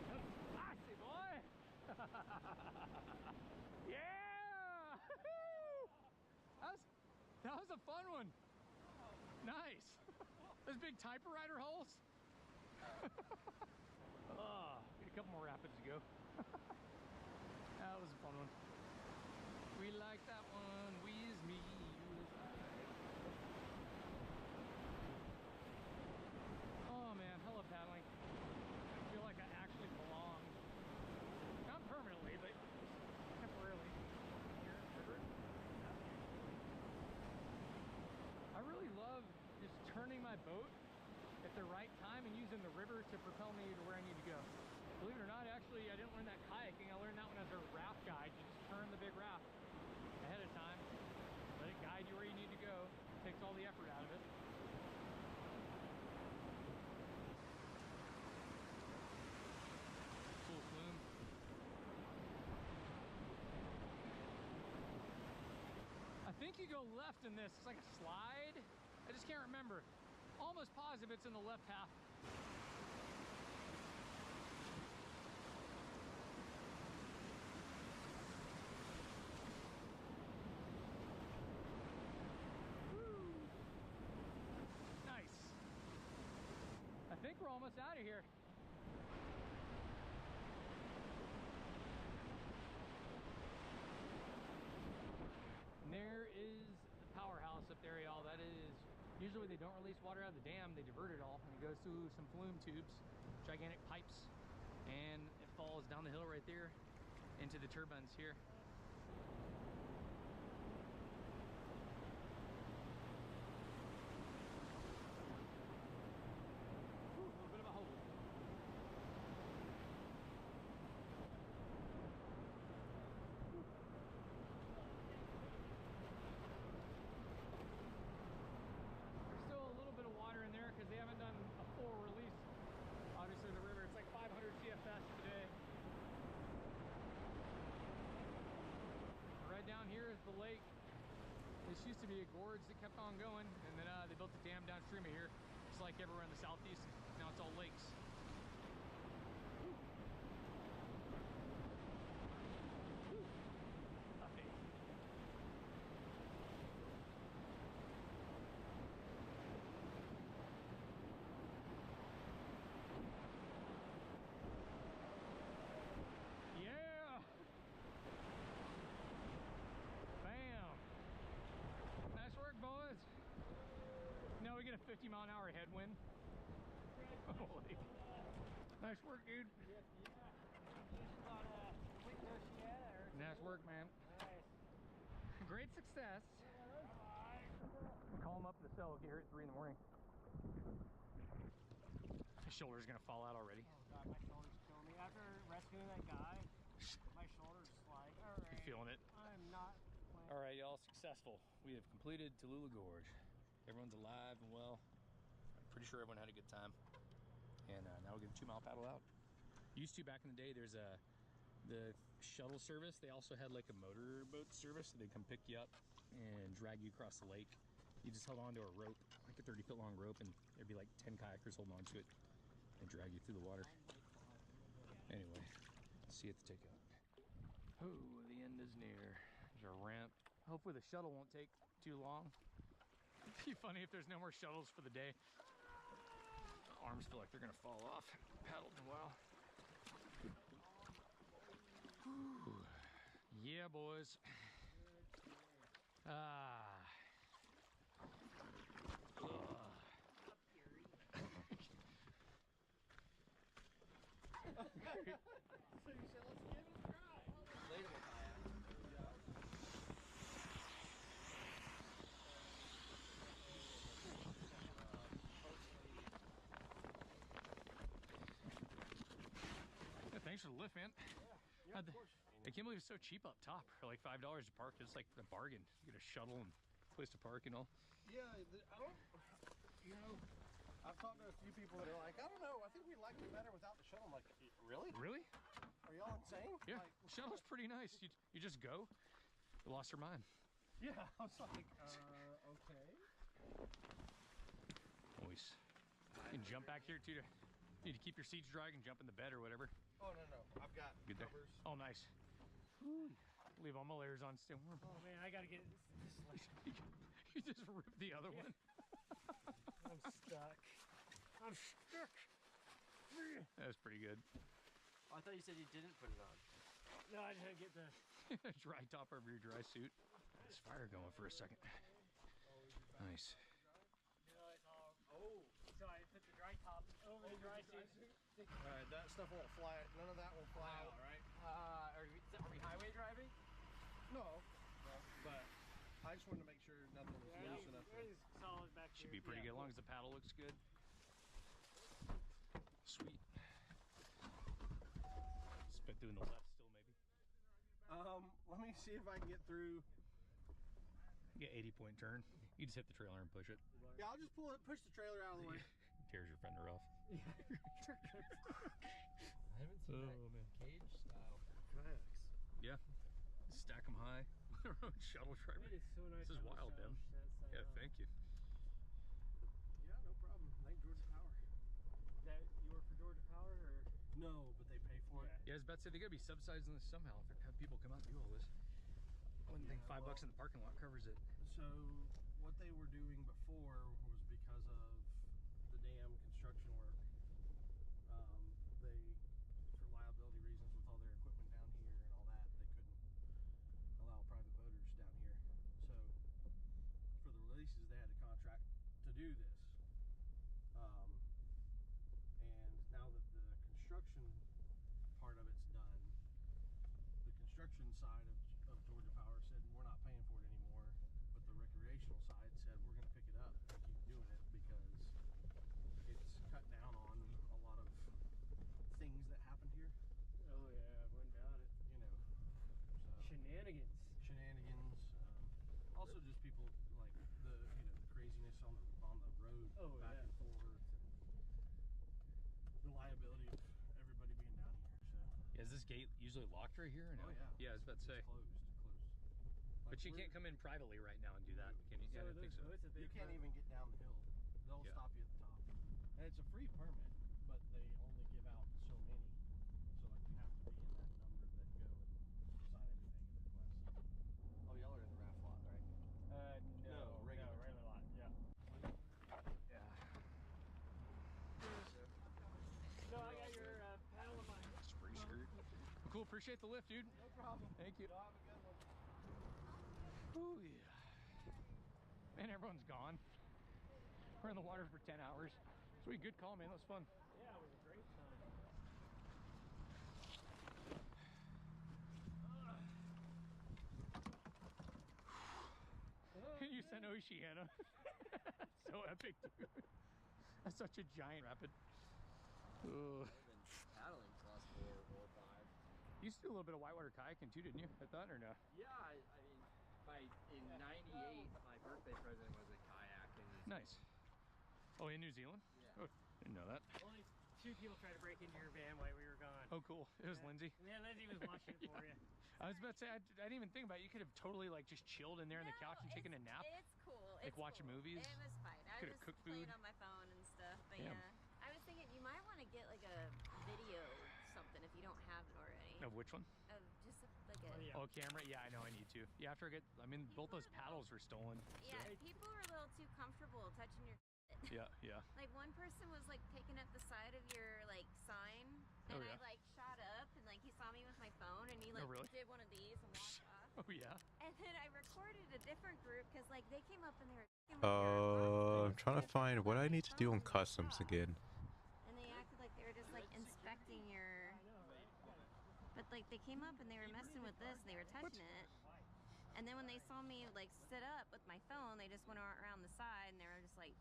That's spicy, boy! Yeah! That was a fun one. Nice. Those big typewriter holes. Oh, get a couple more rapids to go. That was a fun one. We like that one. We is me. You is I. Oh man, I love paddling. I feel like I actually belong. Not permanently, but temporarily. Here in the river. I really love just turning my boat at the right time and using the river to propel me to where I need to go. Believe it or not, actually, I didn't learn that kayaking. I learned that one as a raft guide. You just turn the big raft ahead of time, let it guide you where you need to go. It takes all the effort out of it. Full flume. I think you go left in this. It's like a slide. I just can't remember. Almost positive it's in the left half. Nice. I think we're almost out of here. And there is the powerhouse up there, y'all. That is usually they don't release water out of the dam, they divert it all, and it goes through some flume tubes, gigantic pipes, and it falls down the hill right there into the turbines here. Ooh, a little bit of a hole. There's still a little bit of water in there because they haven't done a full release. Obviously the river, it's like 500 CFS today. Right down here is the lake. This used to be a gorge that kept on going, and then they built the dam downstream of here. Just like everywhere in the southeast, now it's all lakes. Yeah! Bam! Nice work, boys. Now we get a 50-mile-an-hour headwind. Holy. Nice work, dude. Nice work, man. Great success. Call him up in the cell here at 3 in the morning. My shoulder's gonna fall out already.
Oh god, my shoulder's killing me. After rescuing that guy, My shoulder's just like, all right.
You feeling it?
I'm not.
All right, y'all, successful. We have completed Tallulah Gorge. Everyone's alive and well. I'm pretty sure everyone had a good time. And now we'll get a 2 mile paddle out. Used to back in the day, there's the shuttle service. They also had like a motorboat service. So they'd come pick you up and drag you across the lake. You just held onto a rope, like a 30-foot long rope, and there'd be like 10 kayakers holding onto it and drag you through the water. Anyway, see you at the takeout. Oh, the end is near. There's our ramp. Hopefully the shuttle won't take too long. It'd be funny if there's no more shuttles for the day. My arms feel like they're gonna fall off. Paddled in a while. Whew. Yeah, boys. Ah. Thanks for the lift, man.
Yeah, of course.
I can't believe it's so cheap up top. For like $5 to park, it's like a bargain. You get a shuttle and place to park and all.
Yeah, I don't, you know, I've talked to a few people that are like, I don't know, I think we like it better without the shuttle. I'm like, really?
Really?
Are y'all insane?
Yeah,
Like,
shuttle's pretty nice. You just go. You lost her mind.
yeah, I was like, okay.
Nice. You can jump back here too. Need to keep your seats dry and jump in the bed or whatever.
Oh, no, I've got
Good there.
covers.
Oh, nice. Whew. Leave all my layers on, stay warm.
Oh man, I gotta get this.
You just ripped the other one.
I'm stuck. I'm stuck.
That was pretty good.
Oh, I thought you said you didn't put it on.
No, I just had to get the
Dry top over your dry suit. There's fire going for a second. Nice.
Oh, so I put the dry top over the dry suit.
All right, that stuff won't fly. None of that will fly out, right?
Are we highway driving?
No, but I just wanted to make sure nothing was loose enough.
Solid back
Should
here.
be pretty good as long as the paddle looks good. Sweet. Spit doing the left still maybe.
Let me see if I can get through.
Get 80-point turn. You just hit the trailer and push it.
Yeah, I'll just push the trailer out of the way.
Tears your fender off.
I haven't seen that cage style kayaks.
Yeah. Stack them high. Shuttle driver.
It is so nice.
This is wild, Ben. Yeah, thank you.
Yeah, no problem. Thank Georgia Power.
That you work for Georgia Power, or
no? But they pay for it.
Yeah, I was about to say they gotta be subsidizing this somehow if they have people come out and do all this. I wouldn't think $5 in the parking lot covers it.
So what they were doing before was because of the dam construction work. They, for liability reasons, with all their equipment down here and all that, they couldn't allow private boaters down here. So for the releases, they had a contract to do this. And now that the construction part of it's done, the construction side of Georgia Power said we're not paying for it anymore, but the recreational side said we're going to pick it up and keep doing it because it's cut down on a lot of things that happened here.
oh yeah, I wouldn't doubt it.
You know, so
Shenanigans.
Also, just people like the craziness on the road back and forth, and the liability of everybody being down here. So
Yeah, is this gate usually locked right here or no?
Oh, yeah.
Yeah, I was about to say.
closed.
But you can't come in privately right now and do that, can you? Yeah, I didn't think so.
You can't even get down the hill. They'll
Yeah.
stop you at the top. And it's a free permit, but they only give out so many. So like you have to be in that number that go and sign everything and request.
Oh, y'all are in the raft lot, right?
No,
regular.
regular lot. Yeah.
Yeah.
No, I got your paddle in mine.
Spring skirt. Cool, appreciate the lift, dude.
No problem.
Thank you.
Y'all have a good one.
Ooh, yeah. Man, everyone's gone. We're in the water for 10 hours. Sweet, good call, man. That was fun.
Yeah, it was a great time.
You sent Oceana. So epic, dude. That's such a giant rapid. Ugh.
I've been paddling for the last 4 or 5.
You used to do a little bit of whitewater kayaking too, didn't you? I thought, or no?
Yeah, I mean, in '98, my birthday present was a kayak in New Zealand.
Nice. Oh, in New Zealand?
Yeah.
Oh, didn't know that.
Only 2 people tried to break into your van while we were gone.
Oh, cool. It was Lindsay.
Yeah, Lindsay was watching it for you.
I was about to say, I didn't even think about it. You could have totally like just chilled in there on the couch and taken a nap.
It's cool.
Like watching movies.
It was fine. I
Could
was
have cooked
playing
food.
on my phone and stuff. But
Damn.
yeah, I was thinking you might want to get like a video something if you don't have it already.
Of which one?
Of just like a.
Oh, camera? Yeah, I know I need to. Yeah, after I get, I mean, both those paddles were stolen.
Yeah, people are a little too comfortable touching your.
Yeah, yeah.
Like one person was like picking up the side of your like sign, and
Oh, yeah.
I like shot up, and like he saw me with my phone, and he like
really?
did one of these and walked off.
Oh, yeah.
And then I recorded a different group because like they came up and they were.
I'm trying to find what I need to do on customs again.
And they acted like they were just like inspecting your. But like they came up and they were messing with this and they were touching it. And then when they saw me like sit up with my phone, they just went around the side and they were just like.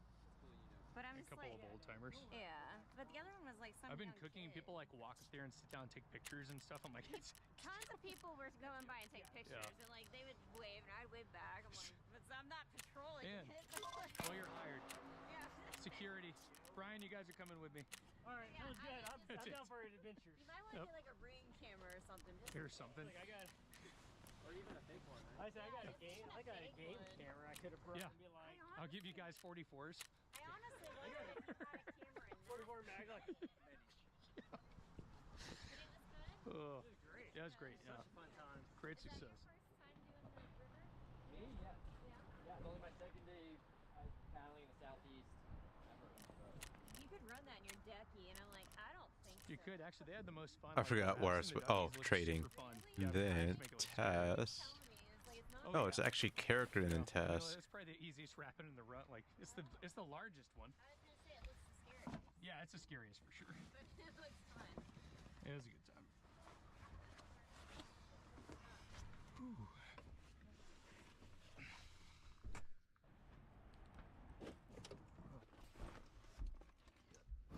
But I'm
A
just
couple
like.
of old timers.
Yeah, but the other one was like some.
I've been
young
cooking and
kid.
people like walk up there and sit down and take pictures and stuff. I'm like, it's
Tons of people were going by and take pictures,
Yeah.
and like they would wave and I'd wave back. I'm like, but I'm not patrolling
Man.
it.
well, you're hired.
Yeah.
Security. Brian, you guys are coming with me.
All right,
Yeah,
that was good. I'm
That's
down
it.
for adventures.
You might want to get like a ring camera or something. Just
Here's something.
Like I got,
Or even a big one.
I said I got a game camera I could have brought
Yeah.
and be like,
I'll give you guys 44s.
I honestly wish I had a camera in
44 mag, like.
Oh,
This is great.
yeah, it was great.
Such
Yeah.
a fun time.
Great success.
Me? Yeah. Yeah, it's only my second day paddling in the southeast ever.
You could run that in your decky, and I'm like, I don't think
You could actually. They had the most fun.
I
like,
forgot
the
where I
maps
was.
and the
Oh,
duckies looked
trading.
super fun.
And
Yeah,
then
the maps make it look scary.
Tess. Oh, it's actually character in
You know,
Tess.
it's probably the easiest rapid in the run. Like it's the largest one.
I was gonna say it looks the scariest,
Yeah, it's the scariest for sure.
but it looks fun.
It was a good time. Whew.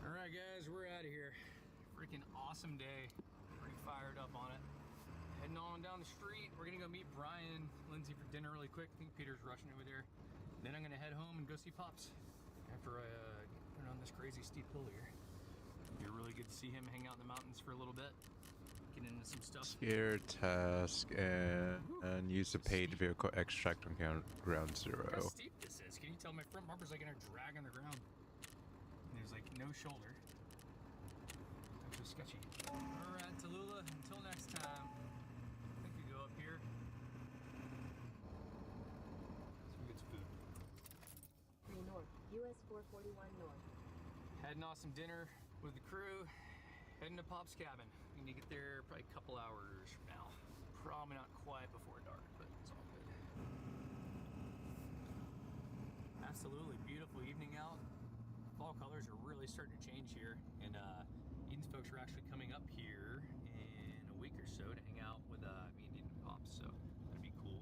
All right, guys, we're out of here. Freaking awesome day. Pretty fired up on it. Heading on down the street. We're gonna go meet Brian, Lindsay for dinner really quick. I think Peter's rushing over there. Then I'm gonna head home and go see Pops after I put on this crazy steep hill here. It'll be really good to see him hang out in the mountains for a little bit. Get into some stuff.
Here, task, and use the paid vehicle extract on ground
Look
zero.
how steep this is. Can you tell my front bumper's like in a drag on the ground? And there's like no shoulder. Actually sketchy. Alright, Tallulah, until next time. I think we go up here. So we get some food.
North, US 441 North.
Heading off some dinner with the crew. Heading to Pop's cabin. We need to get there probably a couple hours from now. Probably not quite before dark, but it's all good. Absolutely beautiful evening out. Fall colors are really starting to change here, and Eden's folks are actually coming up here in a week or so to hang out with me and Eden and Pops, so that'd be cool.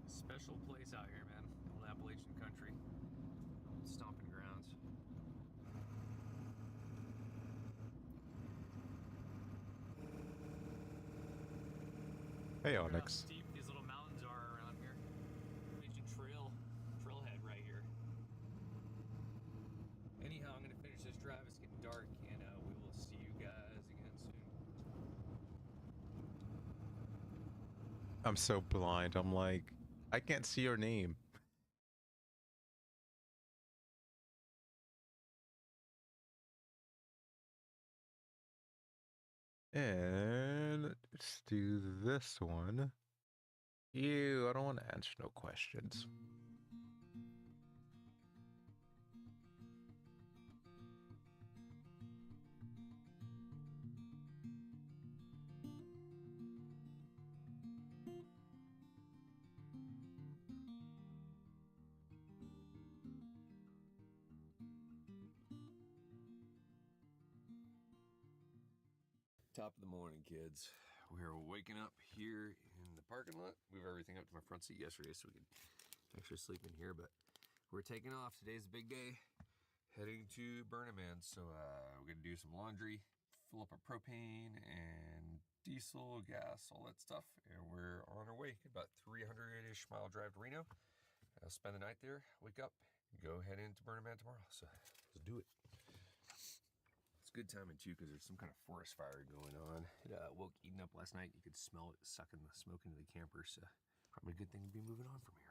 Special place out here, man. Old Appalachian country. Old stomping grounds.
Hey,
Look at how
Onyx.
steep these little mountains are around here. Appalachian trailhead right here. Anyhow, I'm gonna finish this drive. It's getting dark, and we will see you guys again soon.
I'm so blind. I'm like, I can't see your name. And let's do this one. Ew, I don't want to answer no questions.
Top of the morning, kids. We're waking up here in the parking lot. Moved everything up to my front seat yesterday so we could actually sleep in here, but we're taking off. Today's the big day. heading to Burning Man. So we're gonna do some laundry, fill up our propane and diesel, gas, all that stuff, and we're on our way. About 300-ish mile drive to Reno. I'll spend the night there, wake up, go head into Burning Man tomorrow. So let's do it. It's good timing too, because there's some kind of forest fire going on. It woke Eden up last night. You could smell it sucking the smoke into the camper, so probably a good thing to be moving on from here.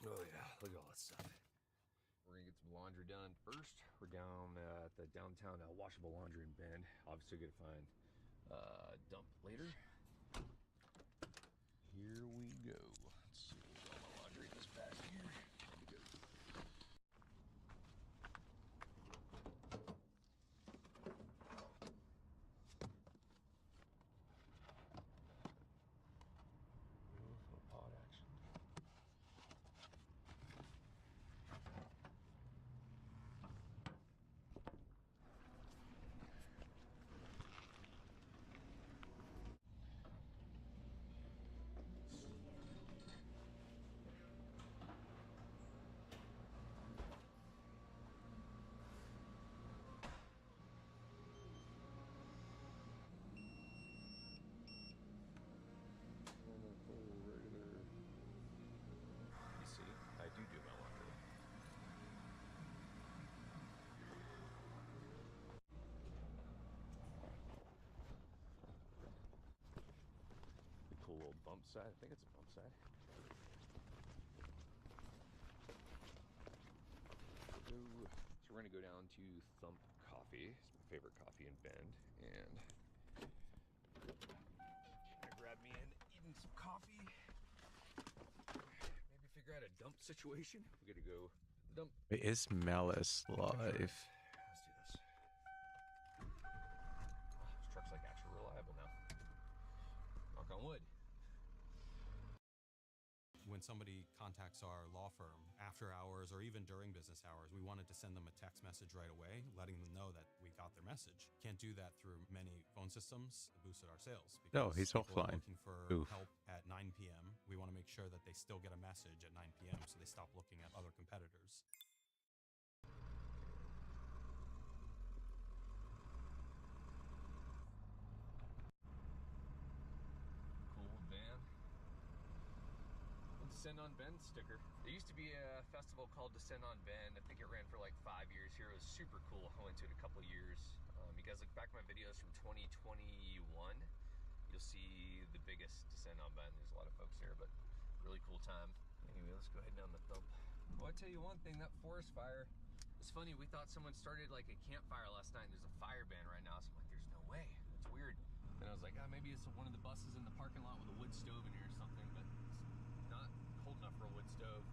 Oh yeah, look at all that stuff. We're gonna get some laundry done first. We're down at the downtown washable laundry in Bend. Obviously gonna find dump later. Here we go. Let's see, all my laundry in this bag here. Here we go. Some pod action. You see, I do my laundry. The cool little bump side. I think it's a bump side. So we're gonna go down to Thump Coffee. It's my favorite coffee in Bend, and gonna grab me and eating some coffee. Maybe figure out a dump situation. We gotta go dump.
Is Malice live?
Let's do this. This truck's like actually reliable now. Knock on wood.
When somebody contacts our law firm after hours or even during business hours, we wanted to send them a text message right away, letting them know that we got their message. Can't do that through many phone systems. It boosted our sales.
No, he's
people are
offline.
looking for
Oof.
help at 9 p.m. We want to make sure that they still get a message at 9 p.m. so they stop looking at other competitors.
Cool van. Descend on Bend sticker. There used to be a festival called Descend on Bend. I think it ran for like 5 years here. It was super cool. I went to it a couple of years. You guys look back at my videos from 2021. You'll see the biggest Descend on Bend. There's a lot of folks there, but really cool time. Anyway, let's go ahead down the Thump. Well, I tell you one thing, that forest fire, it's funny, we thought someone started like a campfire last night and there's a fire ban right now, so I'm like, there's no way. That's weird. Then I was like, maybe it's one of the buses in the parking lot with a wood stove in here or something, but it's not cold enough for a wood stove.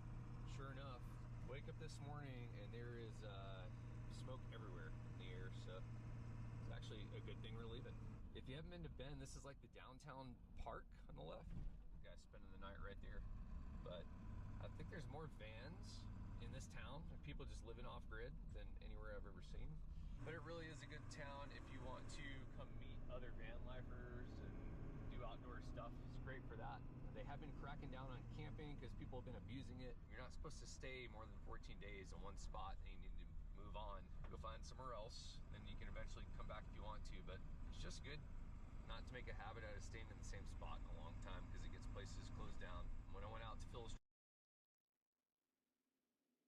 Sure enough, wake up this morning and there is smoke everywhere in the air, so it's actually a good thing we're leaving. If you haven't been to Bend, this is like the downtown park on the left. The guy's spending the night right there. But I think there's more vans in this town, and people just living off grid, than anywhere I've ever seen. But it really is a good town if you want to come meet other van lifers and do outdoor stuff. It's great for that. They have been cracking down on camping because people have been abusing it. You're not supposed to stay more than 14 days in one spot, and you need to move on, go find somewhere else, and you can eventually come back if you want to. But it's just good not to make a habit out of staying in the same spot in a long time, because it gets places closed down. When I went out to Phil's,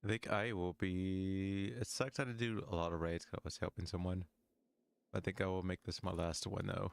I think I will be. It sucks I didn't do a lot of raids 'cause I was helping someone. I think I will make this my last one though.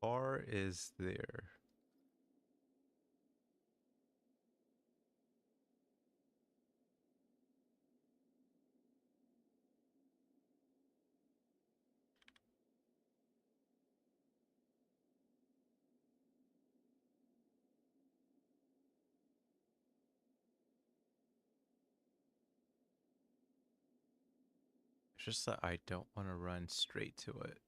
bar is there? It's just that I don't want to run straight to it.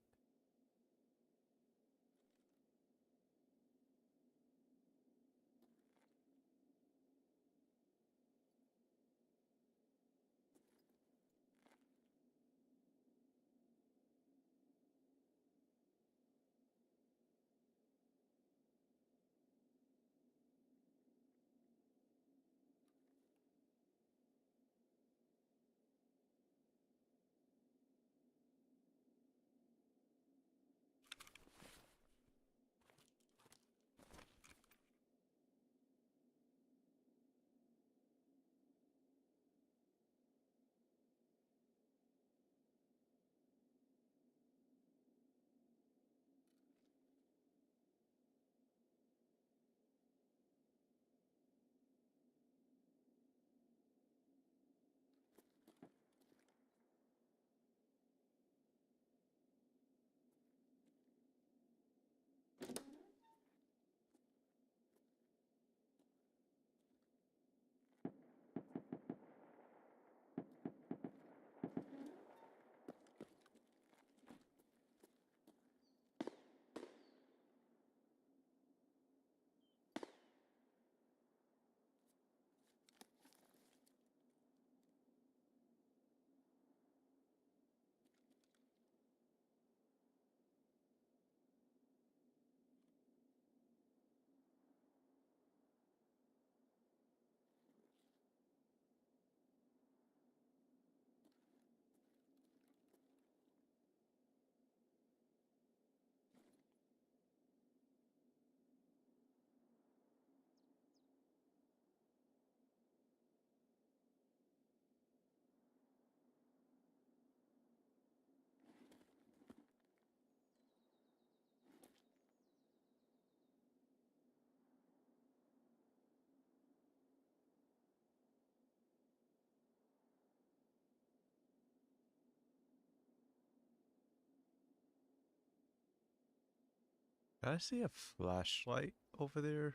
Did I see a flashlight over there?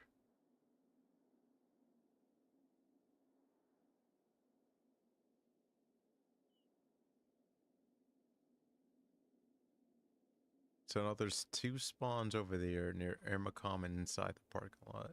So now there's 2 spawns over there near Irma Common inside the parking lot.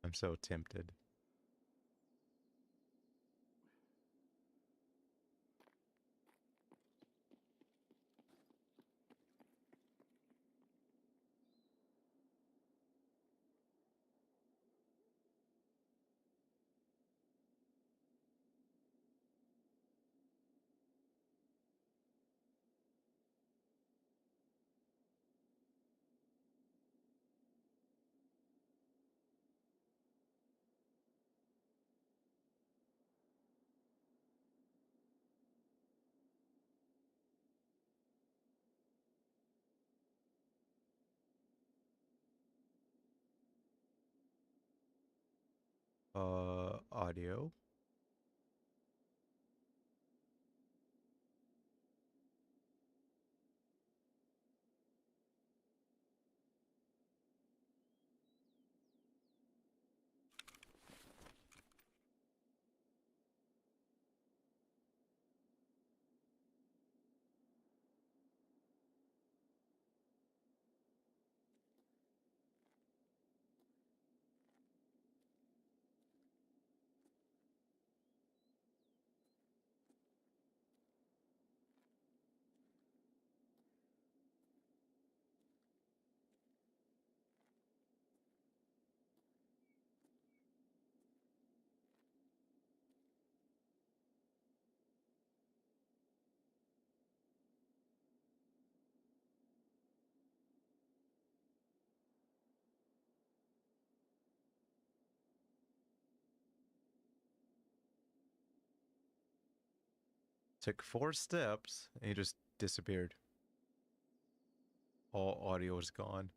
I'm so tempted. Audio. took 4 steps and he just disappeared. All audio is gone.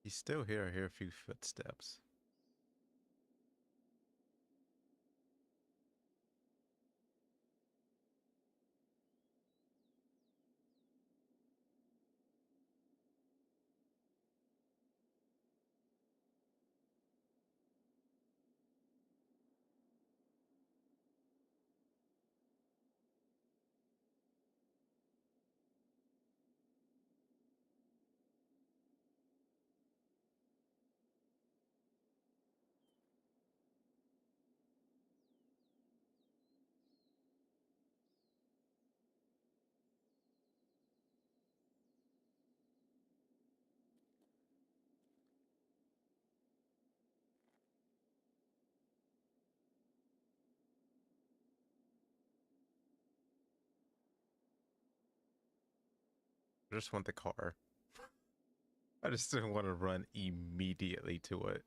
He's still here. I hear a few footsteps. I just want the car. I just didn't want to run immediately to it.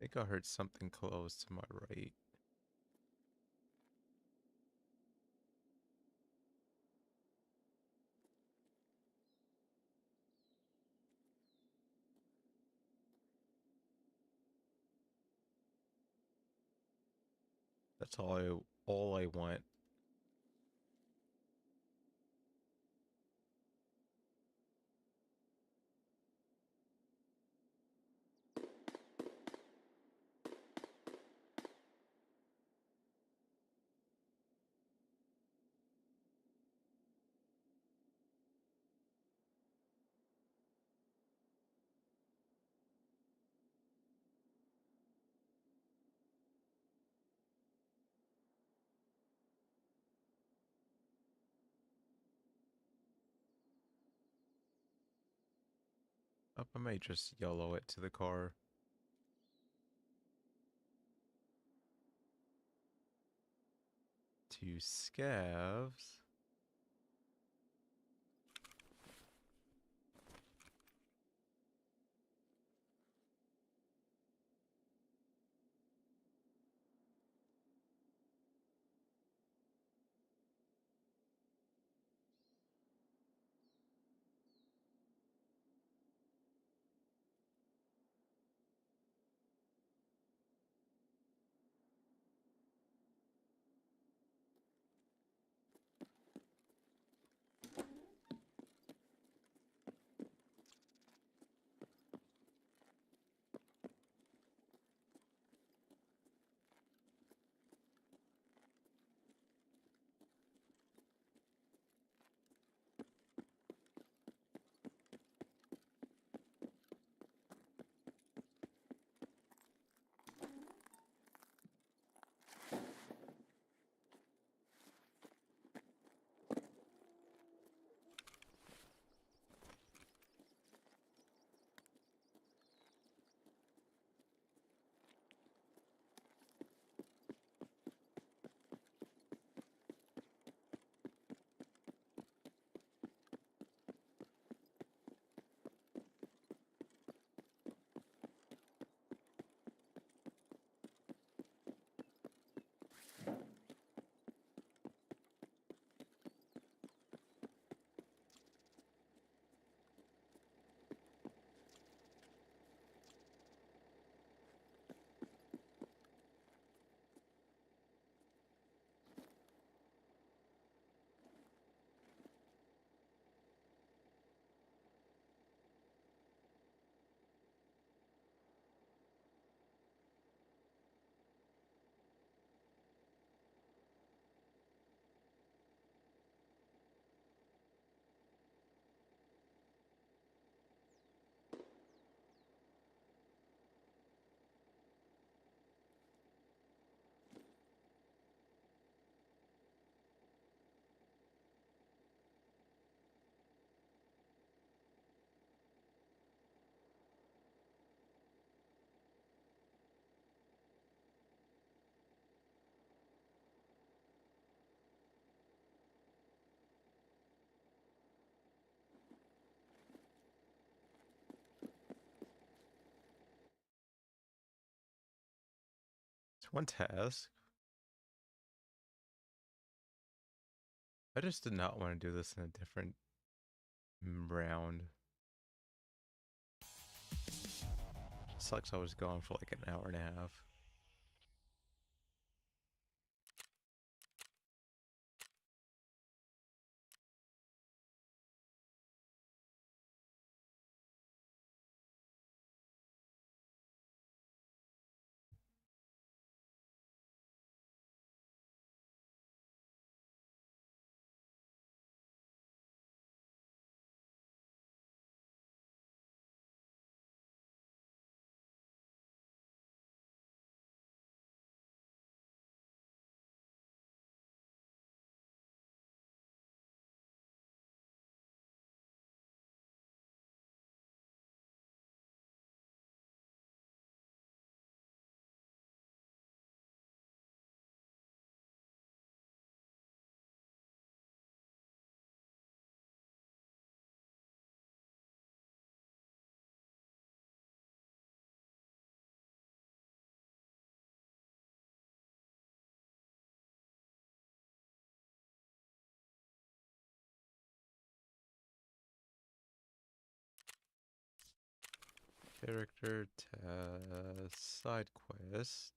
I think I heard something close to my right. That's all I want. I may just YOLO it to the car. To scavs. One task. I just did not want to do this in a different round. Sucks I was gone for like an hour and a half. Character task, side quest.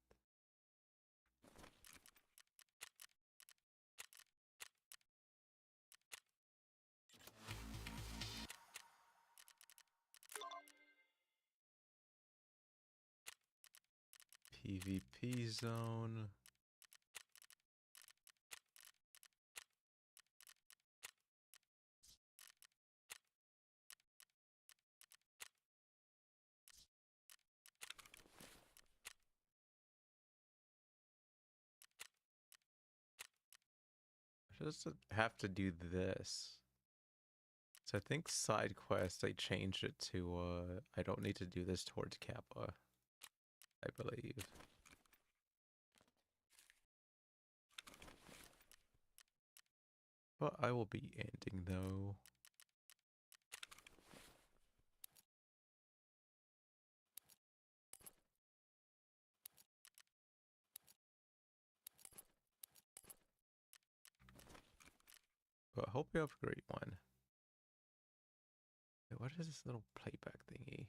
PvP zone. Just have to do this. So I think side quest, I changed it to I don't need to do this towards Kappa, I believe. But I will be ending though. But I hope you have a great one. Wait, what is this little playback thingy?